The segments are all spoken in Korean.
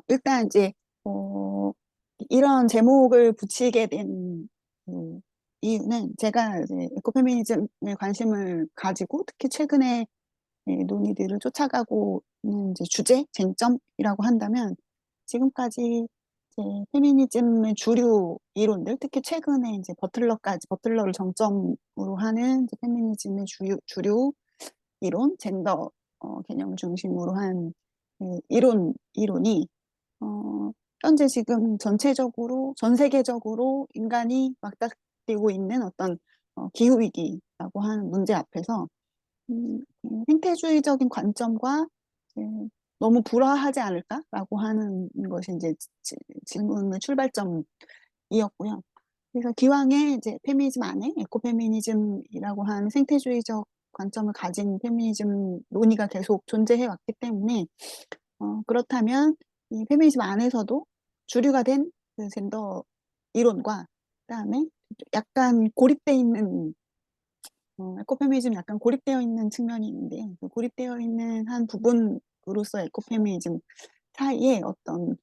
일단 이제, 어, 이런 제목을 붙이게 된 이유는 제가 이제 에코페미니즘에 관심을 가지고 특히 최근에 논의들을 쫓아가고 있는 이제 주제, 쟁점이라고 한다면 지금까지 이제 페미니즘의 주류 이론들, 특히 최근에 이제 버틀러를 정점으로 하는 이제 페미니즘의 주류 이론, 젠더 개념 중심으로 한 이론이 어, 현재 지금 전 세계적으로 인간이 맞닥뜨리고 있는 어떤 기후위기라고 하는 문제 앞에서 생태주의적인 관점과 이제 너무 불화하지 않을까라고 하는 것이 이제 질문의 출발점이었고요. 그래서 기왕에 이제 페미니즘 안에 에코페미니즘이라고 하는 생태주의적 관점을 가진 페미니즘 논의가 계속 존재해 왔기 때문에 그렇다면 이 페미니즘 안에서도 주류가 된그 젠더 이론과 그다음에 약간 고립돼 있는 에코페미니즘 약간 고립되어 있는 측면이 있는데 그 고립되어 있는 한 부분으로서 에코페미니즘 사이에 어떤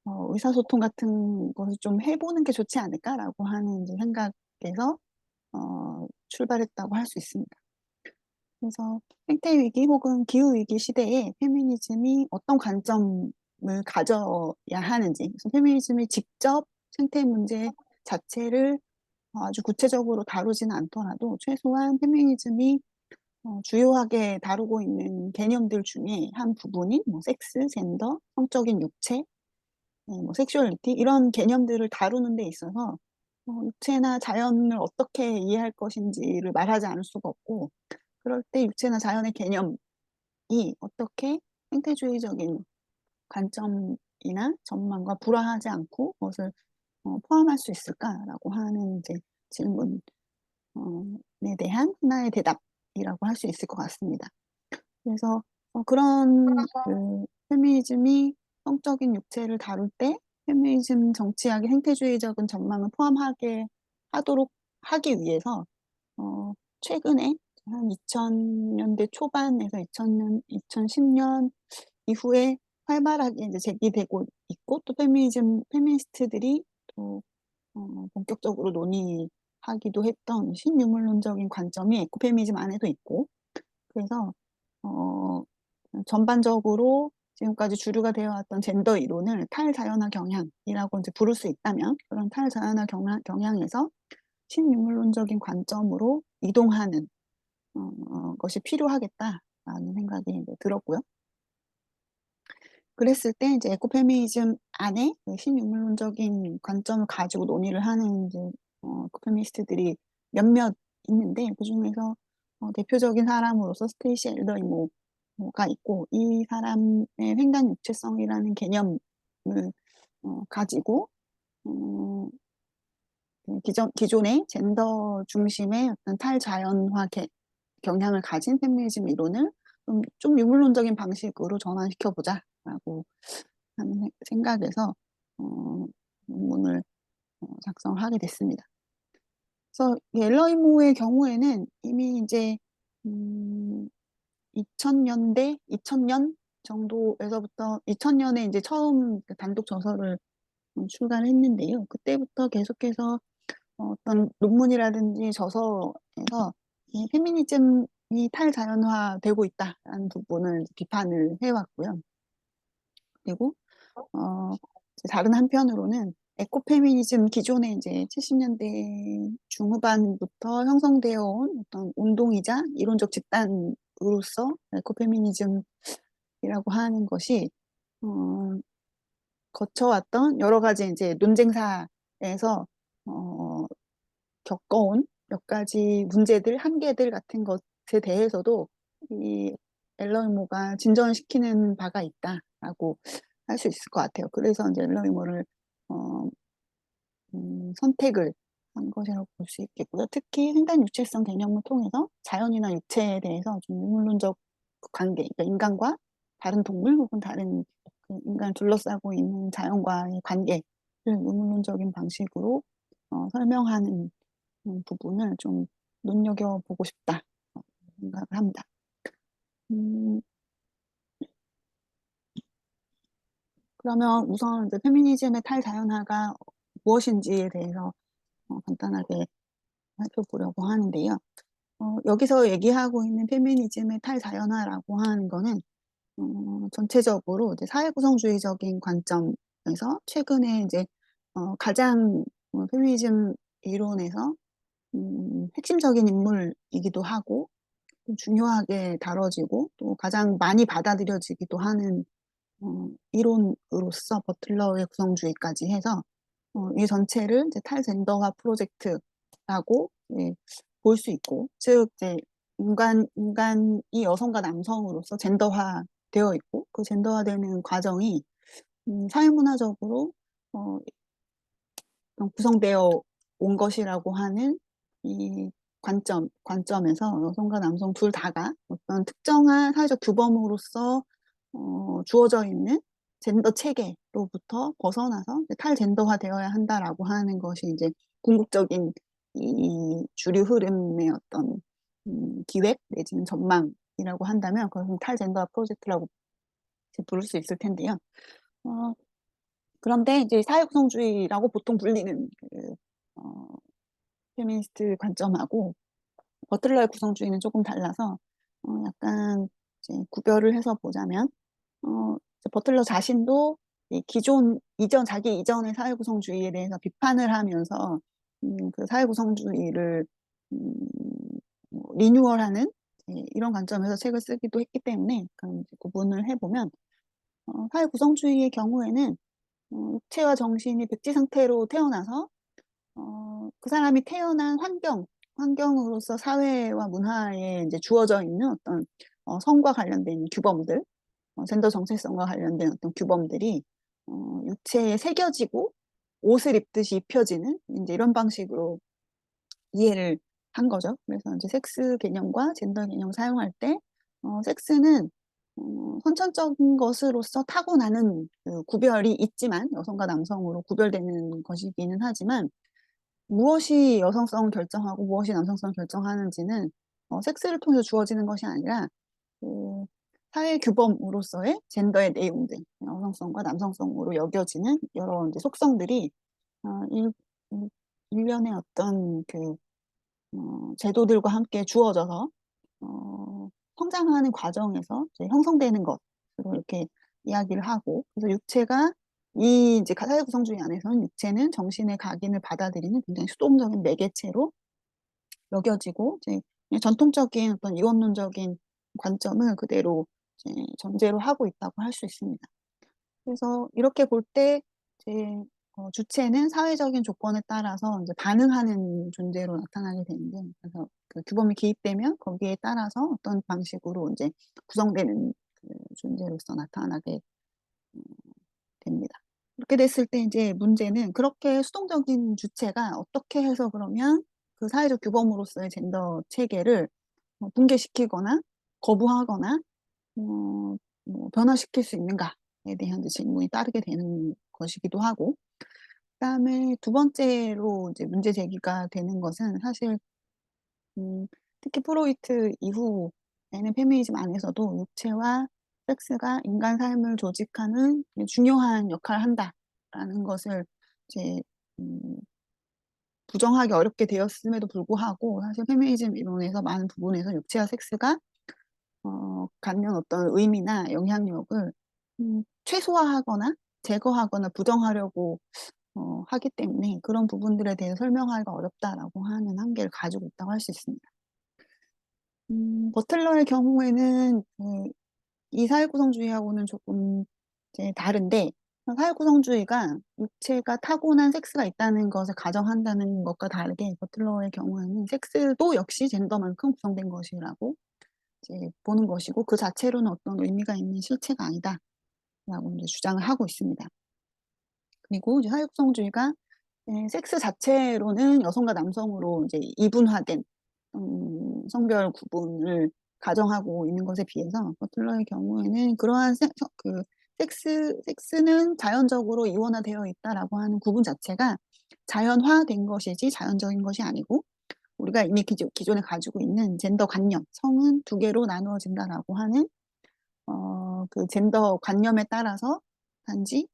의사소통 같은 것을 좀 해보는 게 좋지 않을까라고 하는 이제 생각에서 출발했다고 할 수 있습니다. 그래서 생태위기 혹은 기후위기 시대에 페미니즘이 어떤 관점을 가져야 하는지, 그래서 페미니즘이 직접 생태 문제 자체를 아주 구체적으로 다루지는 않더라도 최소한 페미니즘이 주요하게 다루고 있는 개념들 중에 한 부분인 뭐 섹스, 젠더, 성적인 육체, 뭐 섹슈얼리티 이런 개념들을 다루는 데 있어서 육체나 자연을 어떻게 이해할 것인지를 말하지 않을 수가 없고 그럴 때 육체나 자연의 개념이 어떻게 생태주의적인 관점이나 전망과 불화하지 않고 그것을 포함할 수 있을까라고 하는 이제 질문에 대한 하나의 대답이라고 할 수 있을 것 같습니다. 그래서 그런 페미니즘이 성적인 육체를 다룰 때 페미니즘 정치학의 생태주의적인 전망을 포함하게 하도록 하기 위해서 최근에 한 2000년대 초반에서 2010년 이후에 활발하게 이제 제기되고 있고 또 페미니스트들이 또 본격적으로 논의하기도 했던 신유물론적인 관점이 에코페미니즘 안에도 있고 그래서 어, 전반적으로 지금까지 주류가 되어 왔던 젠더 이론을 탈자연화 경향이라고 이제 부를 수 있다면 그런 탈자연화 경향에서 신유물론적인 관점으로 이동하는 것이 필요하겠다라는 생각이 이제 들었고요. 그랬을 때 이제 에코페미니즘 안에 그 신유물론적인 관점을 가지고 논의를 하는 이제 에코페미니스트들이 몇몇 있는데 그 중에서 대표적인 사람으로서 스테이시 엘더 이모가 있고 이 사람의 횡단 육체성이라는 개념을 가지고 어, 기존의 젠더 중심의 어떤 탈자연화 경향을 가진 페미니즘 이론을 좀 유물론적인 방식으로 전환시켜보자라고 하는 생각에서 논문을 작성하게 됐습니다. 그래서 엘러이모의 경우에는 이미 이제 2000년 정도에서부터 2000년에 이제 처음 그 단독 저서를 출간을 했는데요. 그때부터 계속해서 어떤 논문이라든지 저서에서 이 페미니즘이 탈자연화되고 있다라는 부분을 비판을 해왔고요. 그리고 다른 한편으로는 에코페미니즘 기존에 이제 70년대 중후반부터 형성되어 온 어떤 운동이자 이론적 집단으로서 에코페미니즘이라고 하는 것이 어, 거쳐왔던 여러 가지 이제 논쟁사에서 어, 겪어온 몇 가지 문제들, 한계들 같은 것에 대해서도 이 앨런 모가 진전시키는 바가 있다라고 할 수 있을 것 같아요. 그래서 이제 앨런 모를 어, 선택을 한 것이라고 볼 수 있겠고요. 특히 횡단 육체성 개념을 통해서 자연이나 육체에 대해서 좀 유물론적 관계, 그러니까 인간과 다른 동물 혹은 다른 그 인간을 둘러싸고 있는 자연과의 관계를 유물론적인 방식으로 설명하는 부분을 좀 눈여겨보고 싶다 생각을 합니다. 음, 그러면 우선 이제 페미니즘의 탈자연화가 무엇인지에 대해서 간단하게 살펴보려고 하는데요. 여기서 얘기하고 있는 페미니즘의 탈자연화라고 하는 거는 전체적으로 이제 사회구성주의적인 관점에서 최근에 이제 가장 페미니즘 이론에서 핵심적인 인물이기도 하고 또 중요하게 다뤄지고 또 가장 많이 받아들여지기도 하는 이론으로서 버틀러의 구성주의까지 해서 이 전체를 이제 탈젠더화 프로젝트라고 볼 수 있고, 즉 이제 인간이 여성과 남성으로서 젠더화 되어 있고 그 젠더화되는 과정이 사회문화적으로 구성되어 온 것이라고 하는 이 관점에서 여성과 남성 둘 다가 어떤 특정한 사회적 규범으로서 주어져 있는 젠더 체계로부터 벗어나서 이제 탈젠더화 되어야 한다라고 하는 것이 이제 궁극적인 이 주류 흐름의 어떤 기획 내지는 전망이라고 한다면 그것은 탈젠더화 프로젝트라고 부를 수 있을 텐데요. 어, 그런데 이제 사회구성주의라고 보통 불리는 어, 페미니스트 관점하고 버틀러의 구성주의는 조금 달라서 약간 이제 구별을 해서 보자면 버틀러 자신도 이 기존 자기 이전의 사회구성주의에 대해서 비판을 하면서 그 사회구성주의를 음, 리뉴얼하는 이런 관점에서 책을 쓰기도 했기 때문에 그럼 구분을 해보면 사회구성주의의 경우에는 육체와 정신이 백지 상태로 태어나서 그 사람이 태어난 환경으로서 사회와 문화에 이제 주어져 있는 어떤 성과 관련된 규범들, 젠더 정체성과 관련된 어떤 규범들이 육체에 새겨지고 옷을 입듯이 입혀지는 이제 이런 방식으로 이해를 한 거죠. 그래서 이제 섹스 개념과 젠더 개념 사용할 때 섹스는 선천적인 것으로서 타고나는 그 구별이 있지만 여성과 남성으로 구별되는 것이기는 하지만 무엇이 여성성을 결정하고 무엇이 남성성을 결정하는지는 섹스를 통해서 주어지는 것이 아니라 그 사회 규범으로서의 젠더의 내용들, 여성성과 남성성으로 여겨지는 여러 이제 속성들이 일련의 어떤 그 제도들과 함께 주어져서 성장하는 과정에서 이제 형성되는 것으로 이렇게 이야기를 하고 그래서 육체가 이 이제 사회 구성주의 안에서는 육체는 정신의 각인을 받아들이는 굉장히 수동적인 매개체로 여겨지고 이제 그냥 전통적인 어떤 이원론적인 관점을 그대로 이제 전제로 하고 있다고 할 수 있습니다. 그래서 이렇게 볼 때 이제 주체는 사회적인 조건에 따라서 이제 반응하는 존재로 나타나게 되는데, 그래서 그 규범이 기입되면 거기에 따라서 어떤 방식으로 이제 구성되는 그 존재로서 나타나게 됩니다. 그렇게 됐을 때 이제 문제는 그렇게 수동적인 주체가 어떻게 해서 그러면 그 사회적 규범으로서의 젠더 체계를 붕괴시키거나 거부하거나 변화시킬 수 있는가에 대한 이제 질문이 따르게 되는 것이기도 하고, 그다음에 두 번째로 이제 문제 제기가 되는 것은 사실 특히 프로이트 이후에는 페미니즘 안에서도 육체와 섹스가 인간 삶을 조직하는 중요한 역할을 한다라는 것을 이제 음, 부정하기 어렵게 되었음에도 불구하고 사실 페미니즘 이론에서 많은 부분에서 육체와 섹스가 갖는 어떤 의미나 영향력을 최소화하거나 제거하거나 부정하려고 하기 때문에 그런 부분들에 대해 설명하기가 어렵다라고 하는 한계를 가지고 있다고 할 수 있습니다. 버틀러의 경우에는 이 사회구성주의하고는 조금 이제 다른데 사회구성주의가 육체가 타고난 섹스가 있다는 것을 가정한다는 것과 다르게 버틀러의 경우에는 섹스도 역시 젠더만큼 구성된 것이라고 이제 보는 것이고 그 자체로는 어떤 의미가 있는 실체가 아니다라고 이제 주장을 하고 있습니다. 그리고 이제 사회구성주의가 섹스 자체로는 여성과 남성으로 이제 이분화된 성별 구분을 가정하고 있는 것에 비해서 버틀러의 경우에는 그러한 그 섹스는 자연적으로 이원화되어 있다라고 하는 구분 자체가 자연화된 것이지 자연적인 것이 아니고 우리가 이미 기존에 가지고 있는 젠더 관념, 성은 두 개로 나누어진다라고 하는 그 젠더 관념에 따라서 단지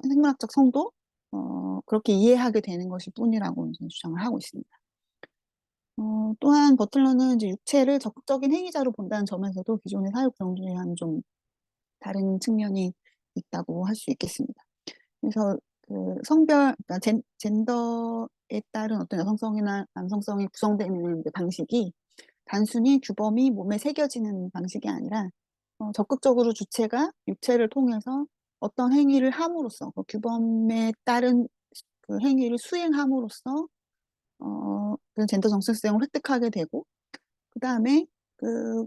생물학적 성도 그렇게 이해하게 되는 것일 뿐이라고 이제 주장을 하고 있습니다. 또한 버틀러는 이제 육체를 적극적인 행위자로 본다는 점에서도 기존의 사회부정주의와는 좀 다른 측면이 있다고 할 수 있겠습니다. 그래서 그 성별, 그러니까 젠더에 따른 어떤 여성성이나 남성성이 구성되는 이제 방식이 단순히 규범이 몸에 새겨지는 방식이 아니라 적극적으로 주체가 육체를 통해서 어떤 행위를 함으로써 그 규범에 따른 그 행위를 수행함으로써 그 젠더 정체성을 획득하게 되고 그 다음에 그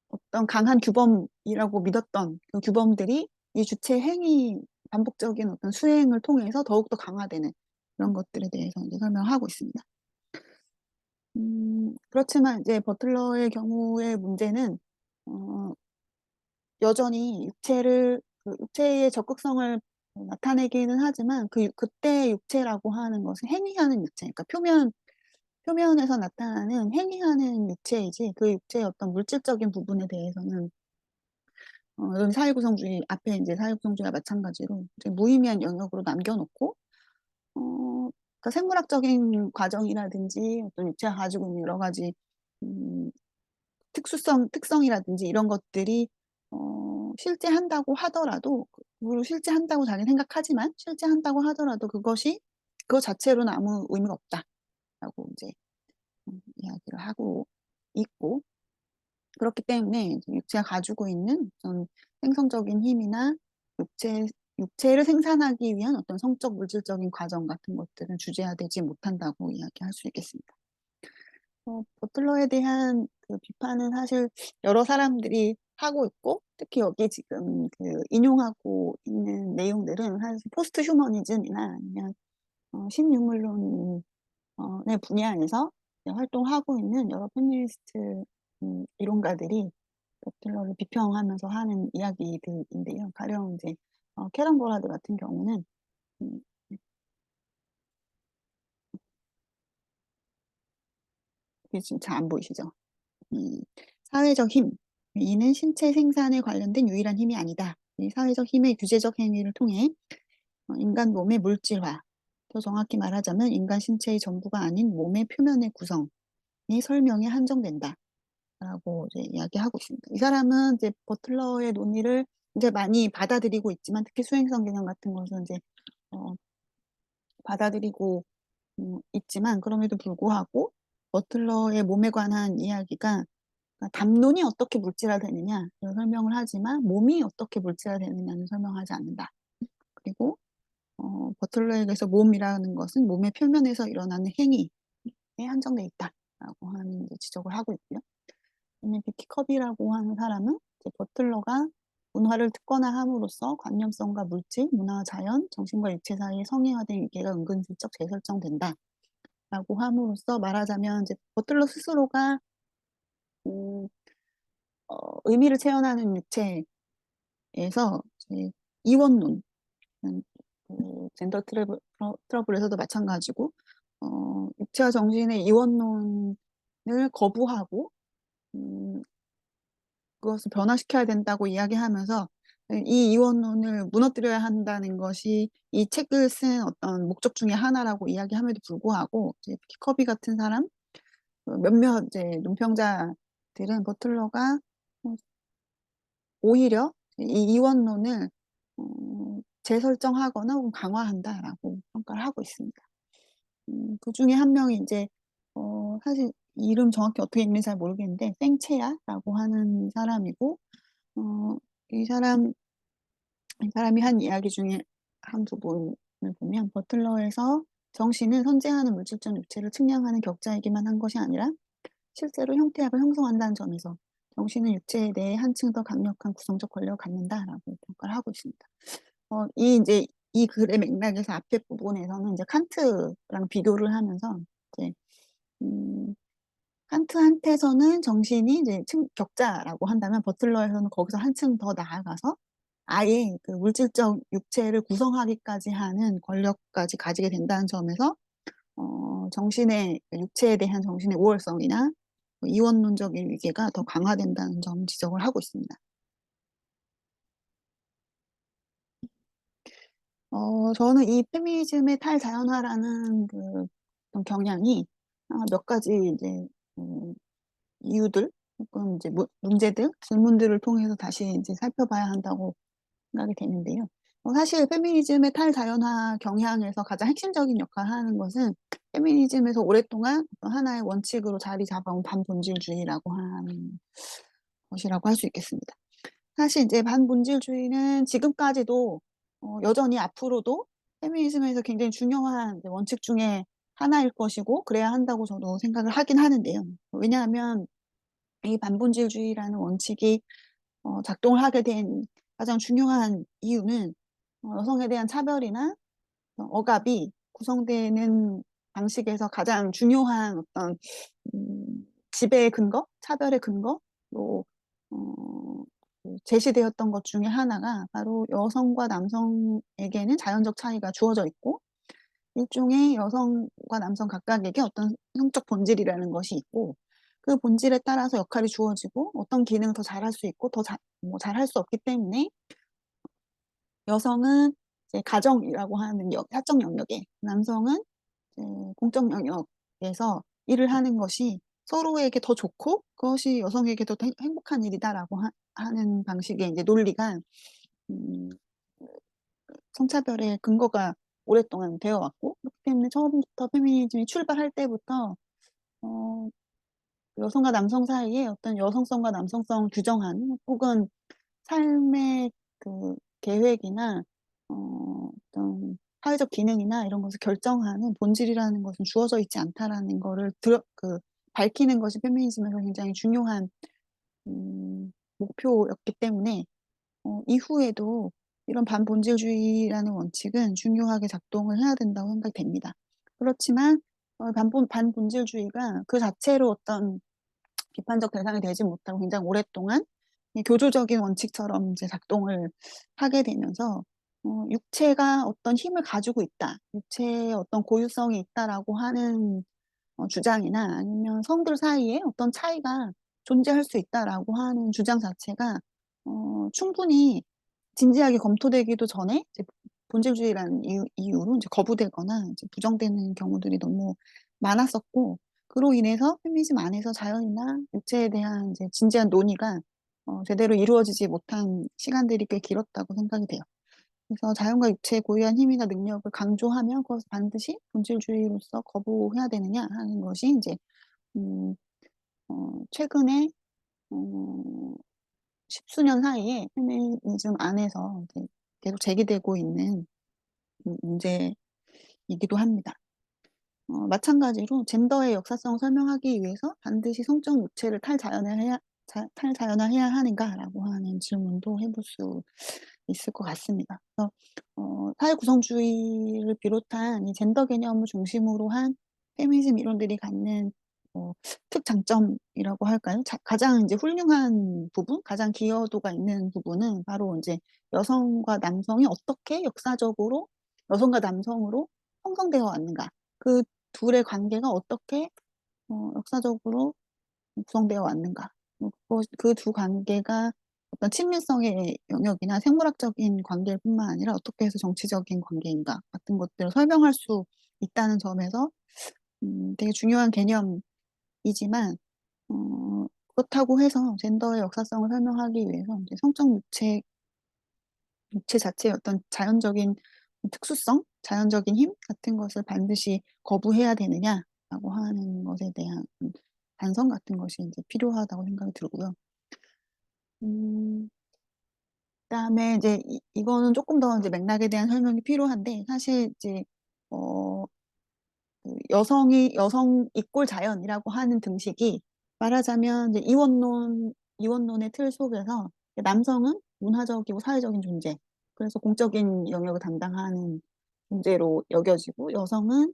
어떤 강한 규범이라고 믿었던 그 규범들이 이 주체 행위 반복적인 어떤 수행을 통해서 더욱더 강화되는 그런 것들에 대해서 이제 설명하고 있습니다. 그렇지만 이제 버틀러의 경우의 문제는 여전히 그 육체의 적극성을 나타내기는 하지만 그때 육체라고 하는 것은 행위하는 육체, 그러니까 표면에서 나타나는 행위하는 육체이지 그 육체의 어떤 물질적인 부분에 대해서는 이런 사회구성주의 앞에 이제 사회구성주의와 마찬가지로 이제 무의미한 영역으로 남겨놓고 그러니까 생물학적인 과정이라든지 어떤 육체가 가지고 있는 여러 가지 음, 특성이라든지 이런 것들이 실제 한다고 하더라도 그걸 실제 한다고 자기는 생각하지만 실제 한다고 하더라도 그것이 그것 자체로는 아무 의미가 없다라고 이제 이야기를 하고 있고 그렇기 때문에 육체가 가지고 있는 어떤 생성적인 힘이나 육체, 육체를 생산하기 위한 어떤 성적 물질적인 과정 같은 것들은 주제화되지 못한다고 이야기할 수 있겠습니다. 버틀러에 대한 그 비판은 사실 여러 사람들이 하고 있고 특히 여기 지금 그 인용하고 있는 내용들은 사실 포스트 휴머니즘이나 아니면 신유물론의 분야에서 활동하고 있는 여러 페미니스트 이론가들이 버틀러를 비평하면서 하는 이야기들인데요. 가령 이제 캐런 보라드 같은 경우는 음, 이게 지금 잘 안 보이시죠? 음, 사회적 힘. 이는 신체 생산에 관련된 유일한 힘이 아니다. 이 사회적 힘의 규제적 행위를 통해 인간 몸의 물질화, 더 정확히 말하자면 인간 신체의 전부가 아닌 몸의 표면의 구성이 설명에 한정된다. 라고 이제 이야기하고 있습니다. 이 사람은 이제 버틀러의 논의를 이제 많이 받아들이고 있지만 특히 수행성 개념 같은 것은 이제 어, 받아들이고 있지만 그럼에도 불구하고 버틀러의 몸에 관한 이야기가 그러니까 담론이 어떻게 물질화되느냐 이런 설명을 하지만 몸이 어떻게 물질화되느냐는 설명하지 않는다. 그리고 버틀러에게서 몸이라는 것은 몸의 표면에서 일어나는 행위에 한정돼 있다라고 하는 이제 지적을 하고 있고요. 비키 커비라고 하는 사람은 이제 버틀러가 문화를 특권화 함으로써 관념성과 물질, 문화와 자연, 정신과 육체 사이의 성애화된 위계가 은근슬쩍 재설정된다. 라고 함으로써 말하자면 이제 버틀러 스스로가 음, 의미를 체현하는 육체에서 이제 이원론, 그 젠더 트러블에서도 마찬가지고 육체와 정신의 이원론을 거부하고 음, 그것을 변화시켜야 된다고 이야기하면서 이 이원론을 무너뜨려야 한다는 것이 이 책을 쓴 어떤 목적 중에 하나라고 이야기함에도 불구하고 이제 피커비 같은 사람 몇몇 이제 논평자들은 버틀러가 오히려 이 이원론을 재설정하거나 혹은 강화한다라고 평가를 하고 있습니다. 그 중에 한 명이 이제 사실 이름 정확히 어떻게 읽는지 잘 모르겠는데 생체야라고 하는 사람이고 어, 이 사람 이 사람이 한 이야기 중에 한 부분을 보면 버틀러에서 정신은 선재하는 물질적 육체를 측량하는 격자이기만 한 것이 아니라 실제로 형태학을 형성한다는 점에서 정신은 육체에 대해 한층 더 강력한 구성적 권력을 갖는다라고 평가를 하고 있습니다. 이제 이 글의 맥락에서 앞에 부분에서는 이제 칸트랑 비교를 하면서 이제 음, 칸트한테서는 정신이 이제 격자라고 한다면 버틀러에서는 거기서 한층 더 나아가서 아예 그 물질적 육체를 구성하기까지 하는 권력까지 가지게 된다는 점에서 정신의 육체에 대한 정신의 우월성이나 이원론적인 위계가 더 강화된다는 점 지적을 하고 있습니다. 저는 이 페미니즘의 탈자연화라는 그 어떤 경향이 몇 가지 이제 음, 이유들 혹은 이제 문제들, 질문들을 통해서 다시 이제 살펴봐야 한다고 생각이 되는데요. 사실 페미니즘의 탈다연화 경향에서 가장 핵심적인 역할을 하는 것은 페미니즘에서 오랫동안 어떤 하나의 원칙으로 자리 잡아온 반본질주의라고 하는 것이라고 할 수 있겠습니다. 사실 이제 반본질주의는 지금까지도 여전히 앞으로도 페미니즘에서 굉장히 중요한 원칙 중에 하나일 것이고 그래야 한다고 저도 생각을 하긴 하는데요. 왜냐하면 이 반본질주의라는 원칙이 작동을 하게 된 가장 중요한 이유는 여성에 대한 차별이나 억압이 구성되는 방식에서 가장 중요한 어떤 지배의 근거, 차별의 근거, 또 그 제시되었던 것 중에 하나가 바로 여성과 남성에게는 자연적 차이가 주어져 있고 일종의 여성과 남성 각각에게 어떤 성적 본질이라는 것이 있고 그 본질에 따라서 역할이 주어지고 어떤 기능을 더 잘할 수 있고 더 뭐 잘할 수 없기 때문에 여성은 이제 가정이라고 하는 사적 영역에 남성은 이제 공적 영역에서 일을 하는 것이 서로에게 더 좋고 그것이 여성에게도 더 행복한 일이다라고 하는 방식의 이제 논리가 음, 성차별의 근거가 오랫동안 되어 왔고 그렇기 때문에 처음부터 페미니즘이 출발할 때부터 어, 여성과 남성 사이에 어떤 여성성과 남성성 규정하는 혹은 삶의 그 계획이나 어떤 사회적 기능이나 이런 것을 결정하는 본질이라는 것은 주어져 있지 않다라는 거를 밝히는 것이 페미니즘에서 굉장히 중요한 목표였기 때문에 이후에도 이런 반본질주의라는 원칙은 중요하게 작동을 해야 된다고 생각됩니다. 그렇지만 반본질주의가 그 자체로 어떤 비판적 대상이 되지 못하고 굉장히 오랫동안 교조적인 원칙처럼 이제 작동을 하게 되면서 육체가 어떤 힘을 가지고 있다, 육체에 어떤 고유성이 있다라고 하는 주장이나 아니면 성들 사이에 어떤 차이가 존재할 수 있다라고 하는 주장 자체가 충분히 진지하게 검토되기도 전에 이제 본질주의라는 이유로 이제 거부되거나 이제 부정되는 경우들이 너무 많았었고 그로 인해서 페미니즘 안에서 자연이나 육체에 대한 이제 진지한 논의가 제대로 이루어지지 못한 시간들이 꽤 길었다고 생각이 돼요. 그래서 자연과 육체의 고유한 힘이나 능력을 강조하면 그것을 반드시 본질주의로서 거부해야 되느냐 하는 것이 이제 음, 최근에 어, 십수년 사이에 페미니즘 안에서 이제 계속 제기되고 있는 문제이기도 합니다. 마찬가지로 젠더의 역사성을 설명하기 위해서 반드시 성적 육체를 탈자연화해야 하는가라고 하는 질문도 해볼 수 있을 것 같습니다. 그래서 사회 구성주의를 비롯한 이 젠더 개념을 중심으로 한 페미니즘 이론들이 갖는 특장점이라고 할까요? 가장 이제 훌륭한 부분, 가장 기여도가 있는 부분은 바로 이제 여성과 남성이 어떻게 역사적으로 여성과 남성으로 형성되어 왔는가. 그 둘의 관계가 어떻게 역사적으로 구성되어 왔는가. 그 두 관계가 어떤 친밀성의 영역이나 생물학적인 관계일 뿐만 아니라 어떻게 해서 정치적인 관계인가 같은 것들을 설명할 수 있다는 점에서 되게 중요한 개념이지만 그렇다고 해서 젠더의 역사성을 설명하기 위해서 이제 성적 육체 자체의 어떤 자연적인 특수성, 자연적인 힘 같은 것을 반드시 거부해야 되느냐라고 하는 것에 대한 반성 같은 것이 이제 필요하다고 생각이 들고요. 음, 그다음에 이제 이거는 조금 더 이제 맥락에 대한 설명이 필요한데 사실 이제 어, 그 여성 이꼴 자연이라고 하는 등식이 말하자면 이제 이원론의 틀 속에서 남성은 문화적이고 사회적인 존재, 그래서 공적인 영역을 담당하는 존재로 여겨지고 여성은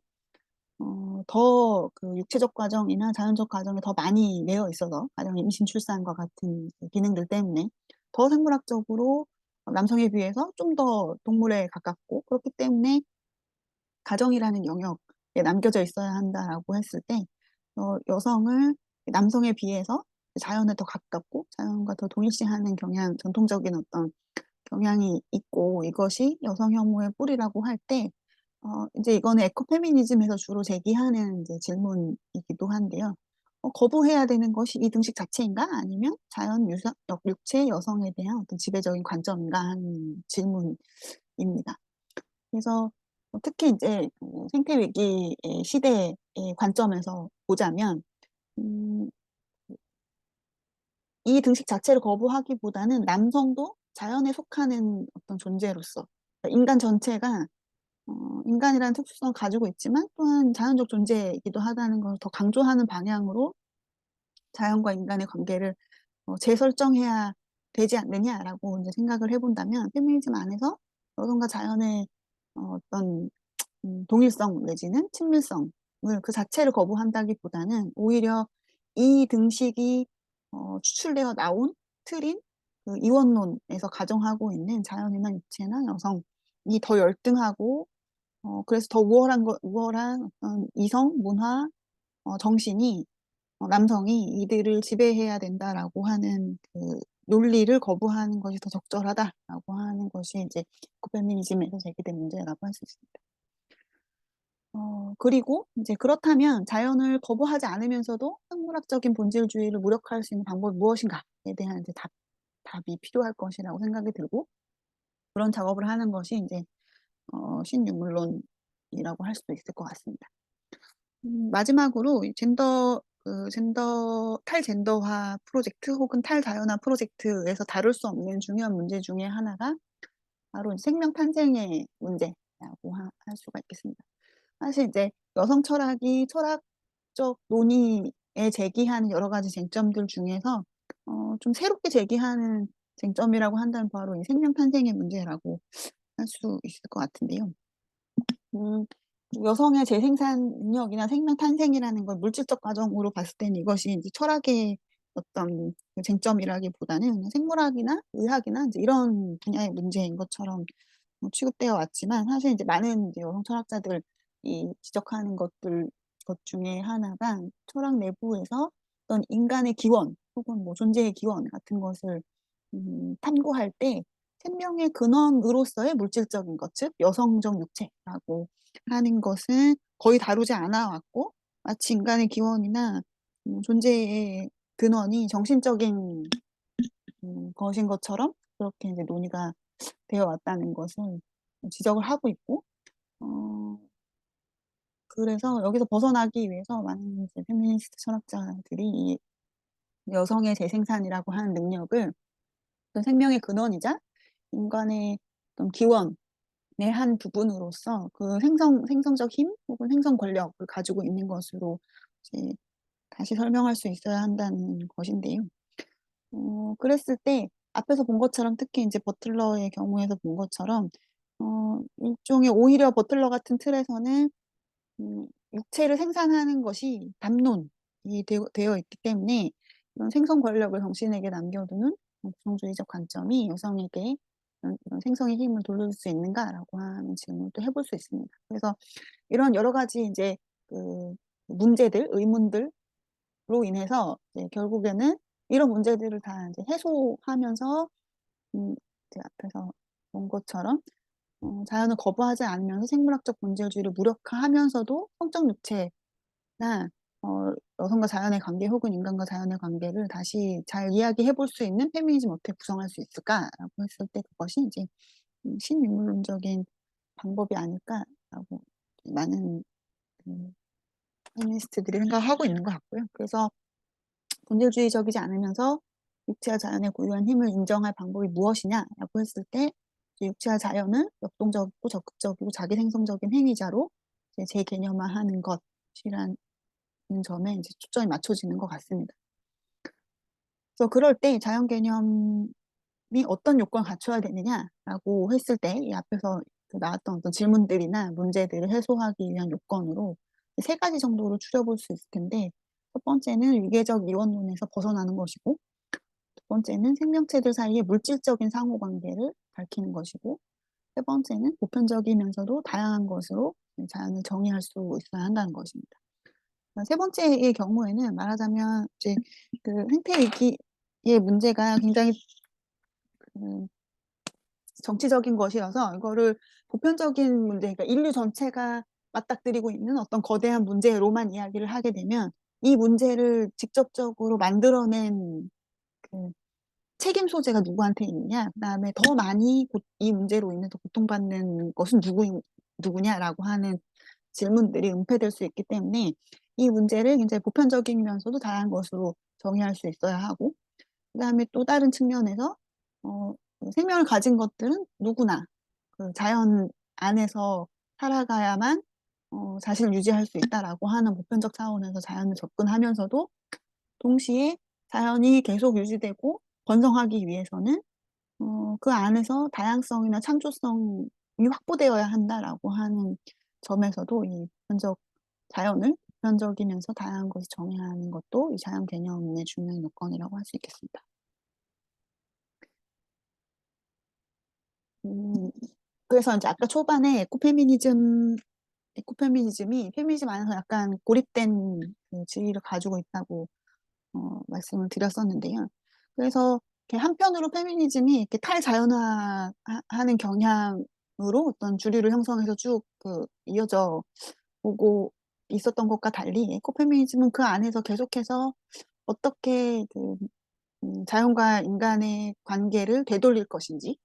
더 그 육체적 과정이나 자연적 과정에 더 많이 매여 있어서 가령 임신 출산과 같은 그 기능들 때문에 더 생물학적으로 남성에 비해서 좀 더 동물에 가깝고 그렇기 때문에 가정이라는 영역에 남겨져 있어야 한다라고 했을 때 여성을 남성에 비해서 자연에 더 가깝고 자연과 더 동일시하는 경향, 전통적인 어떤 경향이 있고 이것이 여성 혐오의 뿌리라고 할 때, 이제 이거는 에코페미니즘에서 주로 제기하는 이제 질문이기도 한데요. 거부해야 되는 것이 이 등식 자체인가? 아니면 자연 육체 여성에 대한 어떤 지배적인 관점인가 하는 질문입니다. 그래서 특히 이제 생태 위기의 시대의 관점에서 보자면, 음, 이 등식 자체를 거부하기보다는 남성도 자연에 속하는 어떤 존재로서, 그러니까 인간 전체가 인간이라는 특수성을 가지고 있지만 또한 자연적 존재이기도 하다는 걸 더 강조하는 방향으로 자연과 인간의 관계를 재설정해야 되지 않느냐라고 이제 생각을 해본다면, 페미니즘 안에서 여성과 자연의 어떤 동일성 내지는 친밀성을 그 자체를 거부한다기보다는 오히려 이 등식이 추출되어 나온 틀인 그 이원론에서 가정하고 있는 자연이나 육체나 여성이 더 열등하고, 그래서 더 우월한 어떤 이성 문화 정신이, 남성이 이들을 지배해야 된다라고 하는 그 논리를 거부하는 것이 더 적절하다라고 하는 것이 이제 에코페미니즘에서 제기된 문제라고 할 수 있습니다. 그리고 이제 그렇다면 자연을 거부하지 않으면서도 생물학적인 본질주의를 무력화할 수 있는 방법이 무엇인가에 대한 이제 답이 필요할 것이라고 생각이 들고, 그런 작업을 하는 것이 이제 신유물론이라고 할 수도 있을 것 같습니다. 마지막으로 탈젠더화 프로젝트 혹은 탈자연화 프로젝트에서 다룰 수 없는 중요한 문제 중에 하나가 바로 생명 탄생의 문제라고 할 수가 있겠습니다. 사실 이제 여성 철학이 철학적 논의에 제기하는 여러 가지 쟁점들 중에서 좀 새롭게 제기하는 쟁점이라고 한다면 바로 이 생명 탄생의 문제라고 할 수 있을 것 같은데요. 음, 여성의 재생산 능력이나 생명 탄생이라는 걸 물질적 과정으로 봤을 때는 이것이 이제 철학의 어떤 그 쟁점이라기보다는 생물학이나 의학이나 이제 이런 분야의 문제인 것처럼 취급되어 왔지만, 사실 이제 많은 이제 여성 철학자들이 지적하는 것 중에 하나가 철학 내부에서 어떤 인간의 기원 혹은 뭐 존재의 기원 같은 것을 탐구할 때 생명의 근원으로서의 물질적인 것, 즉 여성적 육체라고 하는 것은 거의 다루지 않아 왔고, 마치 인간의 기원이나 존재의 근원이 정신적인 것인 것처럼 그렇게 이제 논의가 되어 왔다는 것을 지적을 하고 있고, 그래서 여기서 벗어나기 위해서 많은 이제 페미니스트 철학자들이 이 여성의 재생산이라고 하는 능력을 어떤 생명의 근원이자 인간의 어떤 기원의 한 부분으로서 그 생성적 힘 혹은 생성 권력을 가지고 있는 것으로 이제 다시 설명할 수 있어야 한다는 것인데요. 그랬을 때 앞에서 본 것처럼, 특히 이제 버틀러의 경우에서 본 것처럼 일종의 오히려 버틀러 같은 틀에서는 육체를 생산하는 것이 담론이 되어 있기 때문에 이런 생성 권력을 당신에게 남겨두는 구성주의적 관점이 여성에게 이런 생성의 힘을 돌릴 수 있는가라고 하는 질문을 또 해볼 수 있습니다. 그래서 이런 여러 가지 이제 그 문제들, 의문들로 인해서 이제 결국에는 이런 문제들을 다 이제 해소하면서 이제 앞에서 본 것처럼 자연을 거부하지 않으면서 생물학적 본질주의를 무력화하면서도 성적 육체나 여성과 자연의 관계 혹은 인간과 자연의 관계를 다시 잘 이야기해 볼 수 있는 페미니즘 어떻게 구성할 수 있을까라고 했을 때 그것이 이제 신인문론적인 방법이 아닐까라고 많은 페미니스트들이 생각하고 있는 것 같고요. 그래서 본질주의적이지 않으면서 육체와 자연의 고유한 힘을 인정할 방법이 무엇이냐라고 했을 때 육체와 자연은 역동적이고 적극적이고 자기생성적인 행위자로 재개념화하는 것이라는 점에 이제 초점이 맞춰지는 것 같습니다. 그래서 그럴 때 자연 개념이 어떤 요건을 갖춰야 되느냐라고 했을 때 이 앞에서 나왔던 어떤 질문들이나 문제들을 해소하기 위한 요건으로 세 가지 정도로 추려볼 수 있을 텐데, 첫 번째는 위계적 이원론에서 벗어나는 것이고, 두 번째는 생명체들 사이의 물질적인 상호관계를 밝히는 것이고, 세 번째는 보편적이면서도 다양한 것으로 자연을 정의할 수 있어야 한다는 것입니다. 세 번째의 경우에는 말하자면 이제 그 생태 위기의 문제가 굉장히 정치적인 것이어서 이거를 보편적인 문제, 그러니까 인류 전체가 맞닥뜨리고 있는 어떤 거대한 문제로만 이야기를 하게 되면 이 문제를 직접적으로 만들어낸 그 책임 소재가 누구한테 있느냐, 그다음에 더 많이 이 문제로 인해서 고통받는 것은 누구냐라고 하는 질문들이 은폐될 수 있기 때문에 이 문제를 굉장히 보편적이면서도 다양한 것으로 정의할 수 있어야 하고, 그다음에 또 다른 측면에서 생명을 가진 것들은 누구나 그 자연 안에서 살아가야만 자신을 유지할 수 있다라고 하는 보편적 차원에서 자연을 접근하면서도 동시에 자연이 계속 유지되고 번성하기 위해서는 그 안에서 다양성이나 창조성이 확보되어야 한다라고 하는 점에서도 이 보편적 자연을 보편적이면서 다양한 것을 정의하는 것도 이 자연 개념의 중요한 요건이라고 할 수 있겠습니다. 음, 그래서 이제 아까 초반에 에코페미니즘이 페미니즘 안에서 약간 고립된 그 지위를 가지고 있다고 말씀을 드렸었는데요. 그래서 이렇게 한편으로 페미니즘이 이렇게 탈자연화하는 경향으로 어떤 주류를 형성해서 쭉 그 이어져 오고 있었던 것과 달리 에코페미니즘은 그 안에서 계속해서 어떻게 그 자연과 인간의 관계를 되돌릴 것인지,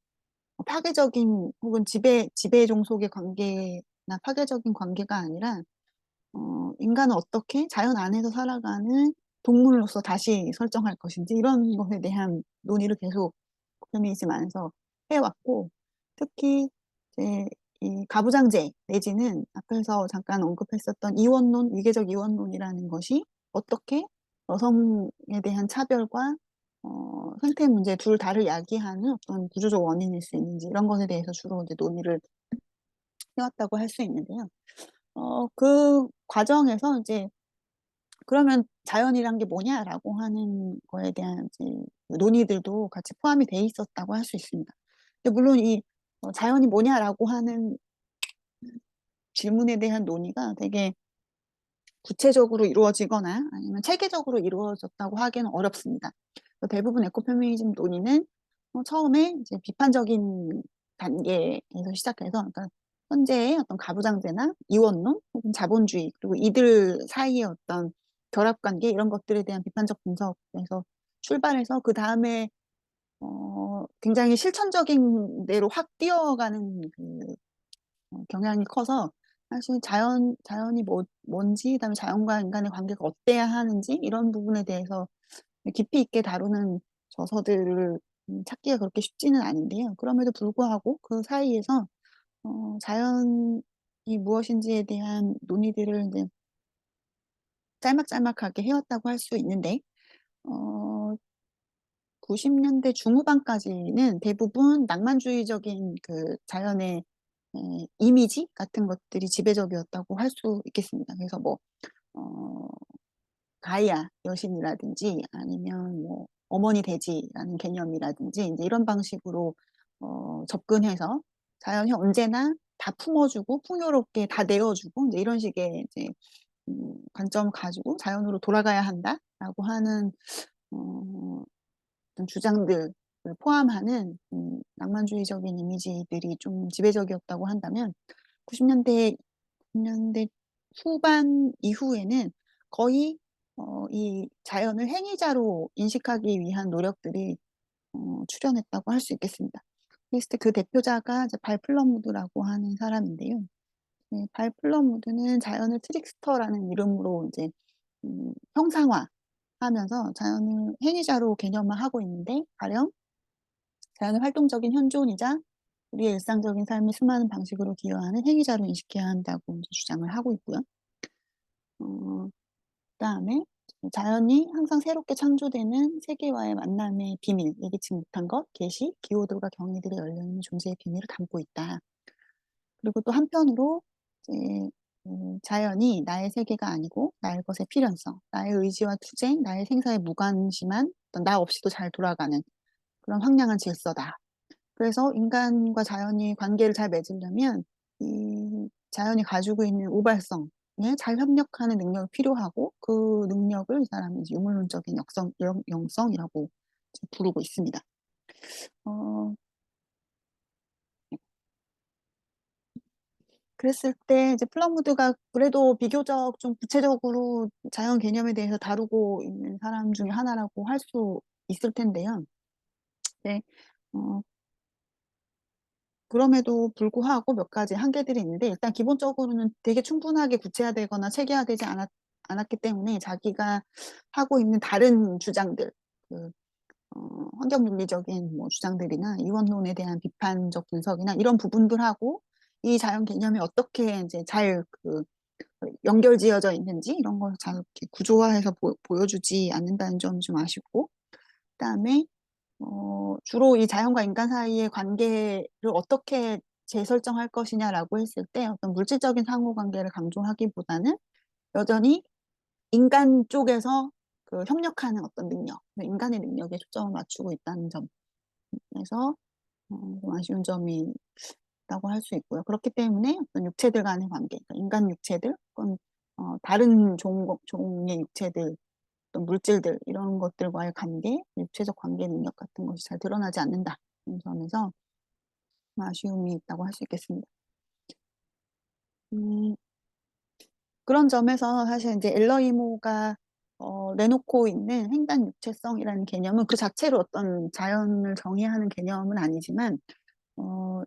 파괴적인 혹은 지배 종속의 관계나 파괴적인 관계가 아니라 인간은 어떻게 자연 안에서 살아가는 동물로서 다시 설정할 것인지 이런 것에 대한 논의를 계속 페미니즘 안에서 해왔고, 특히 이제 이 가부장제 내지는 앞에서 잠깐 언급했었던 이원론, 위계적 이원론이라는 것이 어떻게 여성에 대한 차별과 생태 문제 둘 다를 야기하는 어떤 구조적 원인일 수 있는지 이런 것에 대해서 주로 이제 논의를 해왔다고 할 수 있는데요. 그 과정에서 이제 그러면 자연이란 게 뭐냐라고 하는 거에 대한 이제 논의들도 같이 포함이 돼 있었다고 할 수 있습니다. 근데 물론 이 자연이 뭐냐라고 하는 질문에 대한 논의가 되게 구체적으로 이루어지거나 아니면 체계적으로 이루어졌다고 하기는 어렵습니다. 대부분 에코페미니즘 논의는 처음에 이제 비판적인 단계에서 시작해서, 그러니까 현재의 어떤 가부장제나 이원론 혹은 자본주의 그리고 이들 사이의 어떤 결합관계 이런 것들에 대한 비판적 분석에서 출발해서 그 다음에 굉장히 실천적인 대로 확 뛰어가는 그 경향이 커서 사실 자연이 뭔지, 그다음에 자연과 인간의 관계가 어때야 하는지 이런 부분에 대해서 깊이 있게 다루는 저서들을 찾기가 그렇게 쉽지는 않은데요. 그럼에도 불구하고 그 사이에서 자연이 무엇인지에 대한 논의들을 이제 짤막짤막하게 해왔다고 할 수 있는데, 어, 90년대 중후반까지는 대부분 낭만주의적인 그 자연의 이미지 같은 것들이 지배적이었다고 할 수 있겠습니다. 그래서 뭐, 어, 가이아 여신이라든지 아니면 뭐 어머니 돼지라는 개념이라든지 이제 이런 방식으로 접근해서 자연이 언제나 다 품어주고 풍요롭게 다 내어주고 이제 이런 식의 이제 관점을 가지고 자연으로 돌아가야 한다라고 하는 어, 어떤 주장들을 포함하는 낭만주의적인 이미지들이 좀 지배적이었다고 한다면 90년대 90년대 후반 이후에는 거의 이 자연을 행위자로 인식하기 위한 노력들이 출현했다고 할 수 있겠습니다. 그랬을 때 그 대표자가 이제 발 플러무드라고 하는 사람인데요. 네, 발 플러무드는 자연을 트릭스터라는 이름으로 이제 형상화하면서 자연을 행위자로 개념화하고 있는데, 가령 자연을 활동적인 현존이자 우리의 일상적인 삶의 수많은 방식으로 기여하는 행위자로 인식해야 한다고 이제 주장을 하고 있고요. 어, 그다음에 자연이 항상 새롭게 창조되는 세계와의 만남의 비밀, 예기치 못한 것, 계시, 기호들과 경위들의 열려있는 존재의 비밀을 담고 있다. 그리고 또 한편으로 이제 자연이 나의 세계가 아니고 나의 것의 필연성, 나의 의지와 투쟁, 나의 생사에 무관심한 어떤 나 없이도 잘 돌아가는 그런 황량한 질서다. 그래서 인간과 자연이 관계를 잘 맺으려면 이 자연이 가지고 있는 우발성에 잘 협력하는 능력이 필요하고, 그 능력을 이 사람이 이제 유물론적인 영성이라고 부르고 있습니다. 어, 그랬을 때 이제 플러무드가 그래도 비교적 좀 구체적으로 자연 개념에 대해서 다루고 있는 사람 중에 하나라고 할 수 있을 텐데요. 네, 어, 그럼에도 불구하고 몇 가지 한계들이 있는데 일단 기본적으로는 되게 충분하게 구체화되거나 체계화되지 않았기 때문에 자기가 하고 있는 다른 주장들, 그, 환경윤리적인 뭐 주장들이나 이원론에 대한 비판적 분석이나 이런 부분들하고 이 자연 개념이 어떻게 이제 잘그 연결지어져 있는지 이런 걸 잘 이렇게 구조화해서 보여주지 않는다는 점이 좀 아쉽고, 그다음에 주로 이 자연과 인간 사이의 관계를 어떻게 재설정할 것이냐라고 했을 때 어떤 물질적인 상호관계를 강조하기보다는 여전히 인간 쪽에서 그 협력하는 어떤 능력, 인간의 능력에 초점을 맞추고 있다는 점에서 좀 아쉬운 점이 있다고 할 수 있고요. 그렇기 때문에 어떤 육체들 간의 관계, 그러니까 인간 육체들, 혹은 다른 종의 육체들, 어떤 물질들 이런 것들과의 관계, 육체적 관계 능력 같은 것이 잘 드러나지 않는다. 이 점에서 좀 아쉬움이 있다고 할 수 있겠습니다. 음, 그런 점에서 사실 이제 엘러이모가 내놓고 있는 횡단 육체성이라는 개념은 그 자체로 어떤 자연을 정의하는 개념은 아니지만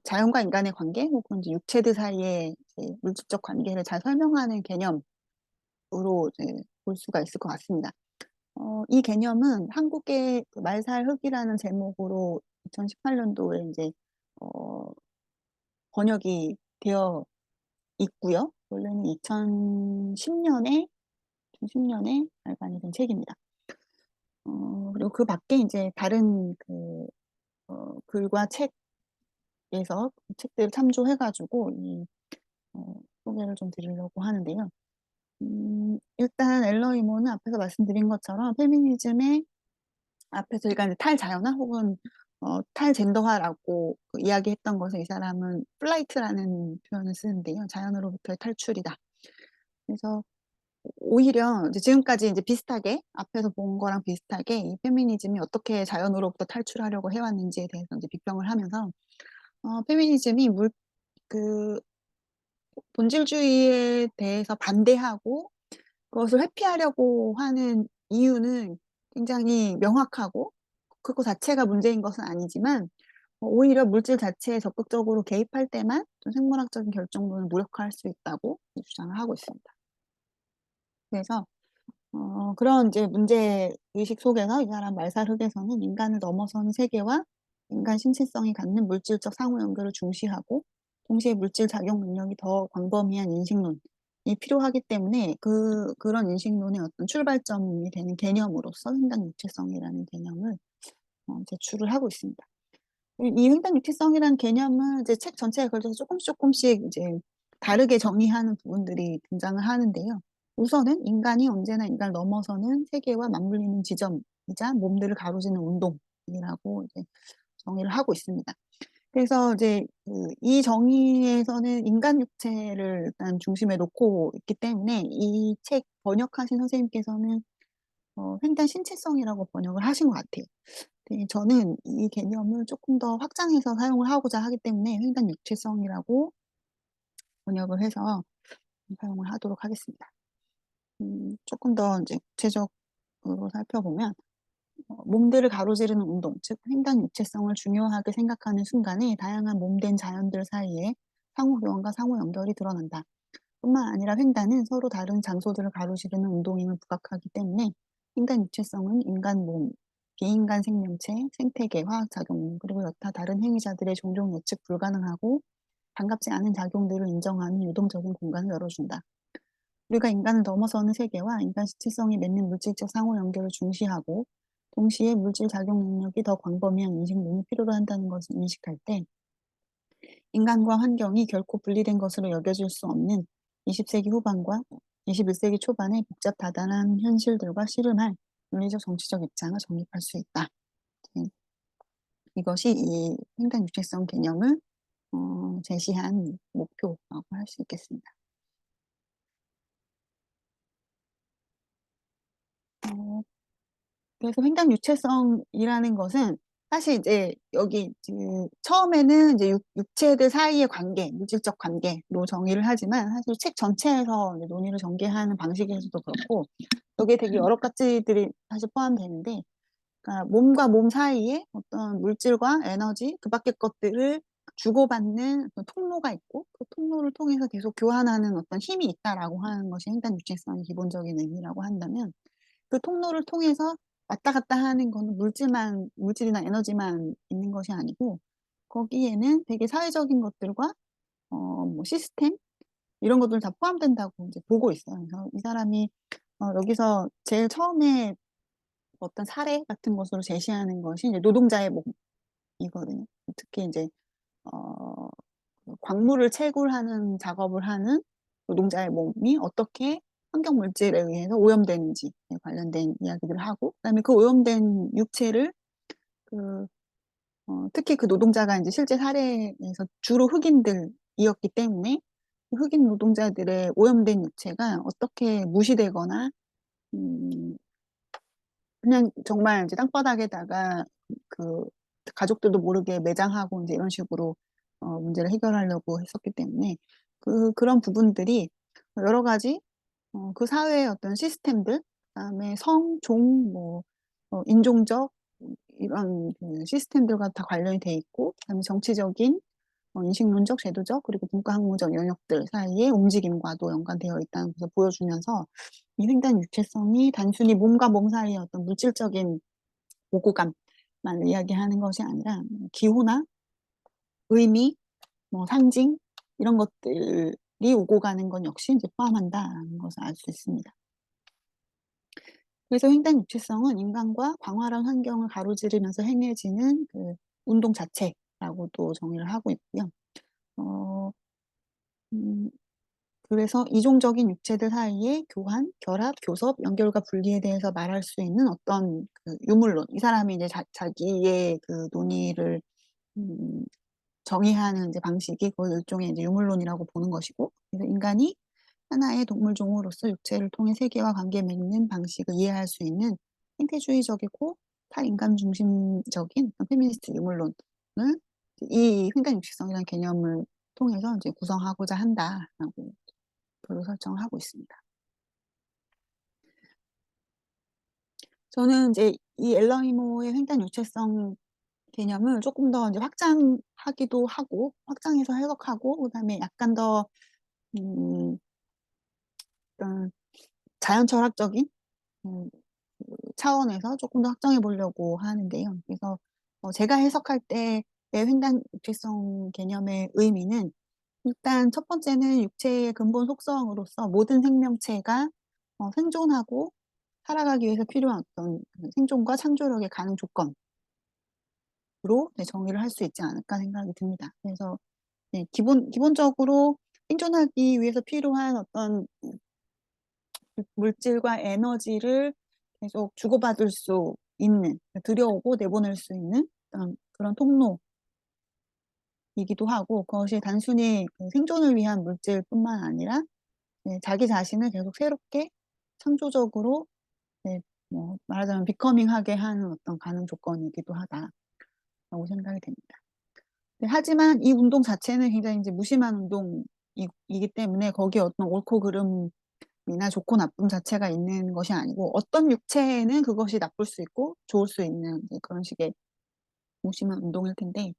자연과 인간의 관계 혹은 이제 육체들 사이의 이제 물질적 관계를 잘 설명하는 개념으로 이제 볼 수가 있을 것 같습니다. 이 개념은 한국의 그 말살흑이라는 제목으로 2018년도에 이제 어, 번역이 되어 있고요. 원래는 2010년에 발간이 된 책입니다. 그리고 그 밖에 이제 다른 그 글과 책에서 그 책들을 참조해가지고 이 소개를 좀 드리려고 하는데요. 일단 앨런 이모는 앞에서 말씀드린 것처럼 페미니즘의 앞에서 그러니까 탈자연화 혹은 탈젠더화라고 그 이야기했던 것을 이 사람은 플라이트라는 표현을 쓰는데요. 자연으로부터의 탈출이다. 그래서 오히려 이제 지금까지 이제 비슷하게 앞에서 본 거랑 비슷하게 이 페미니즘이 어떻게 자연으로부터 탈출하려고 해왔는지에 대해서 이제 비평을 하면서 페미니즘이 그 본질주의에 대해서 반대하고 그것을 회피하려고 하는 이유는 굉장히 명확하고 그거 자체가 문제인 것은 아니지만 오히려 물질 자체에 적극적으로 개입할 때만 좀 생물학적인 결정론을 무력화할 수 있다고 주장을 하고 있습니다. 그래서 그런 이제 문제 의식 속에서 이 사람 말살흑에서는 인간을 넘어서는 세계와 인간 신체성이 갖는 물질적 상호 연결을 중시하고 동시에 물질 작용 능력이 더 광범위한 인식론이 필요하기 때문에 그런 인식론의 어떤 출발점이 되는 개념으로서 횡단 육체성이라는 개념을 제출을 하고 있습니다. 이 횡단 육체성이라는 개념은 이제 책 전체에 걸쳐서 조금씩 이제 다르게 정의하는 부분들이 등장을 하는데요. 우선은 인간이 언제나 인간을 넘어서는 세계와 맞물리는 지점이자 몸들을 가로지는 운동이라고 이제 정의를 하고 있습니다. 그래서 이제 이 정의에서는 인간 육체를 일단 중심에 놓고 있기 때문에 이 책 번역하신 선생님께서는 횡단 신체성이라고 번역을 하신 것 같아요. 네, 저는 이 개념을 조금 더 확장해서 사용을 하고자 하기 때문에 횡단 육체성이라고 번역을 해서 사용을 하도록 하겠습니다. 조금 더 이제 구체적으로 살펴보면 몸들을 가로지르는 운동, 즉 횡단 육체성을 중요하게 생각하는 순간에 다양한 몸된 자연들 사이에 상호 교환과 상호 연결이 드러난다. 뿐만 아니라 횡단은 서로 다른 장소들을 가로지르는 운동임을 부각하기 때문에 횡단 육체성은 인간 몸, 비인간 생명체, 생태계, 화학작용, 그리고 여타 다른 행위자들의 종종 예측 불가능하고 반갑지 않은 작용들을 인정하는 유동적인 공간을 열어준다. 우리가 인간을 넘어서는 세계와 인간 시체성이 맺는 물질적 상호 연결을 중시하고 동시에 물질 작용 능력이 더 광범위한 인식론이 필요로 한다는 것을 인식할 때 인간과 환경이 결코 분리된 것으로 여겨질 수 없는 20세기 후반과 21세기 초반의 복잡 다단한 현실들과 씨름할 윤리적 정치적 입장을 정립할 수 있다. 이것이 이 횡단 육체성 개념을 제시한 목표라고 할 수 있겠습니다. 그래서 횡단 육체성이라는 것은 사실 이제 여기 처음에는 이제 육체들 사이의 관계, 물질적 관계로 정의를 하지만 사실 책 전체에서 이제 논의를 전개하는 방식에서도 그렇고 여기에 되게 여러 가지들이 사실 포함되는데, 그러니까 몸과 몸 사이에 어떤 물질과 에너지, 그 밖의 것들을 주고받는 어떤 통로가 있고 그 통로를 통해서 계속 교환하는 어떤 힘이 있다라고 하는 것이 횡단 유체성의 기본적인 의미라고 한다면, 그 통로를 통해서 왔다 갔다 하는 거는 물질이나 에너지만 있는 것이 아니고 거기에는 되게 사회적인 것들과 뭐 시스템 이런 것들 다 포함된다고 이제 보고 있어요. 그래서 이 사람이 여기서 제일 처음에 어떤 사례 같은 것으로 제시하는 것이 이제 노동자의 몸이거든요. 특히 이제 어, 광물을 채굴하는 작업을 하는 노동자의 몸이 어떻게 환경 물질에 의해서 오염되는지에 관련된 이야기들을 하고, 그다음에 그 오염된 육체를 그 특히 그 노동자가 이제 실제 사례에서 주로 흑인들이었기 때문에 그 흑인 노동자들의 오염된 육체가 어떻게 무시되거나 음, 그냥 정말 이제 땅바닥에다가 그 가족들도 모르게 매장하고 이제 이런 식으로 문제를 해결하려고 했었기 때문에 그런 부분들이 여러 가지 그 사회의 어떤 시스템들, 그다음에 성, 종, 뭐 인종적 이런 그 시스템들과 다 관련이 돼 있고, 그다음에 정치적인, 인식론적, 제도적, 그리고 문化학문적 영역들 사이의 움직임과도 연관되어 있다는 것을 보여주면서 이 횡단 유체성이 단순히 몸과 몸 사이의 어떤 물질적인 오고감만 이야기하는 것이 아니라 기호나 의미, 뭐 상징 이런 것들이 오고 가는 건 역시 이제 포함한다는 것을 알 수 있습니다. 그래서 횡단 유체성은 인간과 광활한 환경을 가로지르면서 행해지는 그 운동 자체라고도 정의를 하고 있고요. 어, 음, 그래서 이종적인 육체들 사이의 교환, 결합, 교섭, 연결과 분리에 대해서 말할 수 있는 어떤 그 유물론. 이 사람이 이제 자기의 그 논의를 음, 정의하는 이제 방식이 그 일종의 이제 유물론이라고 보는 것이고, 그래서 인간이 하나의 동물종으로서 육체를 통해 세계와 관계 맺는 방식을 이해할 수 있는 생태주의적이고 탈인간 중심적인 페미니스트 유물론을 이 횡단 육식성이라는 개념을 통해서 이제 구성하고자 한다라고 별로 설정을 하고 있습니다. 저는 이제 이 엘러이모의 횡단 유체성 개념을 조금 더 이제 확장하기도 하고, 확장해서 해석하고, 그다음에 약간 더 음, 어떤 자연철학적인 음, 차원에서 조금 더 확장해 보려고 하는데요. 그래서 제가 해석할 때의 횡단 육체성 개념의 의미는, 일단 첫 번째는 육체의 근본 속성으로서 모든 생명체가 생존하고 살아가기 위해서 필요한 어떤 그 생존과 창조력의 가능 조건으로 네, 정의를 할 수 있지 않을까 생각이 듭니다. 그래서 네, 기본적으로 생존하기 위해서 필요한 어떤 물질과 에너지를 계속 주고받을 수 있는, 들여오고 내보낼 수 있는 그런 통로이기도 하고, 그것이 단순히 그 생존을 위한 물질뿐만 아니라 네, 자기 자신을 계속 새롭게 창조적으로 네, 뭐 말하자면 비커밍하게 하는 어떤 가능 조건이기도 하다라고 생각이 됩니다. 네, 하지만 이 운동 자체는 굉장히 이제 무심한 운동이기 때문에 거기에 어떤 옳고 그름이나 좋고 나쁨 자체가 있는 것이 아니고, 어떤 육체에는 그것이 나쁠 수 있고 좋을 수 있는 이제 그런 식의 무심한 운동일 텐데,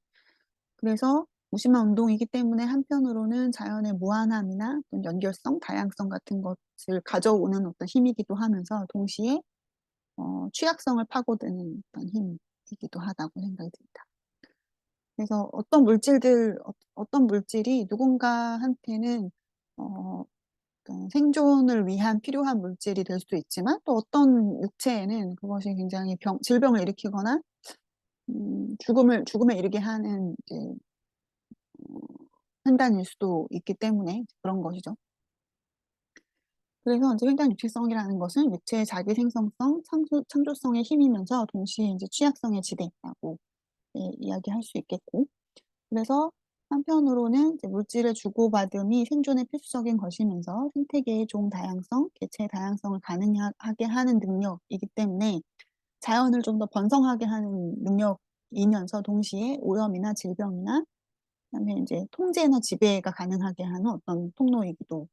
그래서 무심한 운동이기 때문에 한편으로는 자연의 무한함이나 어떤 연결성, 다양성 같은 것을 가져오는 어떤 힘이기도 하면서 동시에 취약성을 파고드는 어떤 힘이기도 하다고 생각이 듭니다. 그래서 어떤 물질이 누군가한테는 그러니까 생존을 위한 필요한 물질이 될 수도 있지만, 또 어떤 육체에는 그것이 굉장히 질병을 일으키거나 죽음에 이르게 하는 이제 판단일 수도 있기 때문에 그런 것이죠. 그래서 이제 횡단 육체성이라는 것은 육체의 자기 생성성, 창조성의 힘이면서 동시에 이제 취약성의 지대라고 이야기할 수 있겠고, 그래서 한편으로는 이제 물질의 주고받음이 생존에 필수적인 것이면서 생태계의 종 다양성, 개체의 다양성을 가능하게 하는 능력이기 때문에 자연을 좀 더 번성하게 하는 능력이기도 이면서 동시에 오염이나 질병이나 그다음에 이제 통제나 지배가 가능하게 하는 어떤 통로이기도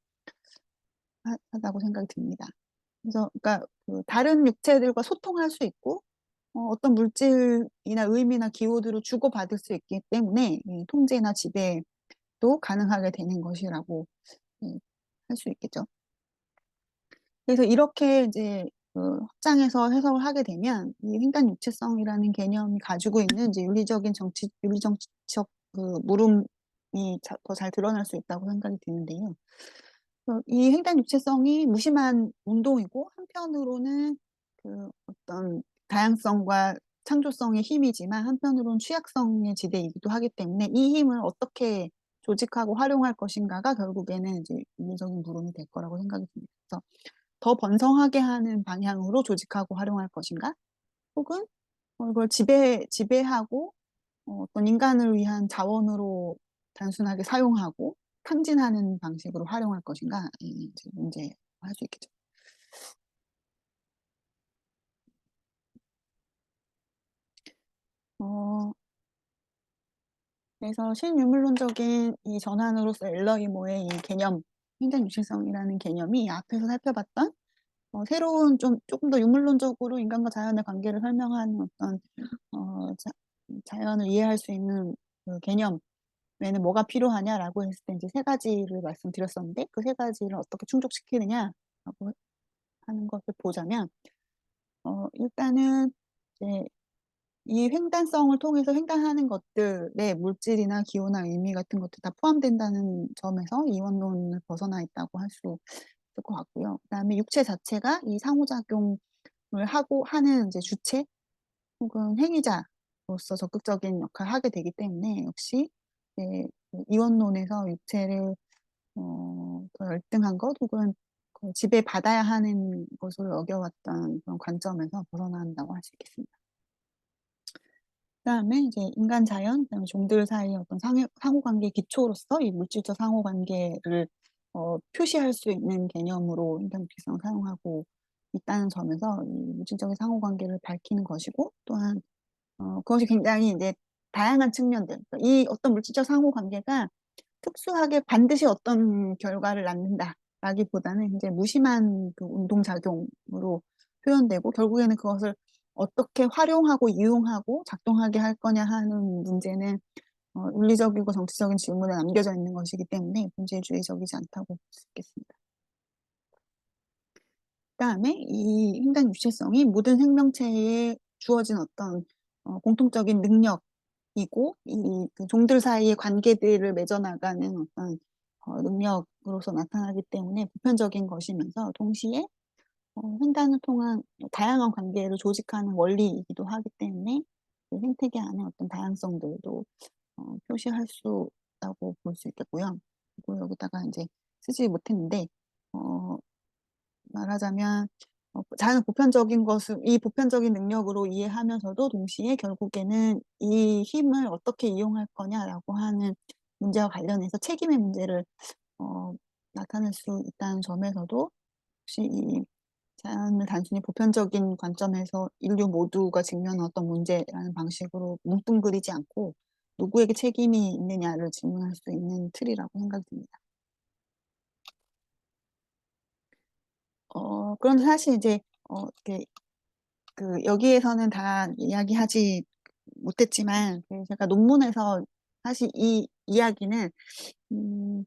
하다고 생각이 듭니다. 그래서 그러니까 그 다른 육체들과 소통할 수 있고 어떤 물질이나 의미나 기호들을 주고받을 수 있기 때문에 이 통제나 지배도 가능하게 되는 것이라고 할 수 있겠죠. 그래서 이렇게 이제 그 확장해서 해석을 하게 되면 이 횡단 육체성이라는 개념이 가지고 있는 이제 윤리정치적 그 물음이 더 잘 드러날 수 있다고 생각이 드는데요. 이 횡단 육체성이 무심한 운동이고 한편으로는 그 어떤 다양성과 창조성의 힘이지만 한편으로는 취약성의 지대이기도 하기 때문에 이 힘을 어떻게 조직하고 활용할 것인가가 결국에는 이제 윤리적인 물음이 될 거라고 생각이 듭니다. 그래서 더 번성하게 하는 방향으로 조직하고 활용할 것인가? 혹은 이걸 지배하고 어떤 인간을 위한 자원으로 단순하게 사용하고 탕진하는 방식으로 활용할 것인가? 이 이제 문제할 수 있겠죠. 어, 그래서 신유물론적인 이 전환으로서 엘러이모의 이 개념, 행전 유실성이라는 개념이 앞에서 살펴봤던 새로운 조금 더 유물론적으로 인간과 자연의 관계를 설명하는 어떤 자연을 이해할 수 있는 그 개념에는 뭐가 필요하냐라고 했을 때 이제 세 가지를 말씀드렸었는데 그 세 가지를 어떻게 충족시키느냐라고 하는 것을 보자면 일단은 이제 이 횡단성을 통해서 횡단하는 것들의 물질이나 기호나 의미 같은 것도 다 포함된다는 점에서 이원론을 벗어나 있다고 할 수 있을 것 같고요. 그다음에 육체 자체가 이 상호작용을 하고 하는 이제 주체 혹은 행위자로서 적극적인 역할을 하게 되기 때문에 역시 그 이원론에서 육체를 더 열등한 것 혹은 그 지배받아야 하는 것으로 여겨왔던 그런 관점에서 벗어난다고 할 수 있겠습니다. 그다음에 이제 인간 자연, 그다음에 종들 사이의 어떤 상호관계 기초로서 이 물질적 상호관계를 표시할 수 있는 개념으로 인간 비성을 사용하고 있다는 점에서 이 물질적인 상호관계를 밝히는 것이고 또한 그것이 굉장히 이제 다양한 측면들, 그러니까 이 어떤 물질적 상호관계가 특수하게 반드시 어떤 결과를 낳는다라기보다는 이제 무심한 그 운동작용으로 표현되고 결국에는 그것을 어떻게 활용하고 이용하고 작동하게 할 거냐 하는 문제는 윤리적이고 정치적인 질문에 남겨져 있는 것이기 때문에 본질주의적이지 않다고 볼 수 있겠습니다. 그다음에 이 횡단 유실성이 모든 생명체에 주어진 어떤 공통적인 능력이고 이그 종들 사이의 관계들을 맺어나가는 어떤 능력으로서 나타나기 때문에 보편적인 것이면서 동시에 횡단을 통한 다양한 관계를 조직하는 원리이기도 하기 때문에 그 생태계 안에 어떤 다양성들도 표시할 수 있다고 볼 수 있겠고요. 그리고 여기다가 이제 쓰지 못했는데 어, 말하자면 자연은 보편적인 것을 이 보편적인 능력으로 이해하면서도 동시에 결국에는 이 힘을 어떻게 이용할 거냐라고 하는 문제와 관련해서 책임의 문제를 어, 나타낼 수 있다는 점에서도 혹시 이 자연을 단순히 보편적인 관점에서 인류 모두가 직면한 어떤 문제라는 방식으로 뭉뚱그리지 않고 누구에게 책임이 있느냐를 질문할 수 있는 틀이라고 생각이 듭니다. 그런데 사실 이제 이렇게 그 여기에서는 다 이야기하지 못했지만 제가 논문에서 사실 이 이야기는 음,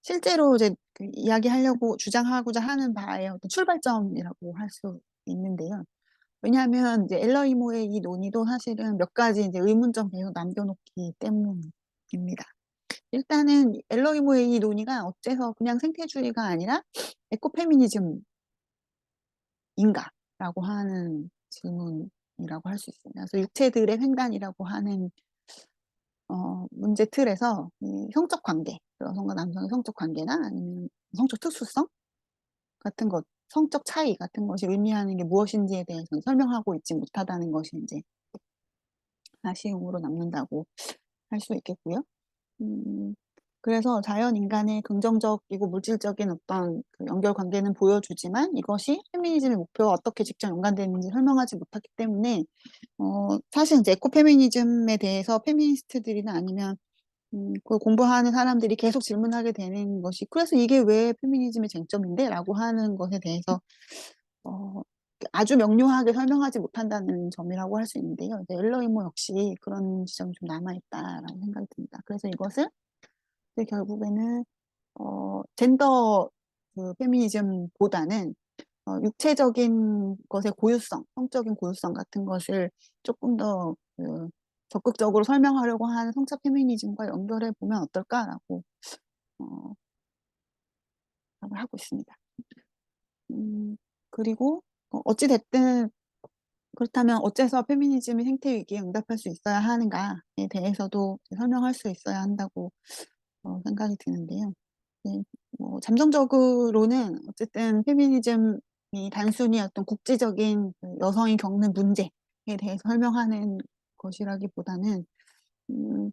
실제로 이제 그 이야기하려고 주장하고자 하는 바의 어떤 출발점이라고 할 수 있는데요. 왜냐하면 이제 엘러이모의 이 논의도 사실은 몇 가지 이제 의문점 계속 남겨놓기 때문입니다. 일단은 엘러이모의 이 논의가 어째서 그냥 생태주의가 아니라 에코페미니즘인가라고 하는 질문이라고 할 수 있습니다. 그래서 육체들의 횡단이라고 하는 문제 틀에서 이 성적 관계, 여성과 남성의 성적 관계나 아니면 성적 특수성 같은 것, 성적 차이 같은 것이 의미하는 게 무엇인지에 대해서 설명하고 있지 못하다는 것이 이제 아쉬움으로 남는다고 할 수 있겠고요. 음, 그래서 자연 인간의 긍정적이고 물질적인 어떤 그 연결 관계는 보여주지만 이것이 페미니즘의 목표와 어떻게 직접 연관되는지 설명하지 못했기 때문에 사실 이제 에코페미니즘에 대해서 페미니스트들이나 아니면 그 공부하는 사람들이 계속 질문하게 되는 것이 그래서 이게 왜 페미니즘의 쟁점인데? 라고 하는 것에 대해서 어, 아주 명료하게 설명하지 못한다는 점이라고 할 수 있는데요. 이제 엘러이모 역시 그런 지점이 좀 남아있다라고 생각이 듭니다. 그래서 이것을 이제 결국에는 젠더 그 페미니즘보다는 육체적인 것의 고유성, 성적인 고유성 같은 것을 조금 더 적극적으로 설명하려고 하는 성차 페미니즘과 연결해 보면 어떨까라고 어, 생각을 하고 있습니다. 그리고 어찌 됐든 그렇다면 어째서 페미니즘이 생태 위기에 응답할 수 있어야 하는가에 대해서도 설명할 수 있어야 한다고 생각이 드는데요. 네, 뭐 잠정적으로는 어쨌든 페미니즘이 단순히 어떤 국제적인 그 여성이 겪는 문제에 대해서 설명하는 것이라기보다는 음,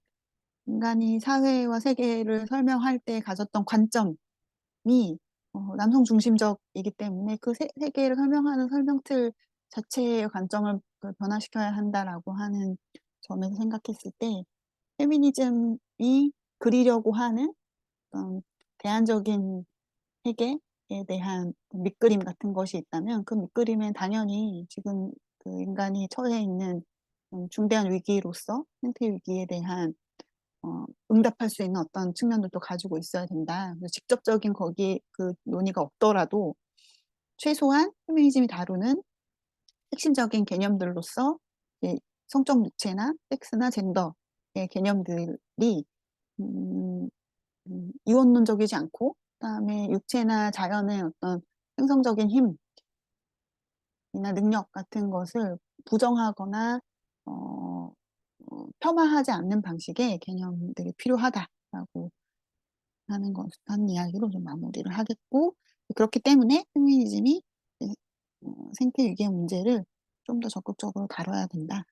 인간이 사회와 세계를 설명할 때 가졌던 관점이 남성 중심적이기 때문에 그 세계를 설명하는 설명틀 자체의 관점을 그 변화시켜야 한다라고 하는 점에서 생각했을 때 페미니즘이 그리려고 하는 어떤 대안적인 세계에 대한 밑그림 같은 것이 있다면 그 밑그림엔 당연히 지금 그 인간이 처해 있는 중대한 위기로서 생태 위기에 대한 응답할 수 있는 어떤 측면들도 가지고 있어야 된다. 그래서 직접적인 거기 그 논의가 없더라도 최소한 페미니즘이 다루는 핵심적인 개념들로서 이제 성적 육체나 섹스나 젠더의 개념들이 음, 이원론적이지 않고 그다음에 육체나 자연의 어떤 생성적인 힘이나 능력 같은 것을 부정하거나 어, 폄하하지 않는 방식의 개념들이 필요하다라고 하는 이야기로 좀 마무리를 하겠고 그렇기 때문에 페미니즘이 생태 위기의 문제를 좀 더 적극적으로 다뤄야 된다고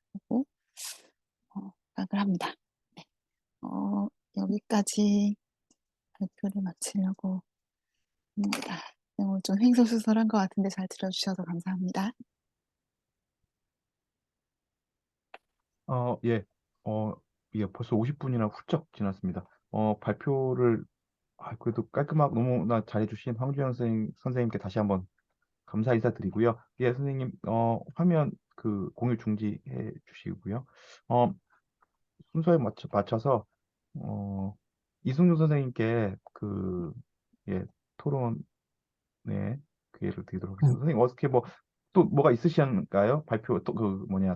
생각을 합니다. 네. 여기까지 발표를 마치려고 합니다. 네, 오늘 좀 횡설수설한 것 같은데 잘 들어주셔서 감사합니다. 예. 어, 예, 벌써 50분이나 훌쩍 지났습니다. 발표를 그래도 깔끔하고 너무나 잘해주신 황주영 선생님께 다시 한번 감사 인사드리고요. 예, 선생님, 화면 그 공유 중지해 주시고요. 어, 순서에 맞춰서, 어, 이승용 선생님께 예, 토론의 기회를 드리도록 하겠습니다. 선생님, 어떻게 또 뭐가 있으신가요?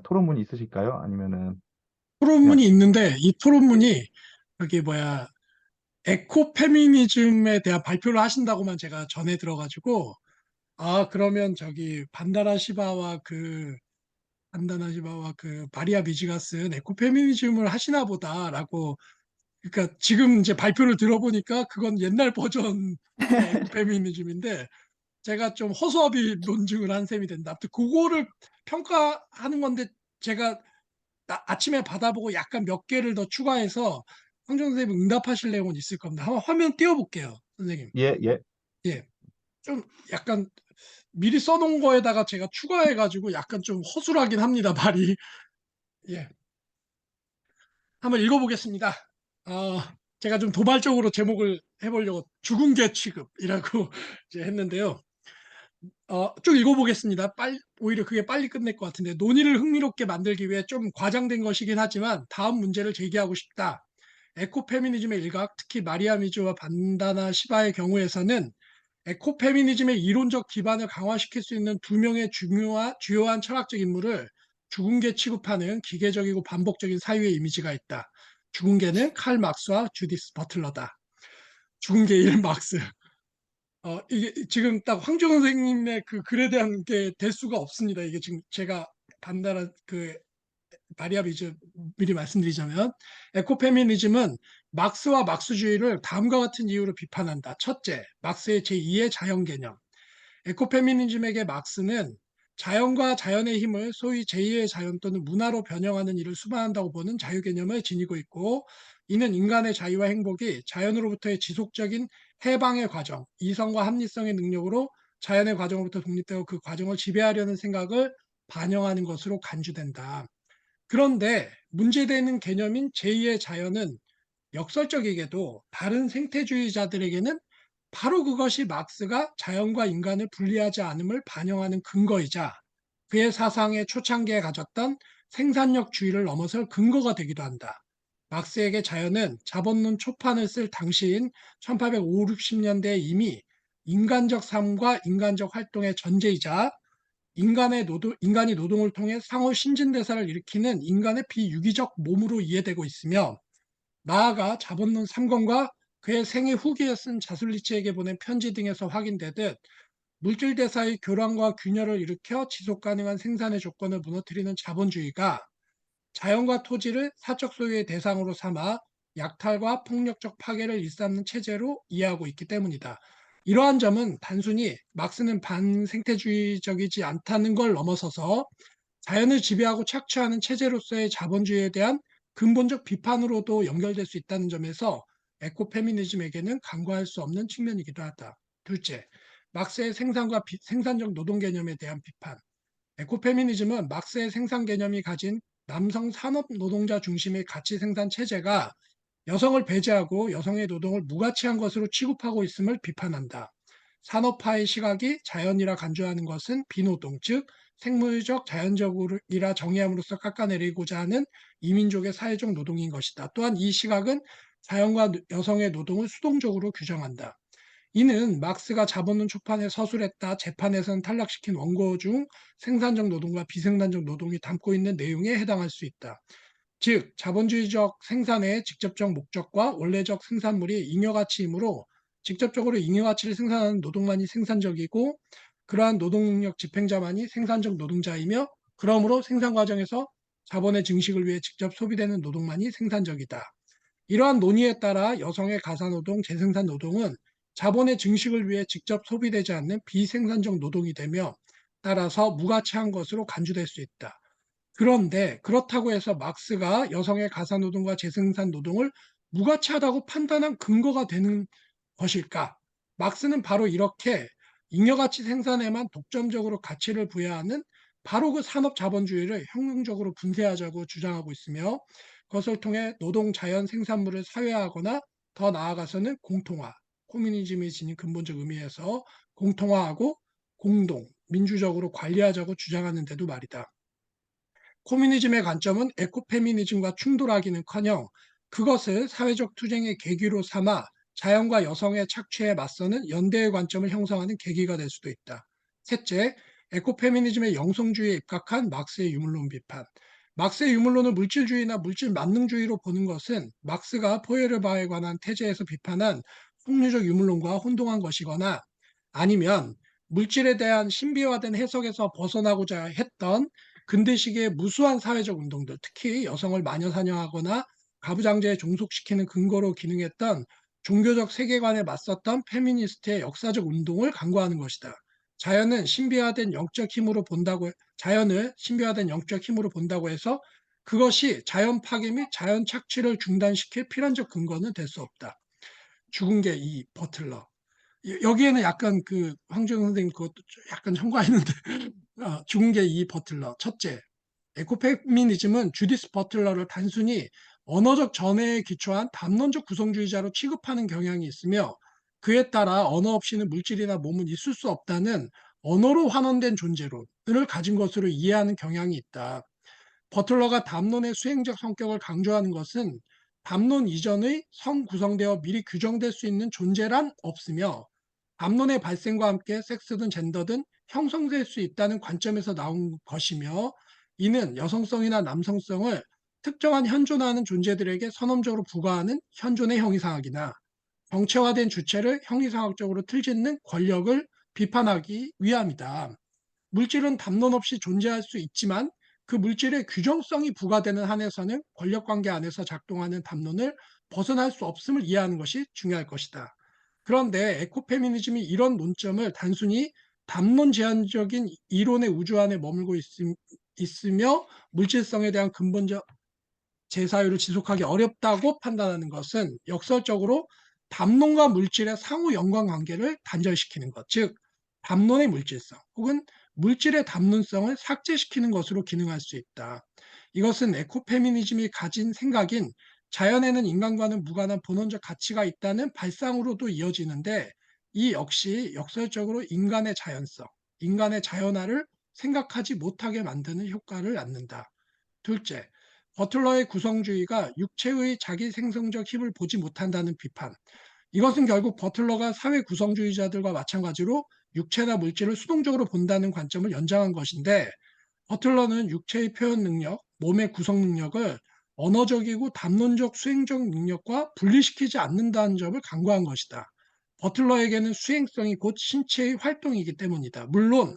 토론문이 있으실까요? 아니면은, 그냥, 토론문이 있는데 이 토론문이 여기 뭐야 에코페미니즘에 대한 발표를 하신다고만 제가 전해 들어가지고 그러면 저기 반다나 시바와 그 마리아 미지가스는 에코페미니즘을 하시나 보다라고 그러니까 지금 이제 발표를 들어보니까 그건 옛날 버전의 에코페미니즘인데 제가 좀 허수아비 논증을 한 셈이 된다. 아무튼 그거를 평가하는 건데 제가 아침에 받아보고 약간 몇 개를 더 추가해서 황정 선생님 응답하실 내용은 있을 겁니다. 한번 화면 띄워볼게요, 선생님. 예, 예. 예, 좀 약간 미리 써놓은 거에다가 제가 추가해가지고 약간 좀 허술하긴 합니다, 말이. 예, 한번 읽어보겠습니다. 어, 제가 좀 도발적으로 제목을 해보려고 죽은 개 취급이라고 이제 했는데요. 쭉 읽어보겠습니다. 오히려 그게 빨리 끝낼 것 같은데 논의를 흥미롭게 만들기 위해 좀 과장된 것이긴 하지만 다음 문제를 제기하고 싶다. 에코페미니즘의 일각, 특히 마리아 미즈와 반다나 시바의 경우에서는 에코페미니즘의 이론적 기반을 강화시킬 수 있는 두 명의 주요한 철학적 인물을 죽은 개 취급하는 기계적이고 반복적인 사유의 이미지가 있다. 죽은 개는 칼 막스와 주디스 버틀러다. 죽은 개 1 막스. 이게 지금 딱 황교 선생님의 그 글에 대한 게 대수가 없습니다. 이게 지금 제가 반달한 마리아 미즈 미리 말씀드리자면 에코페미니즘은 막스와 막스주의를 다음과 같은 이유로 비판한다. 첫째, 막스의 제2의 자연 개념. 에코페미니즘에게 막스는 자연과 자연의 힘을 소위 제2의 자연 또는 문화로 변형하는 일을 수반한다고 보는 자유 개념을 지니고 있고, 이는 인간의 자유와 행복이 자연으로부터의 지속적인 해방의 과정, 이성과 합리성의 능력으로 자연의 과정으로부터 독립되고 그 과정을 지배하려는 생각을 반영하는 것으로 간주된다. 그런데 문제되는 개념인 제2의 자연은 역설적이게도 다른 생태주의자들에게는 바로 그것이 막스가 자연과 인간을 분리하지 않음을 반영하는 근거이자 그의 사상의 초창기에 가졌던 생산력주의를 넘어설 근거가 되기도 한다. 막스에게 자연은 자본론 초판을 쓸 당시인 1850, 60년대에 이미 인간적 삶과 인간적 활동의 전제이자 인간이 노동을 통해 상호 신진대사를 일으키는 인간의 비유기적 몸으로 이해되고 있으며, 나아가 자본론 3권과 그의 생애 후기에 쓴 자술리치에게 보낸 편지 등에서 확인되듯 물질 대사의 교란과 균열을 일으켜 지속 가능한 생산의 조건을 무너뜨리는 자본주의가 자연과 토지를 사적 소유의 대상으로 삼아 약탈과 폭력적 파괴를 일삼는 체제로 이해하고 있기 때문이다. 이러한 점은 단순히 막스는 반생태주의적이지 않다는 걸 넘어서서 자연을 지배하고 착취하는 체제로서의 자본주의에 대한 근본적 비판으로도 연결될 수 있다는 점에서 에코페미니즘에게는 간과할 수 없는 측면이기도 하다. 둘째, 막스의 생산적 노동 개념에 대한 비판. 에코페미니즘은 막스의 생산 개념이 가진 남성 산업 노동자 중심의 가치 생산 체제가 여성을 배제하고 여성의 노동을 무가치한 것으로 취급하고 있음을 비판한다. 산업화의 시각이 자연이라 간주하는 것은 비노동, 즉 생물적 자연적이라 정의함으로써 깎아내리고자 하는 이민족의 사회적 노동인 것이다. 또한 이 시각은 자연과 여성의 노동을 수동적으로 규정한다. 이는 막스가 자본론 초판에 서술했다 재판에서는 탈락시킨 원고 중 생산적 노동과 비생산적 노동이 담고 있는 내용에 해당할 수 있다. 즉 자본주의적 생산의 직접적 목적과 원래적 생산물이 잉여가치이므로 직접적으로 잉여가치를 생산하는 노동만이 생산적이고 그러한 노동능력 집행자만이 생산적 노동자이며 그러므로 생산 과정에서 자본의 증식을 위해 직접 소비되는 노동만이 생산적이다. 이러한 논의에 따라 여성의 가사노동, 재생산 노동은 자본의 증식을 위해 직접 소비되지 않는 비생산적 노동이 되며 따라서 무가치한 것으로 간주될 수 있다. 그런데 그렇다고 해서 막스가 여성의 가사노동과 재생산 노동을 무가치하다고 판단한 근거가 되는 것일까? 막스는 바로 이렇게 잉여가치 생산에만 독점적으로 가치를 부여하는 바로 그 산업자본주의를 혁명적으로 분쇄하자고 주장하고 있으며 그것을 통해 노동 자연 생산물을 사회화하거나 더 나아가서는 공통화, 코뮤니즘이 지닌 근본적 의미에서 공통화하고 공동, 민주적으로 관리하자고 주장하는데도 말이다. 코뮤니즘의 관점은 에코페미니즘과 충돌하기는커녕 그것을 사회적 투쟁의 계기로 삼아 자연과 여성의 착취에 맞서는 연대의 관점을 형성하는 계기가 될 수도 있다. 셋째, 에코페미니즘의 영성주의에 입각한 막스의 유물론 비판. 막스의 유물론을 물질주의나 물질 만능주의로 보는 것은 막스가 포에르바에 관한 태제에서 비판한 풍류적 유물론과 혼동한 것이거나 아니면 물질에 대한 신비화된 해석에서 벗어나고자 했던 근대시기의 무수한 사회적 운동들, 특히 여성을 마녀 사냥하거나 가부장제에 종속시키는 근거로 기능했던 종교적 세계관에 맞섰던 페미니스트의 역사적 운동을 간과하는 것이다. 자연을 신비화된 영적 힘으로 본다고 해서 그것이 자연 파괴 및 자연 착취를 중단시킬 필연적 근거는 될 수 없다. 죽은 게 이 버틀러. 여기에는 약간 그 황주영 선생님 그것도 약간 첨가했는데 죽은 게 이 버틀러. 첫째, 에코페미니즘은 주디스 버틀러를 단순히 언어적 전해에 기초한 담론적 구성주의자로 취급하는 경향이 있으며 그에 따라 언어 없이는 물질이나 몸은 있을 수 없다는 언어로 환원된 존재론을 가진 것으로 이해하는 경향이 있다. 버틀러가 담론의 수행적 성격을 강조하는 것은 담론 이전의 성구성되어 미리 규정될 수 있는 존재란 없으며 담론의 발생과 함께 섹스든 젠더든 형성될 수 있다는 관점에서 나온 것이며 이는 여성성이나 남성성을 특정한 현존하는 존재들에게 선언적으로 부과하는 현존의 형이상학이나 정체화된 주체를 형이상학적으로 틀짓는 권력을 비판하기 위함이다. 물질은 담론 없이 존재할 수 있지만 그 물질의 규정성이 부과되는 한에서는 권력관계 안에서 작동하는 담론을 벗어날 수 없음을 이해하는 것이 중요할 것이다. 그런데 에코페미니즘이 이런 논점을 단순히 담론 제한적인 이론의 우주 안에 머물고 있으며 물질성에 대한 근본적 제사유를 지속하기 어렵다고 판단하는 것은 역설적으로 담론과 물질의 상호 연관관계를 단절시키는 것, 즉 담론의 물질성 혹은 물질의 담론성을 삭제시키는 것으로 기능할 수 있다. 이것은 에코페미니즘이 가진 생각인 자연에는 인간과는 무관한 본원적 가치가 있다는 발상으로도 이어지는데, 이 역시 역설적으로 인간의 자연성, 인간의 자연화를 생각하지 못하게 만드는 효과를 낳는다. 둘째, 버틀러의 구성주의가 육체의 자기 생성적 힘을 보지 못한다는 비판. 이것은 결국 버틀러가 사회 구성주의자들과 마찬가지로 육체나 물질을 수동적으로 본다는 관점을 연장한 것인데, 버틀러는 육체의 표현 능력, 몸의 구성 능력을 언어적이고 담론적 수행적 능력과 분리시키지 않는다는 점을 강조한 것이다. 버틀러에게는 수행성이 곧 신체의 활동이기 때문이다. 물론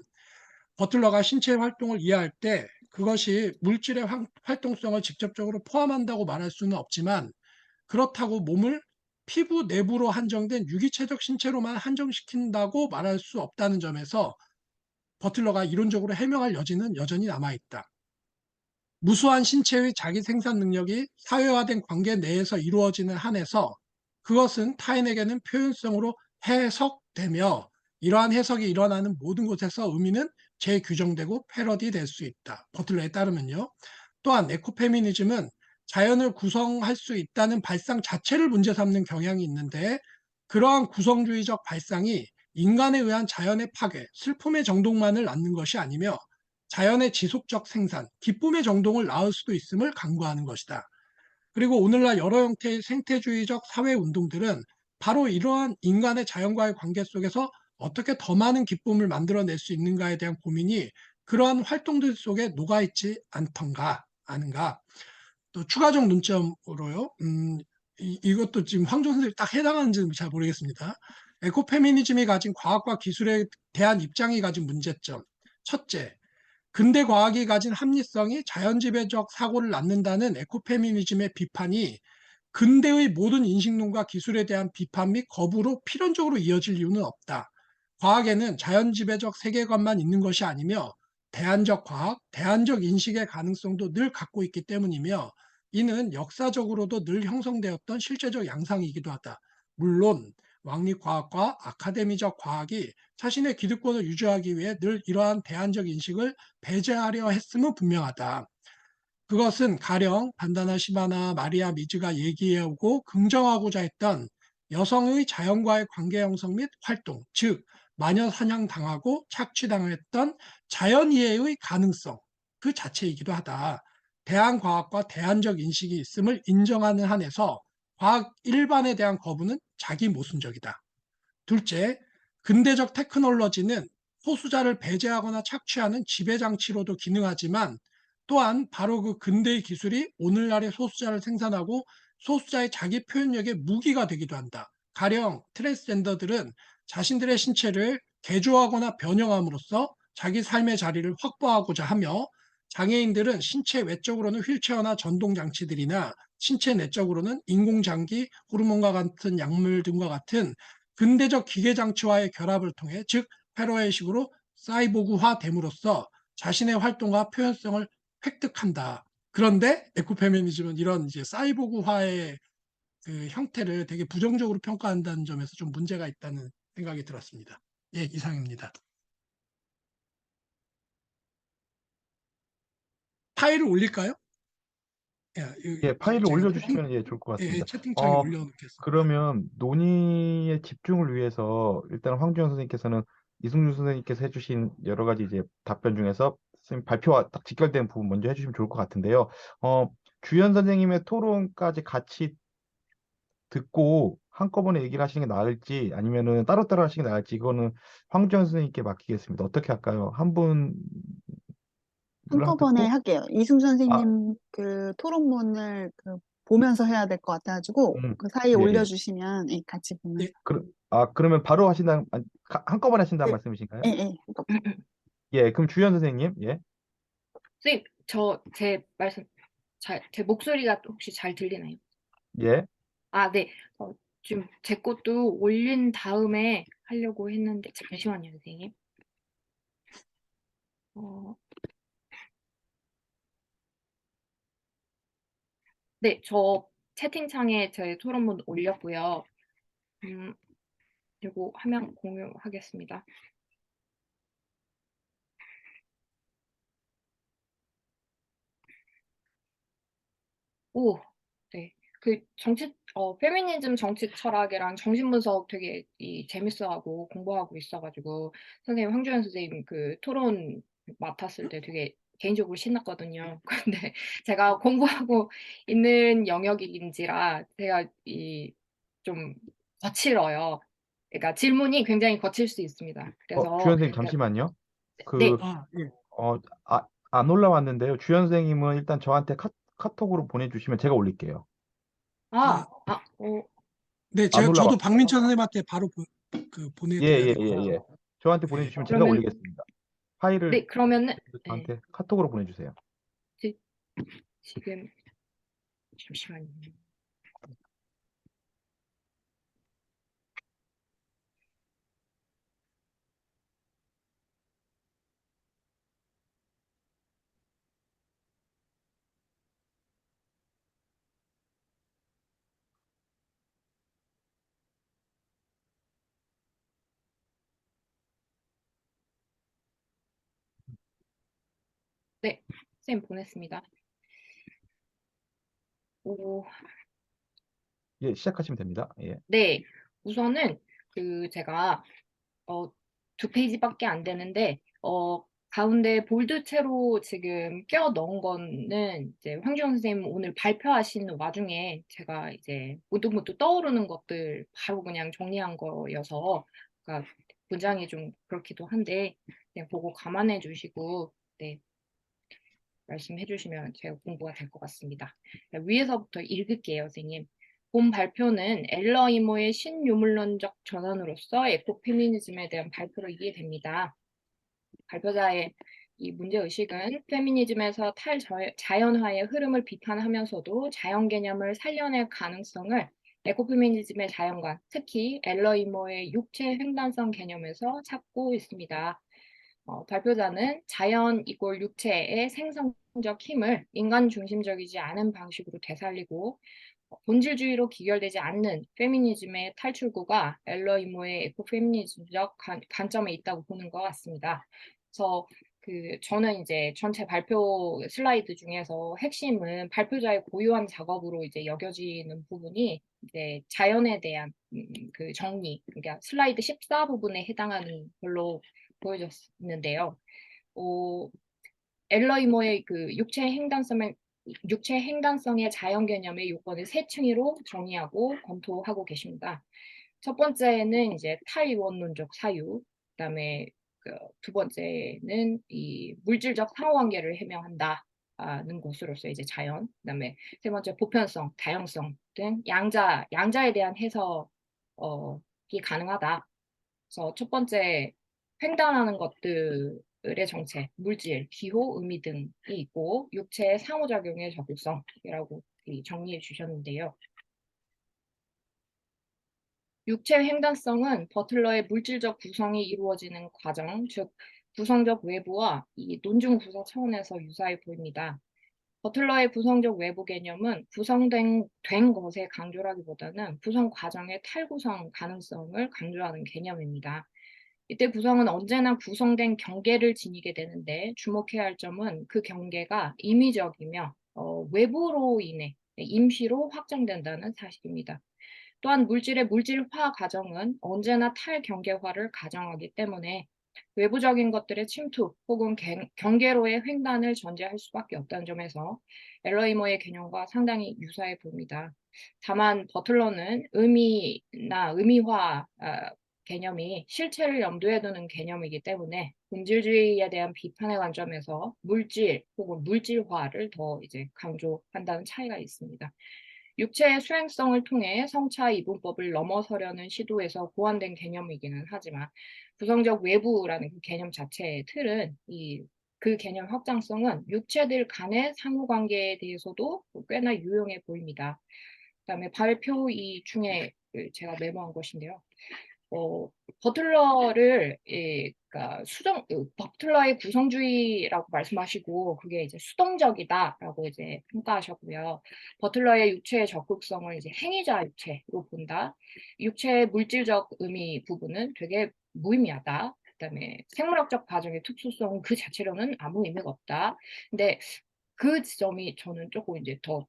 버틀러가 신체의 활동을 이해할 때 그것이 물질의 활동성을 직접적으로 포함한다고 말할 수는 없지만, 그렇다고 몸을 피부 내부로 한정된 유기체적 신체로만 한정시킨다고 말할 수 없다는 점에서 버틀러가 이론적으로 해명할 여지는 여전히 남아있다. 무수한 신체의 자기 생산 능력이 사회화된 관계 내에서 이루어지는 한에서 그것은 타인에게는 표현성으로 해석되며, 이러한 해석이 일어나는 모든 곳에서 의미는 재규정되고 패러디될 수 있다. 버틀러에 따르면요. 또한 에코페미니즘은 자연을 구성할 수 있다는 발상 자체를 문제 삼는 경향이 있는데, 그러한 구성주의적 발상이 인간에 의한 자연의 파괴, 슬픔의 정동만을 낳는 것이 아니며 자연의 지속적 생산, 기쁨의 정동을 낳을 수도 있음을 강구하는 것이다. 그리고 오늘날 여러 형태의 생태주의적 사회운동들은 바로 이러한 인간의 자연과의 관계 속에서 어떻게 더 많은 기쁨을 만들어낼 수 있는가에 대한 고민이 그러한 활동들 속에 녹아있지 않던가 아는가. 또 추가적 논점으로요. 이것도 지금 황종 선생님 딱 해당하는지는 잘 모르겠습니다. 에코페미니즘이 가진 과학과 기술에 대한 입장이 가진 문제점. 첫째, 근대 과학이 가진 합리성이 자연지배적 사고를 낳는다는 에코페미니즘의 비판이 근대의 모든 인식론과 기술에 대한 비판 및 거부로 필연적으로 이어질 이유는 없다. 과학에는 자연지배적 세계관만 있는 것이 아니며 대안적 과학, 대안적 인식의 가능성도 늘 갖고 있기 때문이며, 이는 역사적으로도 늘 형성되었던 실제적 양상이기도 하다. 물론 왕립과학과 아카데미적 과학이 자신의 기득권을 유지하기 위해 늘 이러한 대안적 인식을 배제하려 했음은 분명하다. 그것은 가령 반다나 시바나 마리아 미즈가 얘기해오고 긍정하고자 했던 여성의 자연과의 관계 형성 및 활동, 즉 마녀 사냥당하고 착취당했던 자연이해의 가능성 그 자체이기도 하다. 대안과학과 대안적 인식이 있음을 인정하는 한에서 과학 일반에 대한 거부는 자기 모순적이다. 둘째, 근대적 테크놀로지는 소수자를 배제하거나 착취하는 지배장치로도 기능하지만, 또한 바로 그 근대의 기술이 오늘날의 소수자를 생산하고 소수자의 자기 표현력의 무기가 되기도 한다. 가령 트랜스젠더들은 자신들의 신체를 개조하거나 변형함으로써 자기 삶의 자리를 확보하고자 하며, 장애인들은 신체 외적으로는 휠체어나 전동장치들이나 신체 내적으로는 인공장기, 호르몬과 같은 약물 등과 같은 근대적 기계장치와의 결합을 통해, 즉 회로의식으로 사이보그화됨으로써 자신의 활동과 표현성을 획득한다. 그런데 에코페미니즘은 이런 이제 사이보그화의 그 형태를 되게 부정적으로 평가한다는 점에서 좀 문제가 있다는 생각이 들었습니다. 예, 이상입니다. 파일을 올릴까요? 예, 예, 파일을 제가 올려주시면 예, 좋을 것 예, 같습니다. 채팅창에 어, 올려놓겠습니다. 그러면 논의의 집중을 위해서 일단 황주영 선생님께서는 이승준 선생님께서 해주신 여러 가지 이제 답변 중에서 선생님 발표와 딱 직결된 부분 먼저 해주시면 좋을 것 같은데요. 주연 선생님의 토론까지 같이 듣고 한꺼번에 얘기를 하시는 게 나을지 아니면은 따로따로 하시는 게 나을지 이거는 황주영 선생님께 맡기겠습니다. 어떻게 할까요? 한 분을 한꺼번에 듣고 할게요. 이승 아, 선생님 그 토론문을 그 보면서 해야 될 것 같아가지고 그 사이에 예, 예. 올려주시면 예, 같이 보면서. 예, 그러면 바로 하신다는, 한꺼번에 하신다는 예, 말씀이신가요? 예, 예. 한꺼번에. 예, 그럼 주연 선생님, 예. 선생님, 제 말씀 제 목소리가 혹시 잘 들리나요? 예. 아, 네. 지금 제 것도 올린 다음에 하려고 했는데 잠시만요, 선생님. 어, 네, 저 채팅창에 제 토론문 올렸고요. 그리고 화면 공유하겠습니다. 오, 네. 그 페미니즘 정치 철학이랑 정신분석 되게 재밌어하고 공부하고 있어가지고 선생님 황교안 선생님 그 토론 맡았을 때 되게 개인적으로 신났거든요. 근데 제가 공부하고 있는 영역인지라 제가 좀 거칠어요. 그러니까 질문이 굉장히 거칠 수 있습니다. 주현 그래서 선생님 잠시만요. 네, 그, 예. 안 올라왔는데요. 주현 선생님은 일단 저한테 카톡으로 보내주시면 제가 올릴게요. 아, 어, 네, 안 저도 올라왔어요. 박민철 선생님한테 바로 예, 보내드려야 예, 될 것 예, 같아요. 예. 저한테 보내주시면 제가 그러면 올리겠습니다. 파일을 네, 그러면은 네, 저한테 카톡으로 보내주세요. 지금 잠시만요. 네, 쌤 보냈습니다. 오, 예, 시작하시면 됩니다. 예. 네, 우선은 제가 두 페이지밖에 안 되는데 가운데 볼드체로 지금 껴 넣은 거는 이제 황교안 선생님 오늘 발표하신 와중에 제가 이제 문득문득 떠오르는 것들 바로 그냥 정리한 거여서 그러니까 문장이 좀 그렇기도 한데 그냥 보고 감안해 주시고 네, 말씀해 주시면 제가 공부가 될 것 같습니다. 위에서부터 읽을게요, 선생님. 본 발표는 엘러 이모의 신유물론적 전환으로서 에코페미니즘에 대한 발표로 이해됩니다. 발표자의 이 문제의식은 페미니즘에서 탈자연화의 흐름을 비판하면서도 자연 개념을 살려낼 가능성을 에코페미니즘의 자연관, 특히 엘러 이모의 육체 횡단성 개념에서 찾고 있습니다. 발표자는 자연 이꼴 육체의 생성적 힘을 인간 중심적이지 않은 방식으로 되살리고 본질주의로 기결되지 않는 페미니즘의 탈출구가 엘러 이모의 에코페미니즘적 관점에 있다고 보는 것 같습니다. 그래서 저는 이제 전체 발표 슬라이드 중에서 핵심은 발표자의 고유한 작업으로 이제 여겨지는 부분이 이제 자연에 대한 그 정리, 그러니까 슬라이드 14 부분에 해당하는 걸로 보여졌는데요. 엘러 이모의 그 육체 횡단성의 자연 개념의 요건을 세 층위로 정의하고 검토하고 계십니다. 첫 번째는 이제 탈이원론적 사유, 그다음에 두 번째는 이 물질적 상호관계를 해명한다는 것으로서 이제 자연, 그다음에 세 번째 보편성, 다양성 등 양자에 대한 해석이 가능하다. 그래서 첫 번째 횡단하는 것들의 정체, 물질, 기호, 의미 등이 있고 육체의 상호작용의 적극성이라고 정리해 주셨는데요. 육체 횡단성은 버틀러의 물질적 구성이 이루어지는 과정, 즉 구성적 외부와 이 논중 구성 차원에서 유사해 보입니다. 버틀러의 구성적 외부 개념은 구성된 것의 강조라기보다는 구성 과정의 탈구성 가능성을 강조하는 개념입니다. 이때 구성은 언제나 구성된 경계를 지니게 되는데 주목해야 할 점은 그 경계가 임의적이며 외부로 인해 임시로 확장된다는 사실입니다. 또한 물질의 물질화 과정은 언제나 탈경계화를 가정하기 때문에 외부적인 것들의 침투 혹은 경계로의 횡단을 전제할 수밖에 없다는 점에서 엘러이머의 개념과 상당히 유사해 보입니다. 다만 버틀러는 의미나 의미화 개념이 실체를 염두에 두는 개념이기 때문에 본질주의에 대한 비판의 관점에서 물질 혹은 물질화를 더 이제 강조한다는 차이가 있습니다. 육체의 수행성을 통해 성차 이분법을 넘어서려는 시도에서 고안된 개념이기는 하지만 구성적 외부라는 그 개념 자체의 틀은 그 개념 확장성은 육체들 간의 상호관계에 대해서도 꽤나 유용해 보입니다. 그다음에 발표 중에 제가 메모한 것인데요. 버틀러를 그러니까 버틀러의 구성주의라고 말씀하시고 그게 이제 수동적이다라고 이제 평가하셨고요. 버틀러의 육체의 적극성을 이제 행위자 육체로 본다. 육체의 물질적 의미 부분은 되게 무의미하다. 그다음에 생물학적 과정의 특수성은 그 자체로는 아무 의미가 없다. 근데 그 지점이 저는 조금 이제 더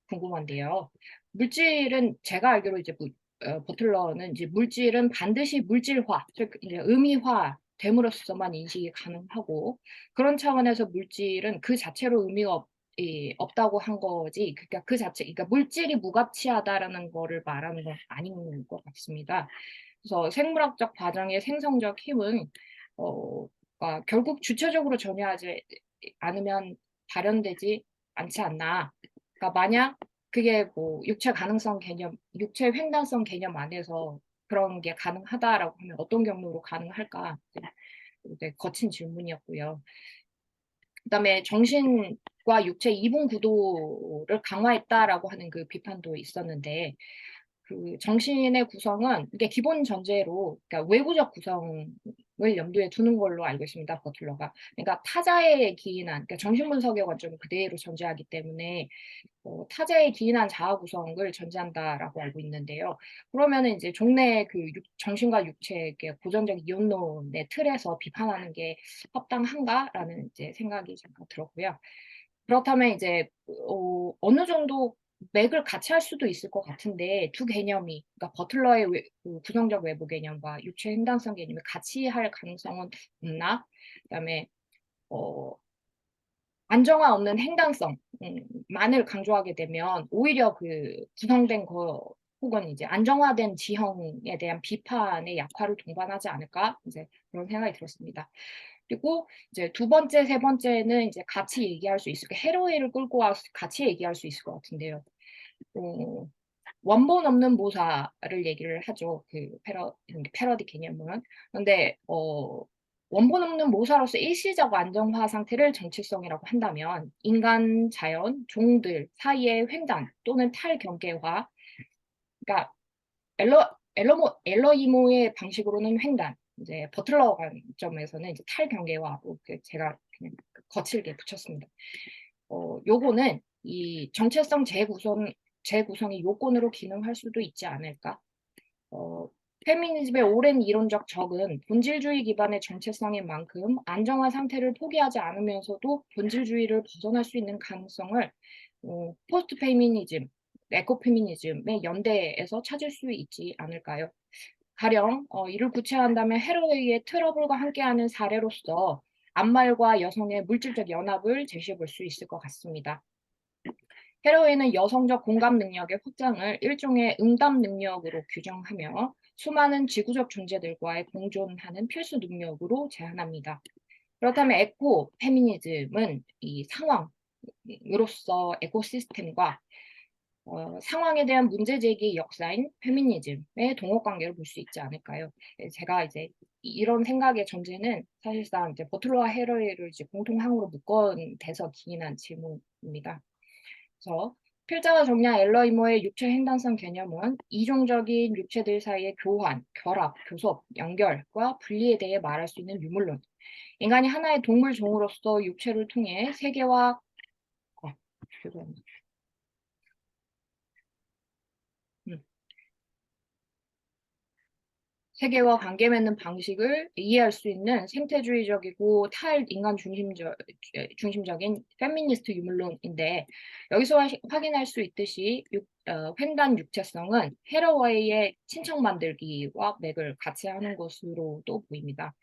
궁금한데요. 물질은 제가 알기로 이제 버틀러는 이제 물질은 반드시 물질화, 즉 이제 의미화 됨으로써만 인식이 가능하고 그런 차원에서 물질은 그 자체로 의미가 없다고 한 거지. 그러니까 그 자체, 그러니까 물질이 무가치하다라는 거를 말하는 건 아닌 것 같습니다. 그래서 생물학적 과정의 생성적 힘은 결국 주체적으로 전혀하지 않으면 발현되지 않지 않나. 그러니까 만약 그게 뭐 육체 가능성 개념, 육체 횡단성 개념 안에서 그런 게 가능하다라고 하면 어떤 경로로 가능할까? 이제 거친 질문이었고요. 그다음에 정신과 육체 이분 구도를 강화했다라고 하는 그 비판도 있었는데 그 정신의 구성은 이게 기본 전제로 그러니까 외부적 구성을 염두에 두는 걸로 알고 있습니다. 버틀러가. 그러니까 타자에 기인한 그러니까 정신분석의 관점을 그대로 전제하기 때문에 타자에 기인한 자아 구성을 전제한다라고 알고 있는데요. 그러면은 이제 종래 그 정신과 육체의 고전적 이혼론의 틀에서 비판하는 게 합당한가라는 이제 생각이 잠깐 들었고요. 그렇다면 이제 어느 정도 맥을 같이 할 수도 있을 것 같은데 두 개념이 그러니까 버틀러의 그 구성적 외부 개념과 육체 횡단성 개념이 같이 할 가능성은 없나? 그다음에 어, 안정화 없는 행당성만을 강조하게 되면 오히려 그 구성된 거 혹은 이제 안정화된 지형에 대한 비판의 약화를 동반하지 않을까 이제 그런 생각이 들었습니다. 그리고 이제 두 번째, 세 번째는 이제 같이 얘기할 수 있을 거 헤로이를 끌고 와 같이 얘기할 수 있을 것 같은데요. 어, 원본 없는 모사를 얘기를 하죠. 그 패러디 개념은. 그런데 원본 없는 모사로서 일시적 안정화 상태를 정체성이라고 한다면 인간, 자연, 종들 사이의 횡단 또는 탈경계화 그러니까 엘러이모의 방식으로는 횡단 이제 버틀러 관점에서는 이제 탈경계화로 제가 그냥 거칠게 붙였습니다. 요거는 이 정체성 재구성의 요건으로 기능할 수도 있지 않을까? 페미니즘의 오랜 이론적 적은 본질주의 기반의 정체성인 만큼 안정화 상태를 포기하지 않으면서도 본질주의를 벗어날 수 있는 가능성을 포스트 페미니즘, 에코페미니즘의 연대에서 찾을 수 있지 않을까요? 가령 이를 구체화한다면 헤로이의 트러블과 함께하는 사례로서 암말과 여성의 물질적 연합을 제시해 볼 수 있을 것 같습니다. 헤로인은 여성적 공감 능력의 확장을 일종의 응답 능력으로 규정하며 수많은 지구적 존재들과의 공존하는 필수 능력으로 제한합니다. 그렇다면 에코 페미니즘은 이 상황으로서 에코시스템과 상황에 대한 문제제기의 역사인 페미니즘의 동업관계를 볼 수 있지 않을까요? 제가 이제 이런 생각의 전제는 사실상 이제 버틀러와 헤로이를 이제 공통항으로 묶어대서 기인한 질문입니다. 그래서 필자와 정량 엘러이모의 육체 횡단성 개념은 이종적인 육체들 사이의 교환, 결합, 교섭, 연결과 분리에 대해 말할 수 있는 유물론. 인간이 하나의 동물 종으로서 육체를 통해 세계와 죄송합니다. 세계와 관계 맺는 방식을 이해할 수 있는 생태주의적이고 탈인간 중심적인 페미니스트 유물론인데 여기서 확인할 수 있듯이 횡단 육체성은 헤러웨이의 친척 만들기와 맥을 같이 하는 것으로도 보입니다.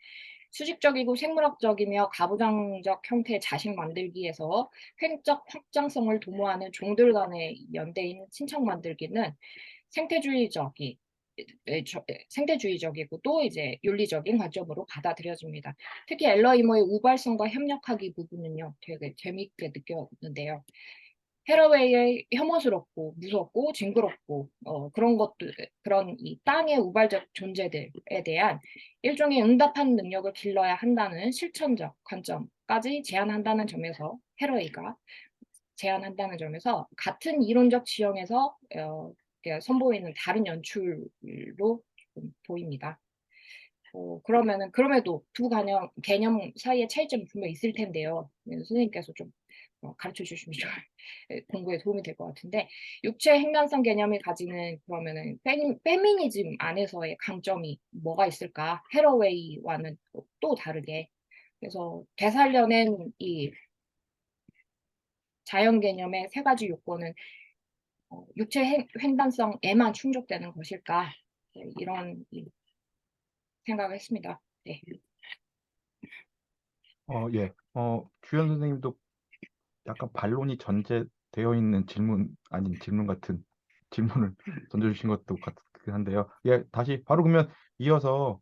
수직적이고 생물학적이며 가부장적 형태의 자식 만들기에서 횡적 확장성을 도모하는 종들 간의 연대인 친척 만들기는 생태주의적이고 또 이제 윤리적인 관점으로 받아들여집니다. 특히 엘러이모의 우발성과 협력하기 부분은요, 되게 재미있게 느꼈는데요. 헤러웨이의 혐오스럽고 무섭고 징그럽고 그런 이 땅의 우발적 존재들에 대한 일종의 응답하는 능력을 길러야 한다는 실천적 관점까지 제안한다는 점에서 헤러웨이가 제안한다는 점에서 같은 이론적 지형에서 선보이는 다른 연출로 조금 보입니다. 그러면은 그럼에도 두 개념 사이에 차이점이 분명 있을 텐데요. 그래서 선생님께서 좀 가르쳐 주시면 좀 공부에 도움이 될 것 같은데, 육체 횡단성 개념이 가지는 그러면은 페미니즘 안에서의 강점이 뭐가 있을까? 헤러웨이와는 또 다르게. 그래서 되살려낸 이 자연 개념의 세 가지 요건은 육체 횡단성에만 충족되는 것일까? 이런 생각을 했습니다. 네. 예. 주연 선생님도 약간 반론이 전제되어 있는 질문 아닌 질문 같은 질문을 던져주신 것도 같긴 한데요. 예, 다시 바로 그러면 이어서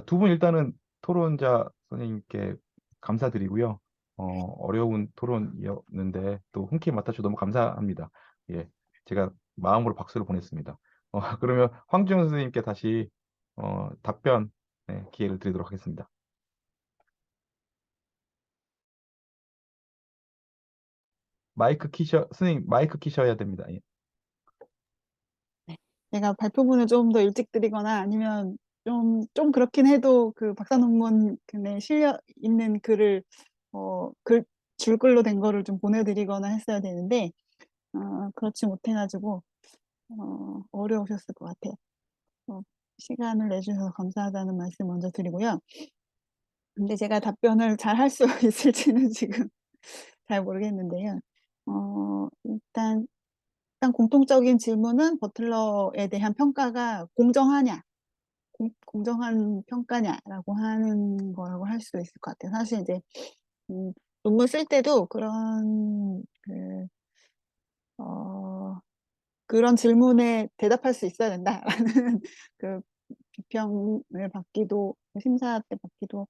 두 분 일단은 토론자 선생님께 감사드리고요. 어려운 토론이었는데 또 흔쾌히 맡아주셔서 너무 감사합니다. 예, 제가 마음으로 박수를 보냈습니다. 그러면 황주영 선생님께 다시 답변 기회를 드리도록 하겠습니다. 선생님 마이크 키셔야 됩니다. 예. 제가 발표문을 좀 더 일찍 드리거나 아니면 좀 그렇긴 해도 그 박사 논문에 실려 있는 글을 줄글로 된 거를 좀 보내드리거나 했어야 되는데 그렇지 못해가지고 어려우셨을 것 같아요. 시간을 내주셔서 감사하다는 말씀 먼저 드리고요. 근데 제가 답변을 잘 할 수 있을지는 지금 잘 모르겠는데요. 일단 공통적인 질문은 버틀러에 대한 평가가 공정하냐, 공정한 평가냐라고 하는 거라고 할 수 있을 것 같아요. 사실 이제 논문 쓸 때도 그런 질문에 대답할 수 있어야 된다라는 그 비평을 받기도 심사 때 받기도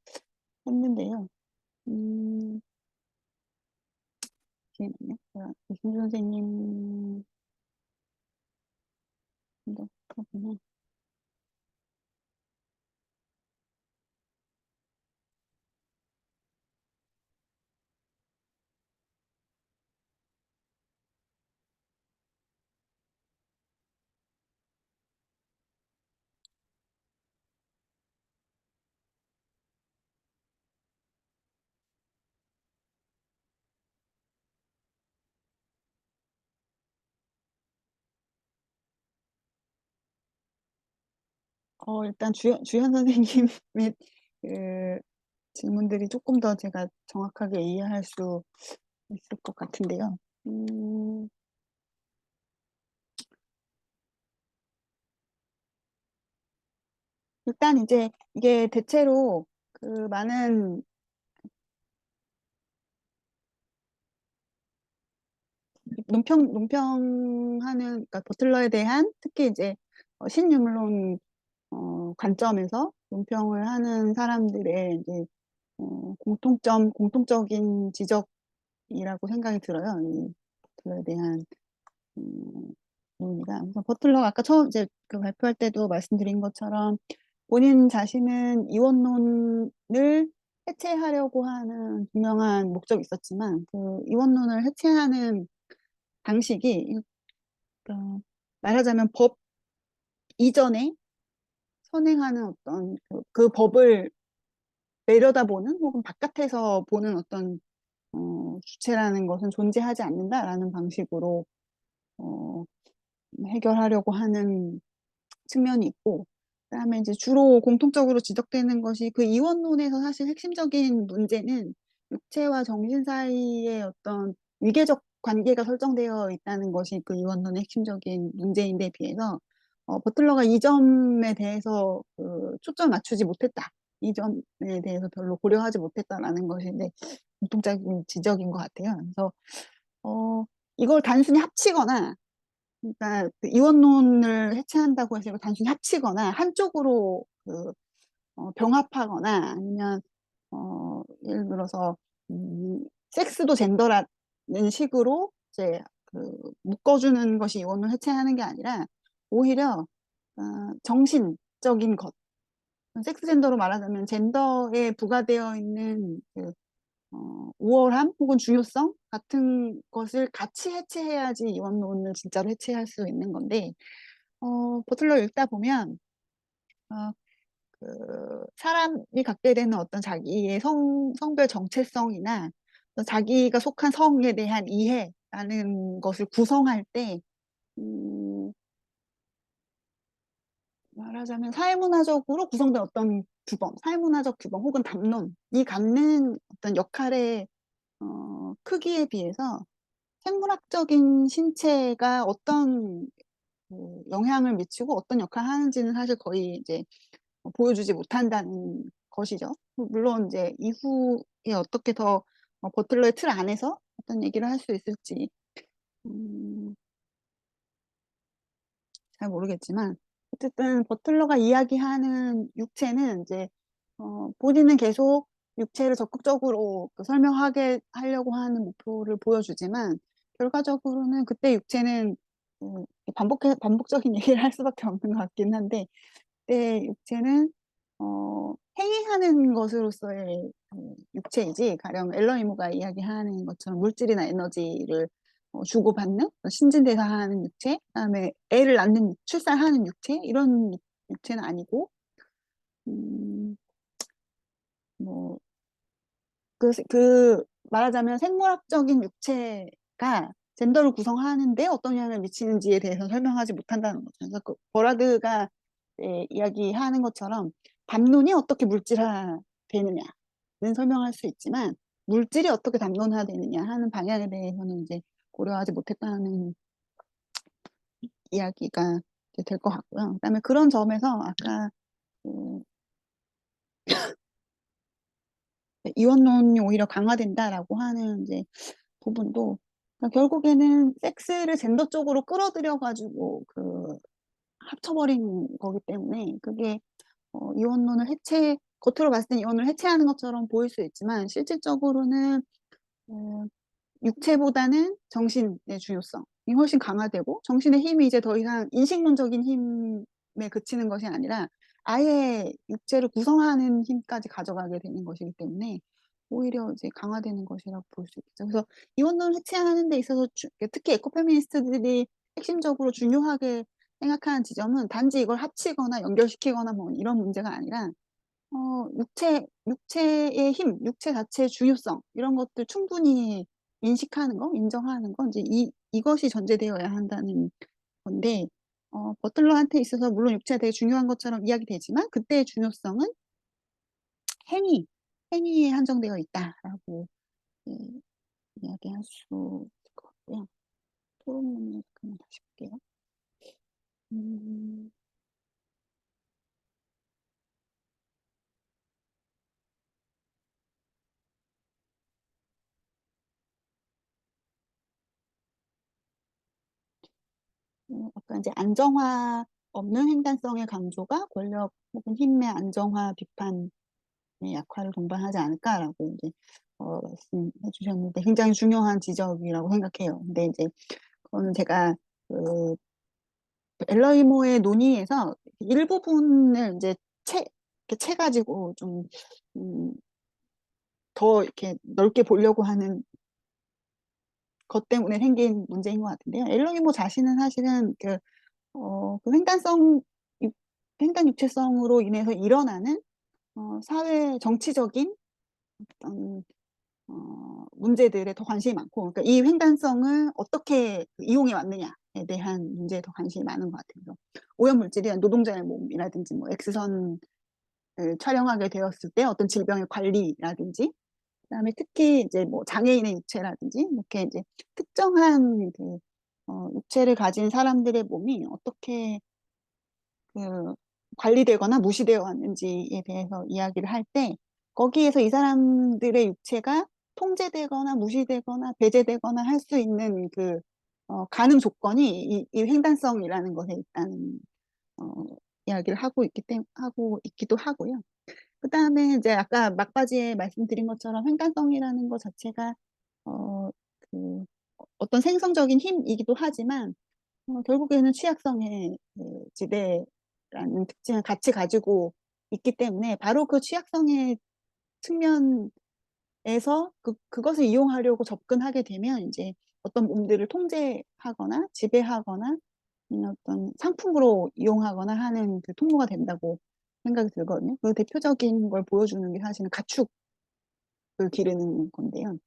했는데요. 잠시만요. 이승주 선생님 그렇구나. 일단 주현 선생님의 그 질문들이 조금 더 제가 정확하게 이해할 수 있을 것 같은데요. 일단 이제 이게 대체로 그 많은 논평하는 그러니까 버틀러에 대한 특히 이제 신유물론 관점에서 논평을 하는 사람들의 이제 공통적인 지적이라고 생각이 들어요. 이 버틀러에 대한 논의가. 그래서 버틀러가 아까 처음 이제 그 발표할 때도 말씀드린 것처럼 본인 자신은 이원론을 해체하려고 하는 분명한 목적이 있었지만 그 이원론을 해체하는 방식이 말하자면 법 이전에 선행하는 어떤 그 법을 내려다보는 혹은 바깥에서 보는 어떤 주체라는 것은 존재하지 않는다라는 방식으로 해결하려고 하는 측면이 있고, 그다음에 이제 주로 공통적으로 지적되는 것이 그 이원론에서 사실 핵심적인 문제는 육체와 정신 사이의 어떤 위계적 관계가 설정되어 있다는 것이 그 이원론의 핵심적인 문제인데 비해서 버틀러가 이 점에 대해서 초점을 맞추지 못했다. 이 점에 대해서 별로 고려하지 못했다라는 것이 이제 공통적인 지적인 것 같아요. 그래서 이걸 단순히 합치거나 그러니까 그 이원론을 해체한다고 해서 이걸 단순히 합치거나 한쪽으로 병합하거나 아니면 예를 들어서 섹스도 젠더라는 식으로 이제 묶어주는 것이 이원을 해체하는 게 아니라 오히려 정신적인 것, 섹스 젠더로 말하자면 젠더에 부과되어 있는 우월함 혹은 중요성 같은 것을 같이 해체해야지 이원론을 진짜로 해체할 수 있는 건데 버틀러 읽다 보면 사람이 갖게 되는 어떤 자기의 성별 정체성이나 어떤 자기가 속한 성에 대한 이해라는 것을 구성할 때, 음, 말하자면 사회문화적으로 구성된 어떤 규범, 사회문화적 규범 혹은 담론이 갖는 어떤 역할의 크기에 비해서 생물학적인 신체가 어떤 영향을 미치고 어떤 역할을 하는지는 사실 거의 이제 보여주지 못한다는 것이죠. 물론 이제 이후에 어떻게 더 버틀러의 틀 안에서 어떤 얘기를 할 수 있을지 음, 잘 모르겠지만 어쨌든 버틀러가 이야기하는 육체는 이제 본인은 계속 육체를 적극적으로 설명하게 하려고 하는 목표를 보여주지만 결과적으로는 그때 육체는 반복적인 얘기를 할 수밖에 없는 것 같긴 한데 그때 육체는 행위하는 것으로서의 육체이지 가령 앨런 이모가 이야기하는 것처럼 물질이나 에너지를 주고받는 신진대사하는 육체, 그다음에 애를 낳는 출산하는 육체 이런 육체는 아니고 음, 뭐 말하자면 생물학적인 육체가 젠더를 구성하는데 어떤 영향을 미치는지에 대해서 설명하지 못한다는 거죠. 그래서 버라드가 이야기하는 것처럼 담론이 어떻게 물질화되느냐는 설명할 수 있지만 물질이 어떻게 담론화되느냐 하는 방향에 대해서는 이제 고려하지 못했다는 이야기가 될 것 같고요. 그다음에 그런 점에서 아까 그 이원론이 오히려 강화된다라고 하는 이제 부분도 그러니까 결국에는 섹스를 젠더 쪽으로 끌어들여 가지고 합쳐버린 거기 때문에 그게 이원론을 겉으로 봤을 땐 이원을 해체하는 것처럼 보일 수 있지만 실질적으로는 어, 육체보다는 정신의 중요성이 훨씬 강화되고 정신의 힘이 이제 더 이상 인식론적인 힘에 그치는 것이 아니라 아예 육체를 구성하는 힘까지 가져가게 되는 것이기 때문에 오히려 이제 강화되는 것이라고 볼 수 있죠. 그래서 이원론을 해체하는 데 있어서 특히 에코페미니스트들이 핵심적으로 중요하게 생각하는 지점은 단지 이걸 합치거나 연결시키거나 뭐 이런 문제가 아니라 육체의 힘, 육체 자체의 중요성, 이런 것들 충분히 인식하는 거, 인정하는 거, 이제 이것이 전제되어야 한다는 건데, 버틀러한테 있어서 물론 육체가 되게 중요한 것처럼 이야기되지만, 그때의 중요성은 행위, 행위에 한정되어 있다라고 예, 이야기할 수 있을 것 같고요. 토론문을 그냥 다시 볼게요. 음, 아까 이제 안정화 없는 횡단성의 강조가 권력 혹은 힘의 안정화 비판의 역할을 동반하지 않을까라고 이제 말씀해 주셨는데 굉장히 중요한 지적이라고 생각해요. 근데 이제 그거는 제가 그 엘러이모의 논의에서 일부분을 이제 이렇게 가지고 좀 더 이렇게 넓게 보려고 하는 것 때문에 생긴 문제인 것 같은데요. 엘러이모 자신은 사실은 그 횡단 육체성으로 인해서 일어나는 사회 정치적인 어떤 문제들에 더 관심이 많고, 그러니까 이 횡단성을 어떻게 이용해 왔느냐에 대한 문제에 더 관심이 많은 것 같아요. 오염물질이 노동자의 몸이라든지 뭐 X선을 촬영하게 되었을 때 어떤 질병의 관리라든지, 그다음에 특히 이제 뭐 장애인의 육체라든지 이렇게 이제 특정한 육체를 가진 사람들의 몸이 어떻게 관리되거나 무시되어 왔는지에 대해서 이야기를 할 때 거기에서 이 사람들의 육체가 통제되거나 무시되거나 배제되거나 할 수 있는 가능 조건이 이 횡단성이라는 것에 있다는 어, 이야기를 하고 있기도 하고요. 그 다음에 이제 아까 막바지에 말씀드린 것처럼 횡단성이라는 것 자체가 어, 그 어떤 생성적인 힘이기도 하지만 결국에는 취약성의 지대라는 특징을 같이 가지고 있기 때문에 바로 그 취약성의 측면에서 그것을 이용하려고 접근하게 되면 이제 어떤 몸들을 통제하거나 지배하거나 어떤 상품으로 이용하거나 하는 통로가 된다고 생각이 들거든요. 그 대표적인 걸 보여주는 게 사실은 가축을 기르는 건데요.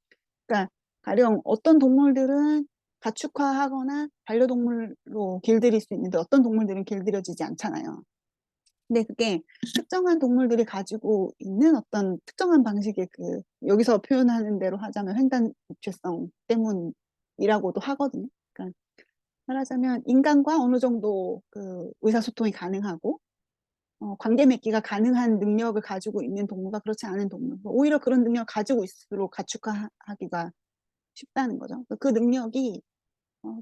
그러니까 가령 어떤 동물들은 가축화하거나 반려동물로 길들일 수 있는데 어떤 동물들은 길들여지지 않잖아요. 근데 그게 특정한 동물들이 가지고 있는 어떤 특정한 방식의 그 여기서 표현하는 대로 하자면 횡단 육체성 때문이라고도 하거든요. 그러니까 말하자면 인간과 어느 정도 그 의사소통이 가능하고 관계 맺기가 가능한 능력을 가지고 있는 동물과 그렇지 않은 동물, 오히려 그런 능력을 가지고 있을수록 가축화하기가 쉽다는 거죠. 그 능력이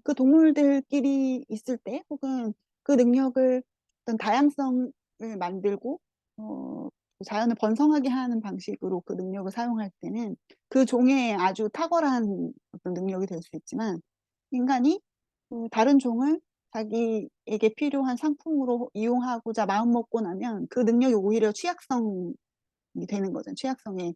그 동물들끼리 있을 때 혹은 그 능력을 어떤 다양성을 만들고 어, 자연을 번성하게 하는 방식으로 그 능력을 사용할 때는 그 종의 아주 탁월한 어떤 능력이 될 수 있지만 인간이 다른 종을 자기에게 필요한 상품으로 이용하고자 마음먹고 나면 그 능력이 오히려 취약성이 되는 거죠. 취약성의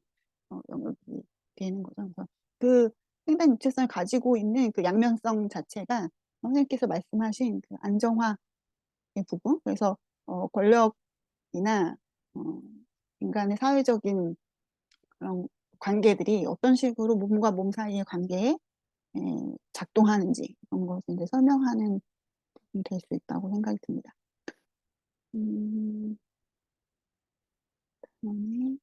영역이 되는 거죠. 그래서 그 횡단 육체성을 가지고 있는 그 양면성 자체가 선생님께서 말씀하신 그 안정화의 부분, 그래서 권력이나 어, 인간의 사회적인 그런 관계들이 어떤 식으로 몸과 몸 사이의 관계에 작동하는지 그런 것을 이제 설명하는 부분이 될 수 있다고 생각이 듭니다. 그다음에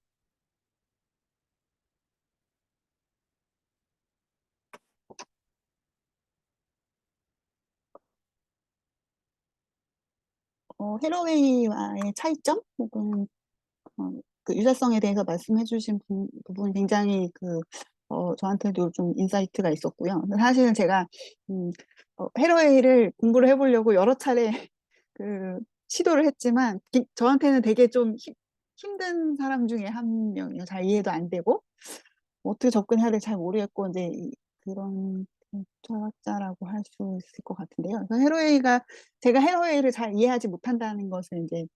헤러웨이와의 차이점 혹은 그 유사성에 대해서 말씀해 주신 부분이 굉장히 저한테도 좀 인사이트가 있었고요. 사실은 제가 헤러웨이를 공부를 해보려고 여러 차례 그 시도를 했지만 저한테는 되게 좀 힘든 사람 중에 한 명이에요. 잘 이해도 안 되고 어떻게 접근해야 될지 잘 모르겠고 이제 그런 철학자라고 할 수 있을 것 같은데요. 그래서 제가 헤러웨이를 잘 이해하지 못한다는 것을 이제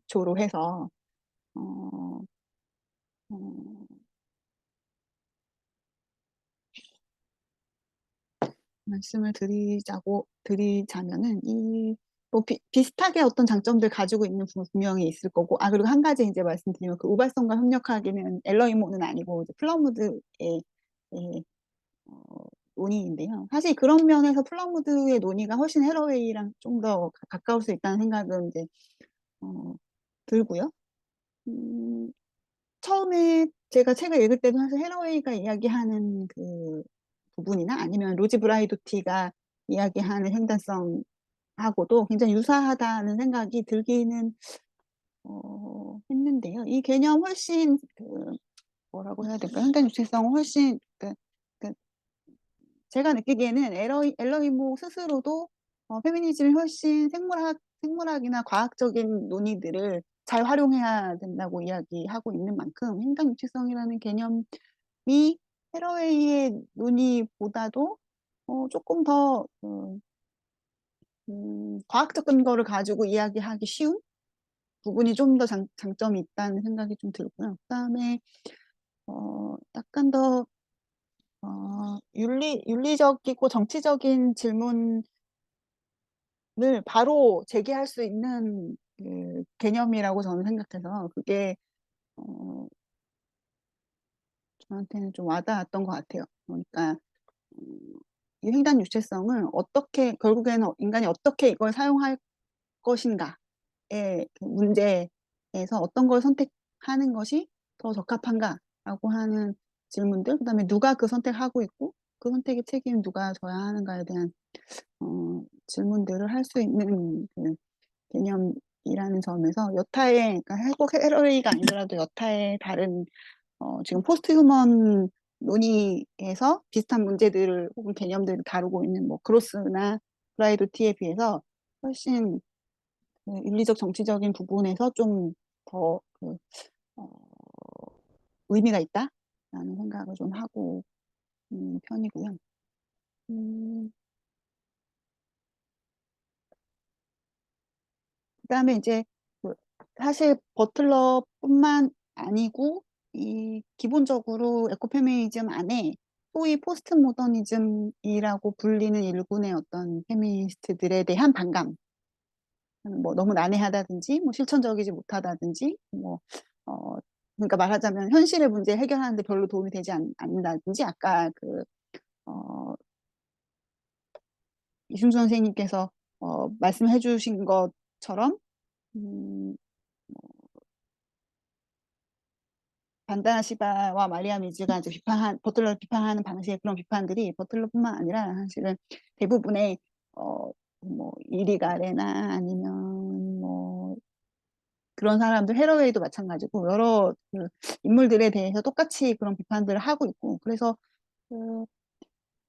기초로 해서 어, 어, 말씀을 드리자면은 뭐 비슷하게 어떤 장점들 가지고 있는 분명히 있을 거고, 그리고 한 가지 이제 말씀드리면 그 우발성과 협력하기는 엘러이모는 아니고 이제 플러무드의 어, 논의인데요. 사실 그런 면에서 플러무드의 논의가 훨씬 헤러웨이랑 좀 더 가까울 수 있다는 생각은 이제 어, 들고요. 처음에 제가 책을 읽을 때도 사실 헤러웨이가 이야기하는 그 부분이나 아니면 로지 브라이도티가 이야기하는 횡단성하고도 굉장히 유사하다는 생각이 들기는 했는데요. 이 개념 훨씬 뭐라고 해야 될까? 횡단 유체성은 훨씬 그 제가 느끼기에는 엘러이모 스스로도 페미니즘이 훨씬 생물학이나 과학적인 논의들을 잘 활용해야 된다고 이야기하고 있는 만큼 횡단 유체성이라는 개념이 헤러웨이의 논의보다도 조금 더 과학적 근거를 가지고 이야기하기 쉬운 부분이 좀 더 장점이 있다는 생각이 좀 들고요. 그다음에 약간 더 윤리적이고 정치적인 질문을 바로 제기할 수 있는 그 개념이라고 저는 생각해서 그게 저한테는 좀 와닿았던 것 같아요. 그러니까 이 횡단 유체성을 결국에는 인간이 어떻게 이걸 사용할 것인가의 그 문제에서 어떤 걸 선택하는 것이 더 적합한가라고 하는 질문들, 그다음에 누가 그 선택하고 있고 그 선택의 책임 누가 져야 하는가에 대한 질문들을 할 수 있는 그 개념이라는 점에서 그러니까 꼭 헤러웨이가 아니더라도 여타의 다른 지금 포스트 휴먼 논의에서 비슷한 문제들을 혹은 개념들을 다루고 있는 뭐 그로스나 브라이도티에 비해서 훨씬 윤리적 정치적인 부분에서 좀 더 의미가 있다라는 생각을 좀 하고 있는 편이고요. 그다음에 이제 사실 버틀러뿐만 아니고 기본적으로 에코페미니즘 안에 소위 포스트 모더니즘이라고 불리는 일군의 어떤 페미니스트들에 대한 반감 뭐 너무 난해하다든지, 뭐 실천적이지 못하다든지, 그러니까 말하자면 현실의 문제 해결하는데 별로 도움이 되지 않는다든지, 아까 이순 선생님께서 말씀해 주신 것처럼, 음, 반다나 시바와 마리아 미즈가 이제 버틀러를 비판하는 방식의 그런 비판들이 버틀러뿐만 아니라 사실은 대부분의 뭐 이리 가레나 아니면 뭐 그런 사람들, 헤러웨이도 마찬가지고 여러 그 인물들에 대해서 똑같이 그런 비판들을 하고 있고, 그래서 그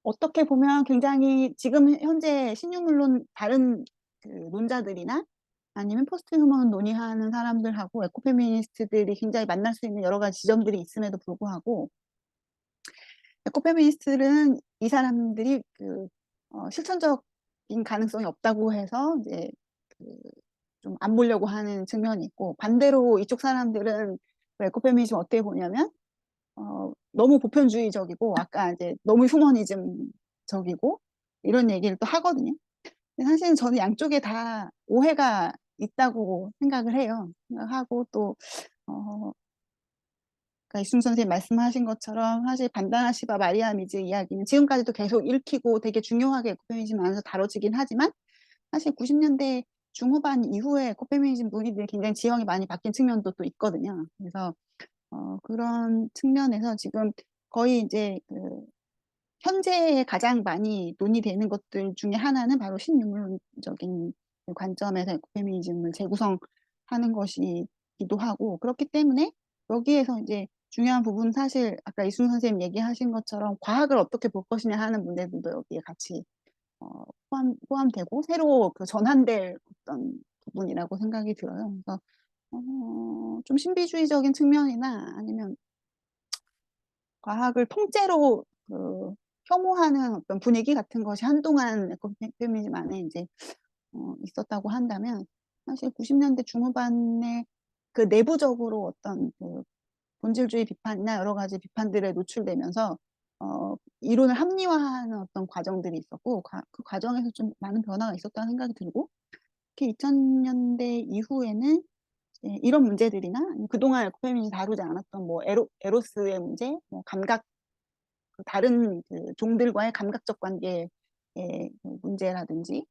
어떻게 보면 굉장히 지금 현재 신유물론 다른 그 논자들이나 아니면 포스트 휴먼 논의하는 사람들하고 에코페미니스트들이 굉장히 만날 수 있는 여러 가지 지점들이 있음에도 불구하고, 에코페미니스트는 이 사람들이 실천적인 가능성이 없다고 해서 이제 좀 안 보려고 하는 측면이 있고, 반대로 이쪽 사람들은 에코페미니즘 어떻게 보냐면 너무 보편주의적이고 아까 이제 너무 휴머니즘적이고 이런 얘기를 또 하거든요. 근데 사실은 저는 양쪽에 다 오해가 있다고 생각을 해요. 생각하고 또 그러니까 이승 선생님 말씀하신 것처럼 사실 반다나 시바 마리아 미즈 이야기는 지금까지도 계속 읽히고 되게 중요하게 에코페미니즘 안에서 다뤄지긴 하지만, 사실 90년대 중후반 이후에 에코페미니즘 논의들이 굉장히 지형이 많이 바뀐 측면도 또 있거든요. 그래서 그런 측면에서 지금 거의 이제 현재에 가장 많이 논의되는 것들 중에 하나는 바로 신유물론적인 관점에서 에코페미니즘을 재구성하는 것이기도 하고, 그렇기 때문에 여기에서 이제 중요한 부분, 사실 아까 이순 선생님 얘기하신 것처럼 과학을 어떻게 볼 것이냐 하는 문제들도 여기에 같이 포함되고 새로 전환될 어떤 부분이라고 생각이 들어요. 그래서 좀 신비주의적인 측면이나 아니면 과학을 통째로 혐오하는 어떤 분위기 같은 것이 한동안 에코페미니즘 안에 이제 있었다고 한다면, 사실 90년대 중후반에 그 내부적으로 어떤 본질주의 비판이나 여러 가지 비판들에 노출되면서 이론을 합리화하는 어떤 과정들이 있었고, 그 과정에서 좀 많은 변화가 있었다는 생각이 들고, 특히 2000년대 이후에는 이런 문제들이나 그동안 에코페미니즘이 다루지 않았던 뭐 에로스의 문제, 뭐 감각, 다른 종들과의 감각적 관계의 문제라든지,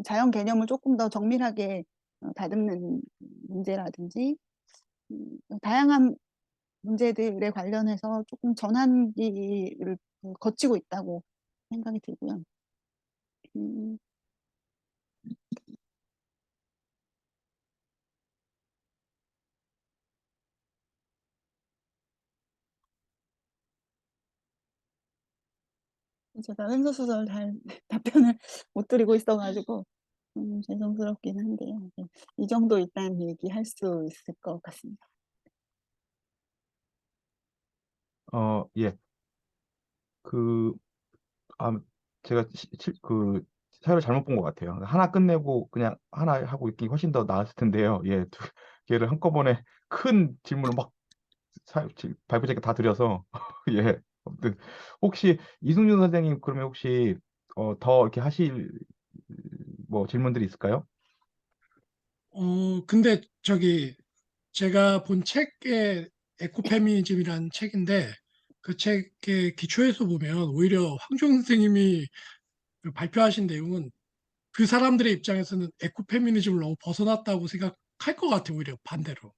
자연 개념을 조금 더 정밀하게 다듬는 문제라든지, 다양한 문제들에 관련해서 조금 전환기를 거치고 있다고 생각이 들고요. 음, 제가 횡설수설 잘 답변을 못 드리고 있어가지고 죄송스럽긴 한데요. 이 정도 일단 얘기할 수 있을 것 같습니다. 예. 제가 사연을 잘못 본 것 같아요. 하나 끝내고 그냥 하나 하고 있기 훨씬 더 나았을 텐데요. 예, 두 개를 한꺼번에 큰 질문을 막 발표자께 다 드려서 예. 아무튼 혹시 이승준 선생님, 그러면 혹시 더 이렇게 하실 뭐 질문들이 있을까요? 근데 제가 본 책의 에코페미니즘이라는 책인데 그 책의 기초에서 보면 오히려 황교안 선생님이 그 발표하신 내용은 그 사람들의 입장에서는 에코페미니즘을 너무 벗어났다고 생각할 것 같아요. 오히려 반대로.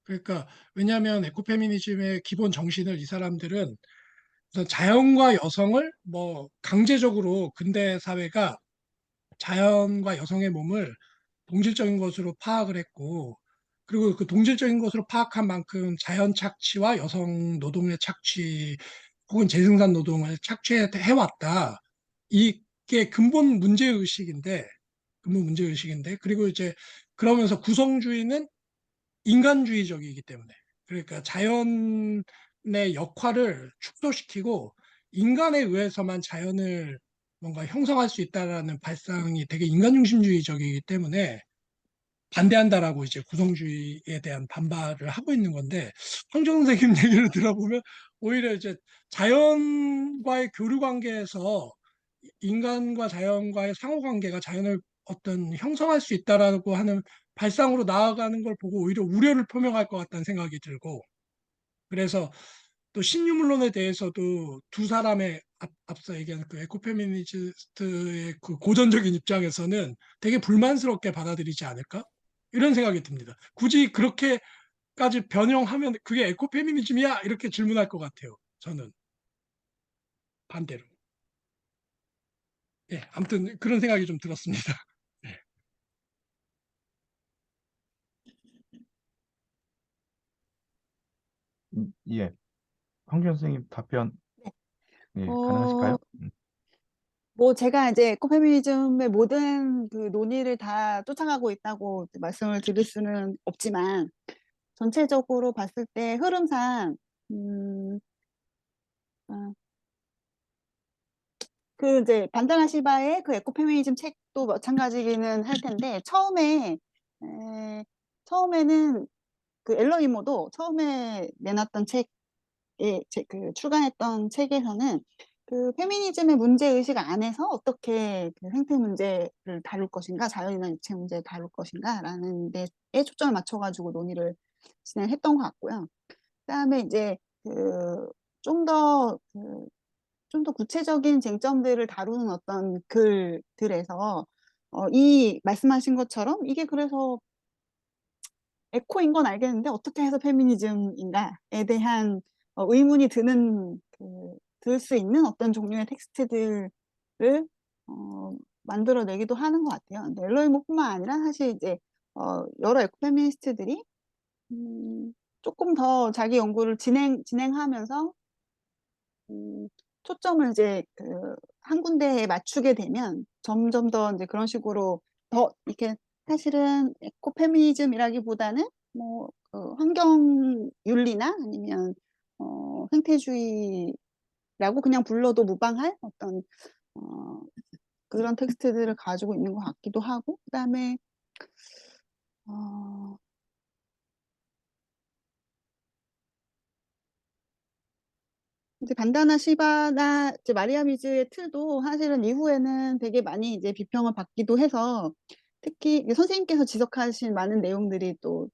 그러니까 왜냐하면 에코페미니즘의 기본 정신을 이 사람들은 우선 자연과 여성을 뭐 강제적으로 근대 사회가 자연과 여성의 몸을 동질적인 것으로 파악을 했고, 그리고 그 동질적인 것으로 파악한 만큼 자연 착취와 여성 노동의 착취 혹은 재생산 노동을 착취해왔다. 이게 근본 문제의식인데, 그리고 이제 그러면서 구성주의는 인간주의적이기 때문에, 그러니까 자연의 역할을 축소시키고 인간에 의해서만 자연을 뭔가 형성할 수 있다라는 발상이 되게 인간중심주의적이기 때문에 반대한다라고 이제 구성주의에 대한 반발을 하고 있는 건데, 황정 선생님 얘기를 들어보면 오히려 이제 자연과의 교류 관계에서 인간과 자연과의 상호 관계가 자연을 어떤 형성할 수 있다라고 하는 발상으로 나아가는 걸 보고 오히려 우려를 표명할 것 같다는 생각이 들고, 그래서 또 신유물론에 대해서도 두 사람의 앞서 얘기한 그 에코페미니스트의 그 고전적인 입장에서는 되게 불만스럽게 받아들이지 않을까? 이런 생각이 듭니다. 굳이 그렇게까지 변형하면 그게 에코페미니즘이야? 이렇게 질문할 것 같아요. 저는 반대로. 예, 아무튼 그런 생각이 좀 들었습니다. 예. 황교안 선생님 답변 네. 예, 어, 가능하실까요? 뭐 제가 이제 에코페미니즘의 모든 그 논의를 다 쫓아가고 있다고 말씀을 드릴 수는 없지만 전체적으로 봤을 때 흐름상 음, 아, 그 이제 반다나 시바의 그 에코페미니즘 책도 마찬가지기는 할 텐데 처음에는 그 앨런 이모도 처음에 내놨던 그 출간했던 책에서는 그 페미니즘의 문제 의식 안에서 어떻게 그 생태 문제를 다룰 것인가, 자연이나 육체 문제를 다룰 것인가라는 데에 초점을 맞춰가지고 논의를 진행했던 것 같고요. 그다음에 이제 그좀더 좀 더 구체적인 쟁점들을 다루는 어떤 글들에서 이 말씀하신 것처럼 이게 그래서 에코인 건 알겠는데 어떻게 해서 페미니즘인가에 대한 의문이 들 수 있는 어떤 종류의 텍스트들을 어, 만들어내기도 하는 것 같아요. 근데 엘로이모뿐만 아니라 사실 이제 여러 에코페미니스트들이 조금 더 자기 연구를 진행하면서 음, 초점을 이제 한 군데에 맞추게 되면 점점 더 이제 그런 식으로 더 이렇게 사실은 에코페미니즘이라기보다는 뭐 환경윤리나 아니면 생태주의라고 그냥 불러도 무방할 어떤 어, 그런 텍스트들을 가지고 있는 것 같기도 하고 그다음에 어, 이제 반다나 시바나 이제 마리아 미즈의 틀도 사실은 이후에는 되게 많이 이제 비평을 받기도 해서 특히 이제 선생님께서 지적하신 많은 내용들이 또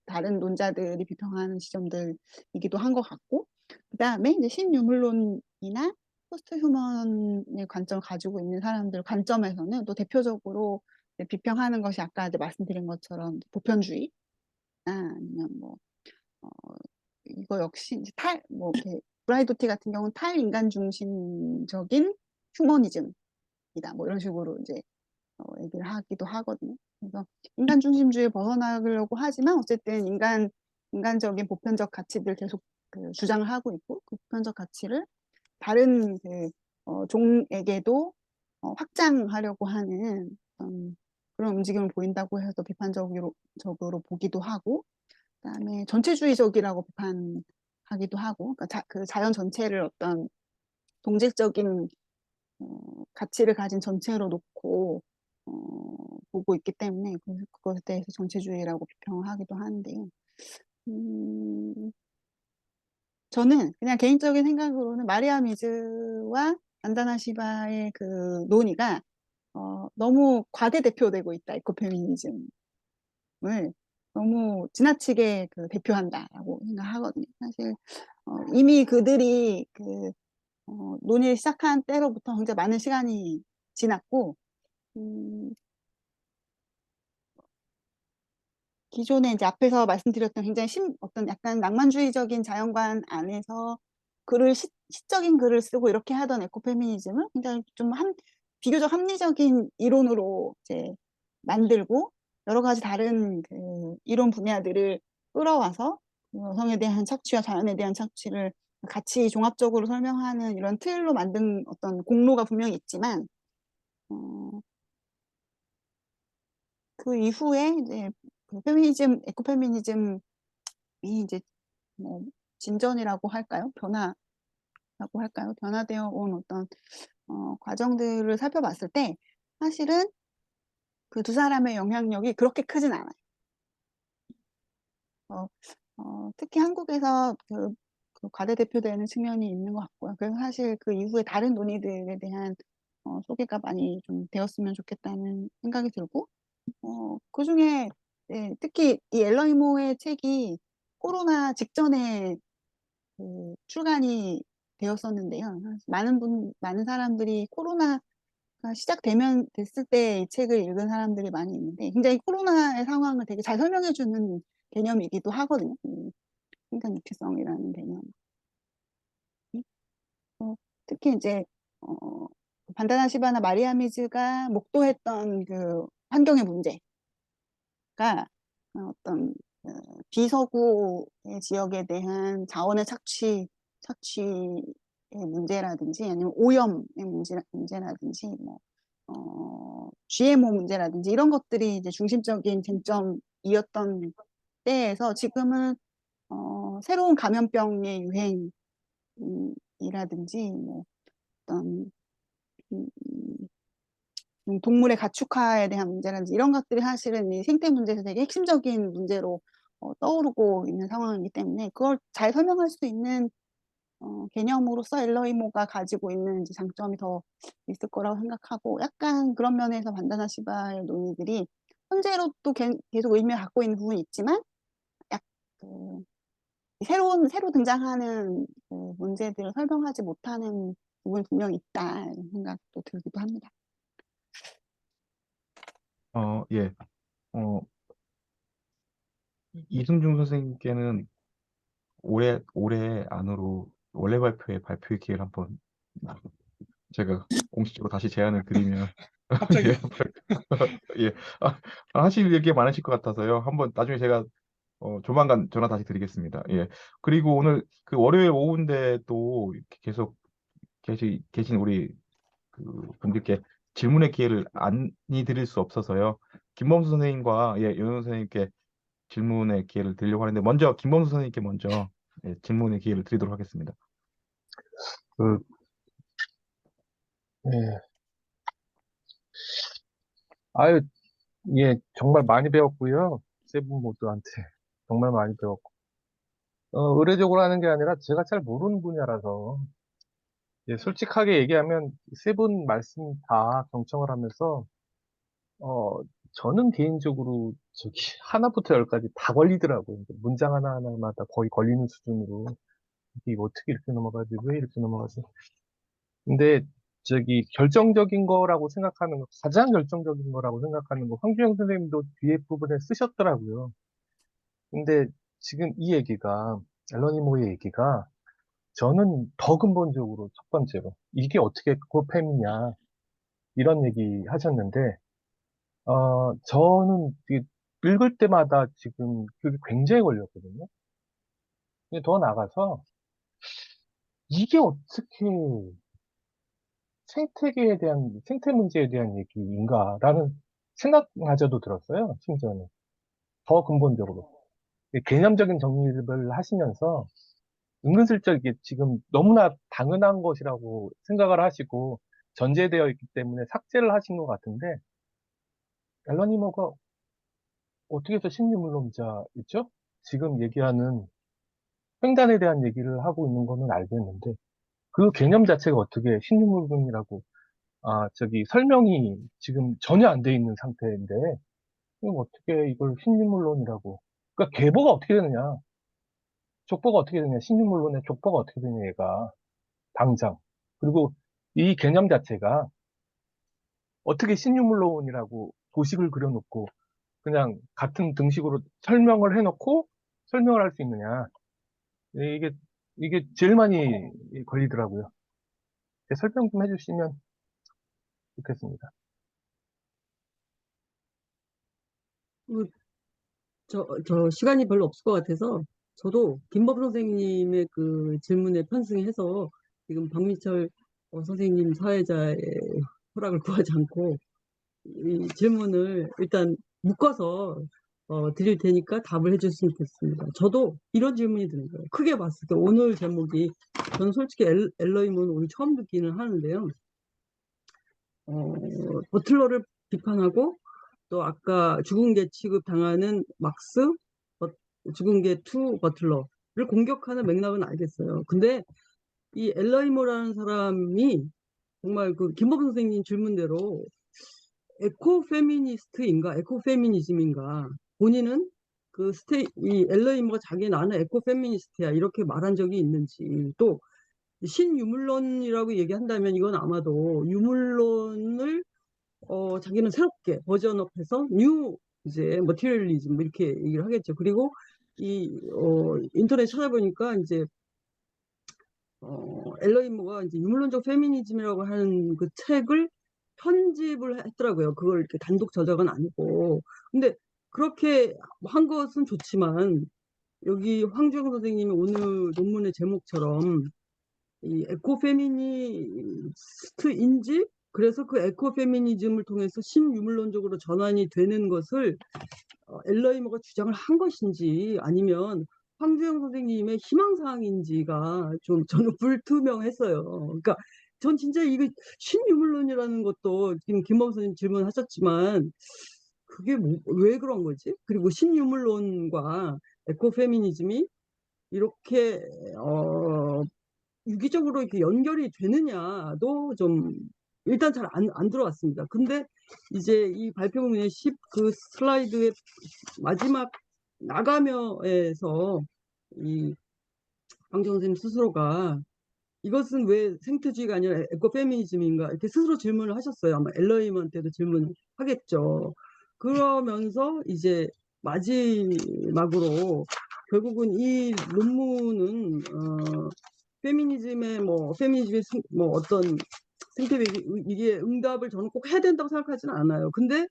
다른 논자들이 비평하는 지점들이기도 한 것 같고 그다음에 이제 신유물론이나 포스트 휴먼의 관점을 가지고 있는 사람들 관점에서는 또 대표적으로 이제 비평하는 것이 아까 이제 말씀드린 것처럼 보편주의 아니면 뭐 어, 이거 역시 이제 이렇게 브라이도티 같은 경우는 탈인간 중심적인 휴머니즘이다. 뭐 이런 식으로 이제 얘기를 하기도 하거든요. 그래서 인간 중심주의를 벗어나려고 하지만 어쨌든 인간적인 보편적 가치들 계속 주장을 하고 있고 그 보편적 가치를 다른 종에게도 확장하려고 하는 그런 움직임을 보인다고 해서 비판적으로 보기도 하고 그다음에 전체주의적이라고 비판하기도 하고, 그러니까 그 자연 전체를 어떤 동질적인 가치를 가진 전체로 놓고 보고 있기 때문에 그것에 대해서 전체주의라고 비평을 하기도 하는데요. 음, 저는 그냥 개인적인 생각으로는 마리아 미즈와 안다나 시바의 그 논의가 너무 과대대표되고 있다, 에코페미니즘을. 너무 지나치게 대표한다라고 생각하거든요. 사실 이미 그들이 논의를 시작한 때로부터 굉장히 많은 시간이 지났고 음, 기존에 이제 앞에서 말씀드렸던 굉장히 어떤 약간 낭만주의적인 자연관 안에서 시적인 글을 쓰고 이렇게 하던 에코페미니즘을 굉장히 비교적 합리적인 이론으로 이제 만들고 여러 가지 다른 이론 분야들을 끌어와서 여성에 대한 착취와 자연에 대한 착취를 같이 종합적으로 설명하는 이런 틀로 만든 어떤 공로가 분명히 있지만 어, 그 이후에 이제 에코페미니즘이 이제 뭐 진전이라고 할까요? 변화라고 할까요? 변화되어 온 어떤 과정들을 살펴봤을 때 사실은 그 두 사람의 영향력이 그렇게 크진 않아요. 어, 특히 한국에서 그 과대대표되는 측면이 있는 것 같고요. 그래서 사실 그 이후에 다른 논의들에 대한 소개가 많이 좀 되었으면 좋겠다는 생각이 들고, 그중에 특히 이 앨런 이모의 책이 코로나 직전에 출간이 되었었는데요. 많은 사람들이 코로나가 됐을 때 이 책을 읽은 사람들이 많이 있는데, 굉장히 코로나의 상황을 되게 잘 설명해주는 개념이기도 하거든요. 생산 유기성이라는 개념. 특히 이제 반다나 시바나 마리아 미즈가 목도했던 그 환경의 문제가 어떤 비서구의 지역에 대한 자원의 착취의 문제라든지 아니면 오염의 문제라든지 뭐 GMO 문제라든지 이런 것들이 이제 중심적인 쟁점이었던 때에서 지금은 새로운 감염병의 유행이라든지 뭐 어떤 동물의 가축화에 대한 문제라든지 이런 것들이 사실은 이 생태 문제에서 되게 핵심적인 문제로 떠오르고 있는 상황이기 때문에 그걸 잘 설명할 수 있는 개념으로서 엘러이모가 가지고 있는 이제 장점이 더 있을 거라고 생각하고 약간 그런 면에서 반다나 시바의 논의들이 현재로 또 계속 의미를 갖고 있는 부분이 있지만 약 새로 등장하는 문제들을 설명하지 못하는 부분이 분명히 있다 이런 생각도 들기도 합니다. 예. 이승준 선생님께는 올해 안으로 원래 발표의 기회를 한번 제가 공식적으로 다시 제안을 드리면 갑자기 예, 하실 얘기가 많으실 것 같아서요. 한번 나중에 제가 조만간 전화 다시 드리겠습니다. 예. 그리고 오늘 그 월요일 오후인데 또 이렇게 계속 계신 우리 그 분들께 질문의 기회를 안 드릴 수 없어서요. 김범수 선생님과 연우 선생님께 질문의 기회를 드리려고 하는데 먼저 김범수 선생님께 먼저 질문의 기회를 드리도록 하겠습니다. 그, 예. 아유, 예, 정말 많이 배웠고요. 세 분 모두한테 정말 많이 배웠고. 의례적으로 하는 게 아니라 제가 잘 모르는 분야라서, 예, 솔직하게 얘기하면 세 분 말씀 다 경청을 하면서, 저는 개인적으로 저기 하나부터 열까지 다 걸리더라고요. 문장 하나하나마다 거의 걸리는 수준으로. 이게 어떻게 이렇게 넘어가지? 왜 이렇게 넘어가지? 근데 저기 결정적인 거라고 생각하는 거, 가장 결정적인 거라고 생각하는 거, 황주영 선생님도 뒤에 부분에 쓰셨더라고요. 근데 지금 이 얘기가, 앨런 이모의 얘기가, 저는 더 근본적으로 첫 번째로, 이게 어떻게 코팸이냐, 이런 얘기 하셨는데, 저는 읽을 때마다 지금 그게 굉장히 걸렸거든요. 근데 더 나가서, 이게 어떻게 생태계에 대한, 생태 문제에 대한 얘기인가라는 생각마저도 들었어요, 심지어는. 더 근본적으로. 개념적인 정리를 하시면서 은근슬쩍 이게 지금 너무나 당연한 것이라고 생각을 하시고 전제되어 있기 때문에 삭제를 하신 것 같은데, 앨런 이모가 어떻게 해서 신유물론자있죠? 지금 얘기하는 횡단에 대한 얘기를 하고 있는 거는 알겠는데, 그 개념 자체가 어떻게 신유물론이라고 설명이 지금 전혀 안 돼 있는 상태인데, 그럼 어떻게 이걸 신유물론이라고. 그러니까 계보가 어떻게 되느냐. 족보가 어떻게 되느냐. 신유물론의 족보가 어떻게 되느냐, 얘가. 당장. 그리고 이 개념 자체가 어떻게 신유물론이라고 도식을 그려놓고 그냥 같은 등식으로 설명을 해놓고 설명을 할 수 있느냐. 이게, 이게 제일 많이 걸리더라고요. 설명 좀 해주시면 좋겠습니다. 시간이 별로 없을 것 같아서 저도 김범 선생님의 그 질문에 편승해서 지금 박민철 선생님 사회자의 허락을 구하지 않고 이 질문을 일단 묶어서 드릴 테니까 답을 해주시면 좋겠습니다. 저도 이런 질문이 드는 거예요. 크게 봤을 때 오늘 제목이 저는 솔직히 앨러임은 오늘 처음 듣기는 하는데요. 버틀러를 비판하고 또 아까 죽은 개 취급당하는 막스, 죽은 개 투 버틀러를 공격하는 맥락은 알겠어요. 근데 이 엘러이모라는 사람이 정말 그 김범 선생님 질문대로 에코페미니스트인가, 에코페미니즘인가, 본인은 이 엘러이머가 자기 나는 에코페미니스트야 이렇게 말한 적이 있는지, 또 신유물론이라고 얘기한다면 이건 아마도 유물론을 자기는 새롭게 버전업해서 뉴 이제 머티리얼리즘 이렇게 얘기를 하겠죠. 그리고 인터넷 찾아보니까 이제 엘러이머가 이제 유물론적 페미니즘이라고 하는 그 책을 편집을 했더라고요. 그걸 이렇게 단독 저작은 아니고. 근데 그렇게 한 것은 좋지만 여기 황주영 선생님이 오늘 논문의 제목처럼 이 에코페미니스트인지, 그래서 그 에코페미니즘을 통해서 신유물론적으로 전환이 되는 것을 엘러이머가 주장을 한 것인지 아니면 황주영 선생님의 희망사항인지가 좀 저는 불투명했어요. 그러니까 전 진짜 이거 신유물론이라는 것도 지금 김범 선생님 질문하셨지만 그게 왜 그런 거지? 그리고 신유물론과 에코페미니즘이 이렇게 유기적으로 이렇게 연결이 되느냐도 좀 일단 잘 안 들어왔습니다. 근데 이제 이 발표문의 10그 슬라이드의 마지막 나가며에서 이 황정 선생님 스스로가 이것은 왜 생태주의가 아니라 에코페미니즘인가 이렇게 스스로 질문을 하셨어요. 아마 엘러이먼한테도 질문하겠죠. 그러면서 이제 마지막으로 결국은 이 논문은 페미니즘의 뭐 어떤 생태 위기에 응답을 저는 꼭 해야 된다고 생각하지는 않아요. 근데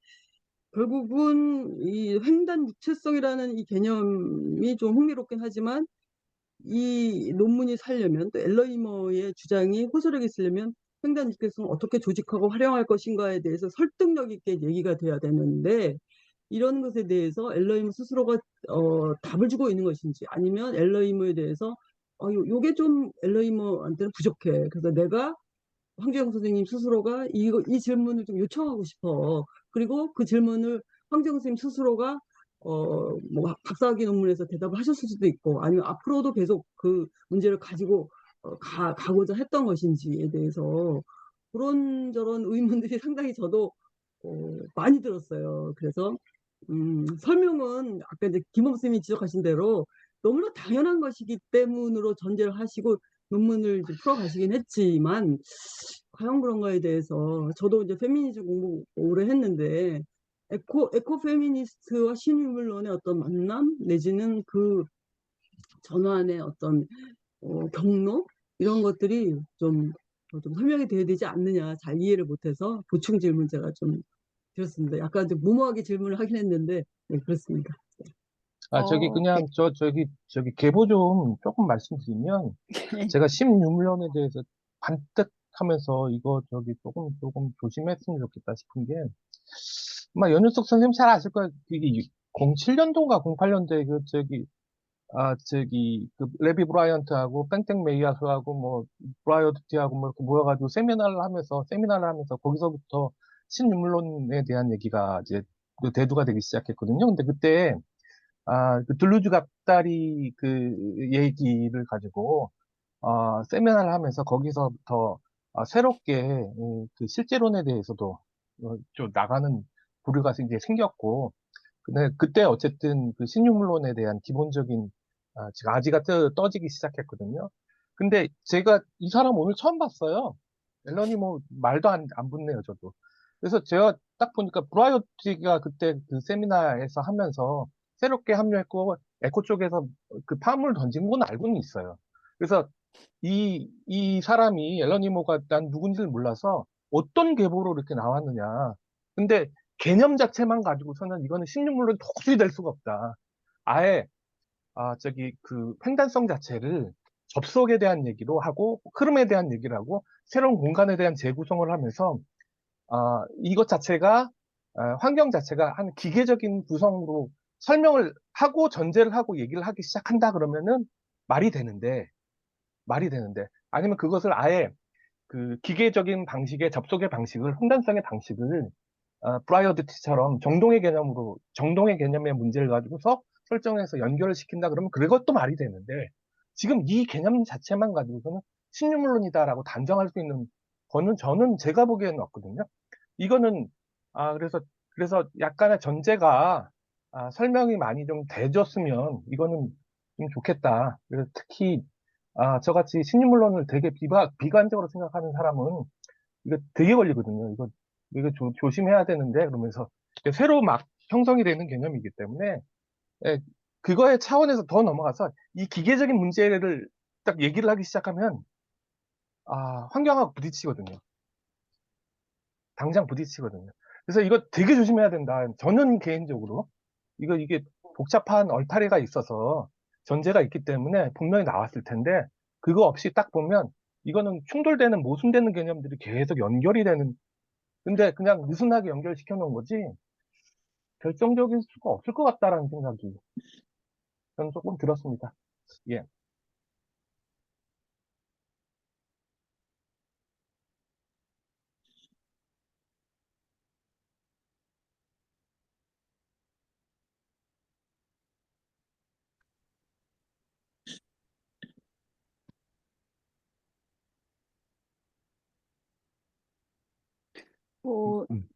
결국은 이 횡단 육체성이라는 이 개념이 좀 흥미롭긴 하지만 이 논문이 살려면 또 엘러이머의 주장이 호소력이 있으려면 횡단 육체성을 어떻게 조직하고 활용할 것인가에 대해서 설득력 있게 얘기가 돼야 되는데 이런 것에 대해서 엘러이머 스스로가 답을 주고 있는 것인지 아니면 엘러이머에 대해서 요게 좀 엘러이머한테는 부족해. 그래서 내가 황주영 선생님 스스로가 이 질문을 좀 요청하고 싶어. 그리고 그 질문을 황주영 선생님 스스로가 뭐 박사학위 논문에서 대답을 하셨을 수도 있고 아니면 앞으로도 계속 그 문제를 가지고 가고자 했던 것인지에 대해서 그런저런 의문들이 상당히 저도 많이 들었어요. 그래서 설명은 아까 이제 김범 선생님이 지적하신 대로 너무나 당연한 것이기 때문으로 전제를 하시고 논문을 이제 풀어가시긴 했지만 과연 그런가에 대해서 저도 이제 페미니즘 공부 오래 했는데 에코페미니스트와 신유물론의 어떤 만남 내지는 그 전환의 어떤 경로 이런 것들이 좀 설명이 돼야 되지 않느냐 잘 이해를 못해서 보충 질문 제가 좀 드렸습니다. 약간 좀 무모하게 질문을 하긴 했는데 네, 그렇습니다. 저기 그냥 저기 계보 좀 조금 말씀드리면 제가 신유물론에 대해서 반뜩하면서 이거 저기 조금 조심했으면 좋겠다 싶은 게 아마 연윤석 선생님 잘 아실 거예요. 이게 07년도인가 08년도에 그 레비 브라이언트하고 뺑뺑 메이아스하고 뭐 브라이어드티하고 뭐 이렇게 모여가지고 세미나를 하면서 거기서부터 신유물론에 대한 얘기가 이제 그 대두가 되기 시작했거든요. 근데 그때 그 둘루즈 갑다리 그 얘기를 가지고 세미나를 하면서 거기서부터 새롭게 그 실제론에 대해서도 좀 나가는 부류가 이제 생겼고, 근데 그때 어쨌든 그 신유물론에 대한 기본적인 지금 아지가 떠지기 시작했거든요. 근데 제가 이 사람 오늘 처음 봤어요. 앨런이 뭐 말도 안 붙네요, 저도. 그래서 제가 딱 보니까 브라이어티가 그때 그 세미나에서 하면서 새롭게 합류했고 에코 쪽에서 그 파문을 던진 건 알고는 있어요. 그래서 이 사람이 앨런 이모가 난 누군지를 몰라서 어떤 계보로 이렇게 나왔느냐. 근데 개념 자체만 가지고서는 이거는 신유물론 도저히 될 수가 없다. 아예 그 횡단성 자체를 접속에 대한 얘기로 하고 흐름에 대한 얘기를 하고 새로운 공간에 대한 재구성을 하면서 이것 자체가 환경 자체가 한 기계적인 구성으로 설명을 하고 전제를 하고 얘기를 하기 시작한다 그러면은 말이 되는데 아니면 그것을 아예 그 기계적인 방식의 접속의 방식을 횡단성의 방식을 브라이어드티처럼 정동의 개념의 문제를 가지고서 설정해서 연결을 시킨다 그러면 그것도 말이 되는데 지금 이 개념 자체만 가지고서는 신유물론이다라고 단정할 수 있는 저는 제가 보기에는 없거든요. 이거는, 그래서 약간의 전제가, 설명이 많이 좀 돼줬으면 이거는 좀 좋겠다. 그래서 특히, 저같이 신인물론을 되게 비관적으로 생각하는 사람은 이거 되게 걸리거든요. 이거 조심해야 되는데, 그러면서 새로 막 형성이 되는 개념이기 때문에, 예, 그거의 차원에서 더 넘어가서 이 기계적인 문제를 딱 얘기를 하기 시작하면, 환경하고 부딪히거든요. 당장 부딪히거든요. 그래서 이거 되게 조심해야 된다. 저는 개인적으로 이게 복잡한 얼타리가 있어서 전제가 있기 때문에 분명히 나왔을 텐데 그거 없이 딱 보면 이거는 충돌되는 모순되는 개념들이 계속 연결이 되는 근데 그냥 느슨하게 연결시켜 놓은 거지 결정적일 수가 없을 것 같다라는 생각이 저는 조금 들었습니다. 예. 뭐 음,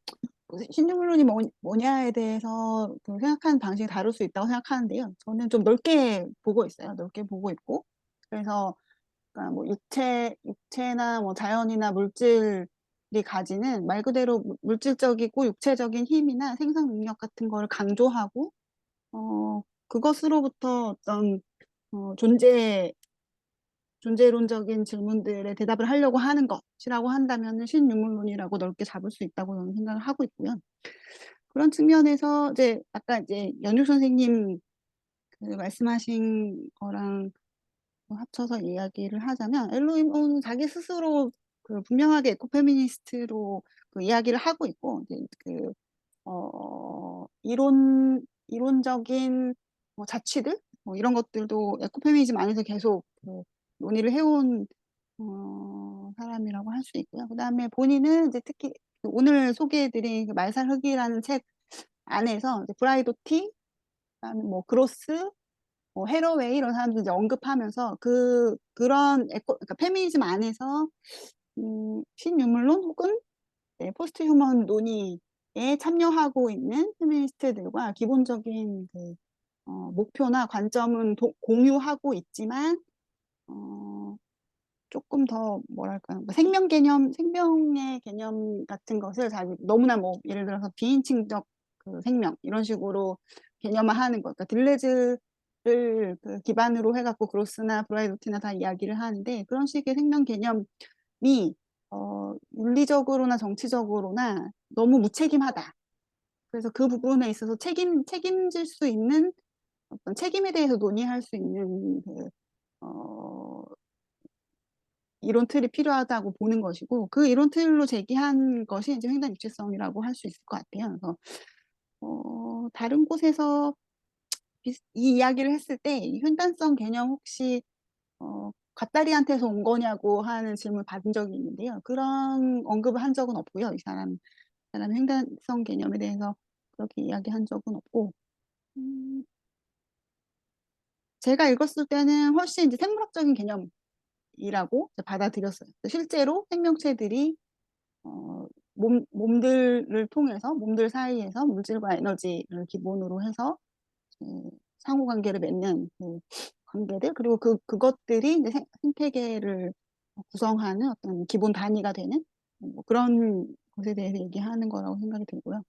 신유물론이 뭐냐에 대해서 그 생각하는 방식이 다를 수 있다고 생각하는데요. 저는 좀 넓게 보고 있어요. 넓게 보고 있고. 그래서 그러니까 뭐 육체나 뭐 자연이나 물질이 가지는 말 그대로 물질적이고 육체적인 힘이나 생산 능력 같은 걸 강조하고, 그것으로부터 어떤 존재론적인 질문들에 대답을 하려고 하는 것이라고 한다면 신유물론이라고 넓게 잡을 수 있다고 저는 생각을 하고 있고요. 그런 측면에서 이제 아까 이제 연육 선생님 그 말씀하신 거랑 합쳐서 이야기를 하자면 엘로이모는 자기 스스로 그 분명하게 에코페미니스트로 그 이야기를 하고 있고 이제 그 이론적인 뭐 자취들 뭐 이런 것들도 에코페미니즘 안에서 계속 그 논의를 해온 사람이라고 할 수 있고요. 그다음에 본인은 이제 특히 그 오늘 소개해드린 그 말살 흑이라는 책 안에서 이제 브라이도티, 그다음에 뭐 그로스, 뭐 해러웨이 이런 사람들 이제 언급하면서 그런 그러니까 페미니즘 안에서 신유물론 혹은 포스트 휴먼 논의에 참여하고 있는 페미니스트들과 기본적인 그, 목표나 관점은 공유하고 있지만 조금 더 뭐랄까 뭐 생명의 개념 같은 것을 너무나 뭐 예를 들어서 비인칭적 그 생명 이런 식으로 개념화하는 것. 그러니까 딜레즈를 그 기반으로 해갖고 그로스나 브라이도티나 다 이야기를 하는데 그런 식의 생명 개념이 윤리적으로나 정치적으로나 너무 무책임하다. 그래서 그 부분에 있어서 책임질 수 있는 어떤 책임에 대해서 논의할 수 있는 그, 어, 이론 틀이 필요하다고 보는 것이고 그 이론 틀로 제기한 것이 이제 횡단 입체성이라고 할 수 있을 것 같아요. 그래서 다른 곳에서 이 이야기를 했을 때 이 횡단성 개념 혹시 갓다리한테서 온 거냐고 하는 질문을 받은 적이 있는데요. 그런 언급을 한 적은 없고요. 이 사람 횡단성 개념에 대해서 그렇게 이야기한 적은 없고 제가 읽었을 때는 훨씬 이제 생물학적인 개념이라고 받아들였어요. 실제로 생명체들이 몸들을 통해서 몸들 사이에서 물질과 에너지를 기본으로 해서 상호 관계를 맺는 그 관계들 그리고 그것들이 이제 생태계를 구성하는 어떤 기본 단위가 되는 뭐 그런 것에 대해서 얘기하는 거라고 생각이 들고요.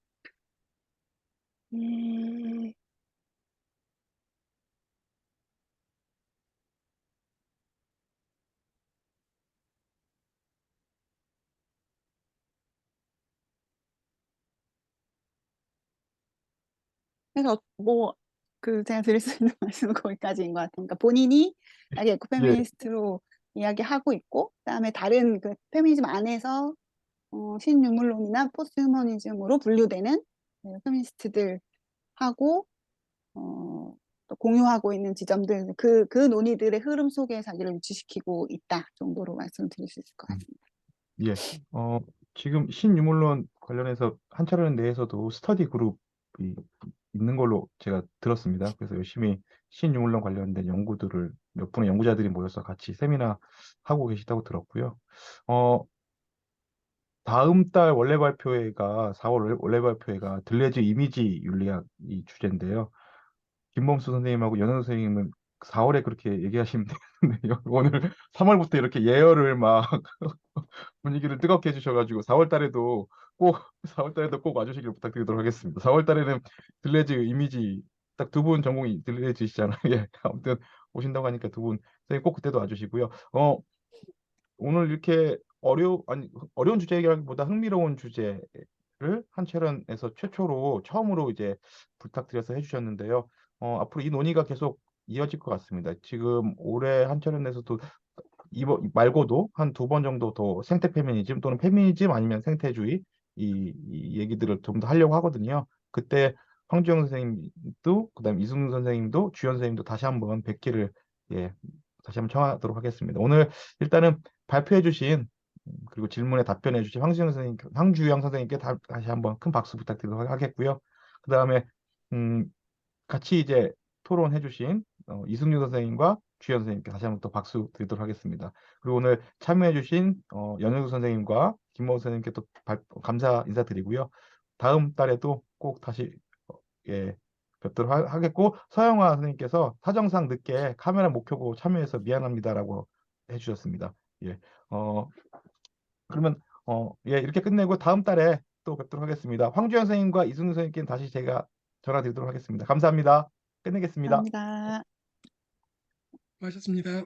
그래서 뭐 그 제가 드릴 수 있는 말씀은 거기까지인 것 같아요. 그러니까 본인이 자기 예, 에코페미니스트로 이야기하고 있고 그다음에 다른 그 페미니즘 안에서 신유물론이나 포스트휴머니즘으로 분류되는 페미니스트들하고 또 공유하고 있는 지점들 그 논의들의 흐름 속에 자기를 위치시키고 있다 정도로 말씀드릴 수 있을 것 음, 같습니다. 예. 지금 신유물론 관련해서 한철원 내에서도 스터디 그룹이 있는 걸로 제가 들었습니다. 그래서 열심히 신유물론 관련된 연구들을 몇 분의 연구자들이 모여서 같이 세미나 하고 계시다고 들었고요. 어, 다음 달 원래 발표회가 4월 원래 발표회가 들레즈 이미지 윤리학이 주제인데요. 김범수 선생님하고 연우 선생님은 4월에 그렇게 얘기하시면 되는데 오늘 3월부터 이렇게 예열을 막 분위기를 뜨겁게 해주셔가지고 4월 달에도 꼭 4월 달에도 꼭 와주시길 부탁드리도록 하겠습니다. 4월 달에는 들레즈 이미지 딱 두 분 전공이 들레즈시잖아요. 예, 아무튼 오신다고 하니까 두 분 선생님 꼭 그때도 와주시고요. 오늘 이렇게 어려운 주제라기보다 흥미로운 주제를 한철원에서 최초로 처음으로 이제 부탁드려서 해주셨는데요. 앞으로 이 논의가 계속 이어질 것 같습니다. 지금 올해 한철원에서도 이번 말고도 한 두 번 정도 더 생태 페미니즘 또는 페미니즘 아니면 생태주의 이 얘기들을 좀 더 하려고 하거든요. 그때 황주영 선생님도 그다음 이승훈 선생님도 주연 선생님도 다시 한번 뵙기를 예 다시 한번 청하도록 하겠습니다. 오늘 일단은 발표해주신 그리고 질문에 답변해주신 황주영 선생님께 다시 한번 큰 박수 부탁드리도록 하겠고요. 그 다음에 같이 이제 토론해주신 이승윤 선생님과 주연 선생님께 다시 한번 또 박수 드리도록 하겠습니다. 그리고 오늘 참여해주신 연우 선생님과 김모 선생님께 또 감사 인사드리고요. 다음 달에도 꼭 다시 예, 뵙도록 하겠고 서영화 선생님께서 사정상 늦게 카메라 못 켜고 참여해서 미안합니다라고 해주셨습니다. 예, 그러면 예, 이렇게 끝내고 다음 달에 또 뵙도록 하겠습니다. 황주현 선생님과 이승윤 선생님께는 다시 제가 전화 드리도록 하겠습니다. 감사합니다. 끝내겠습니다. 감사합니다. 수고하셨습니다.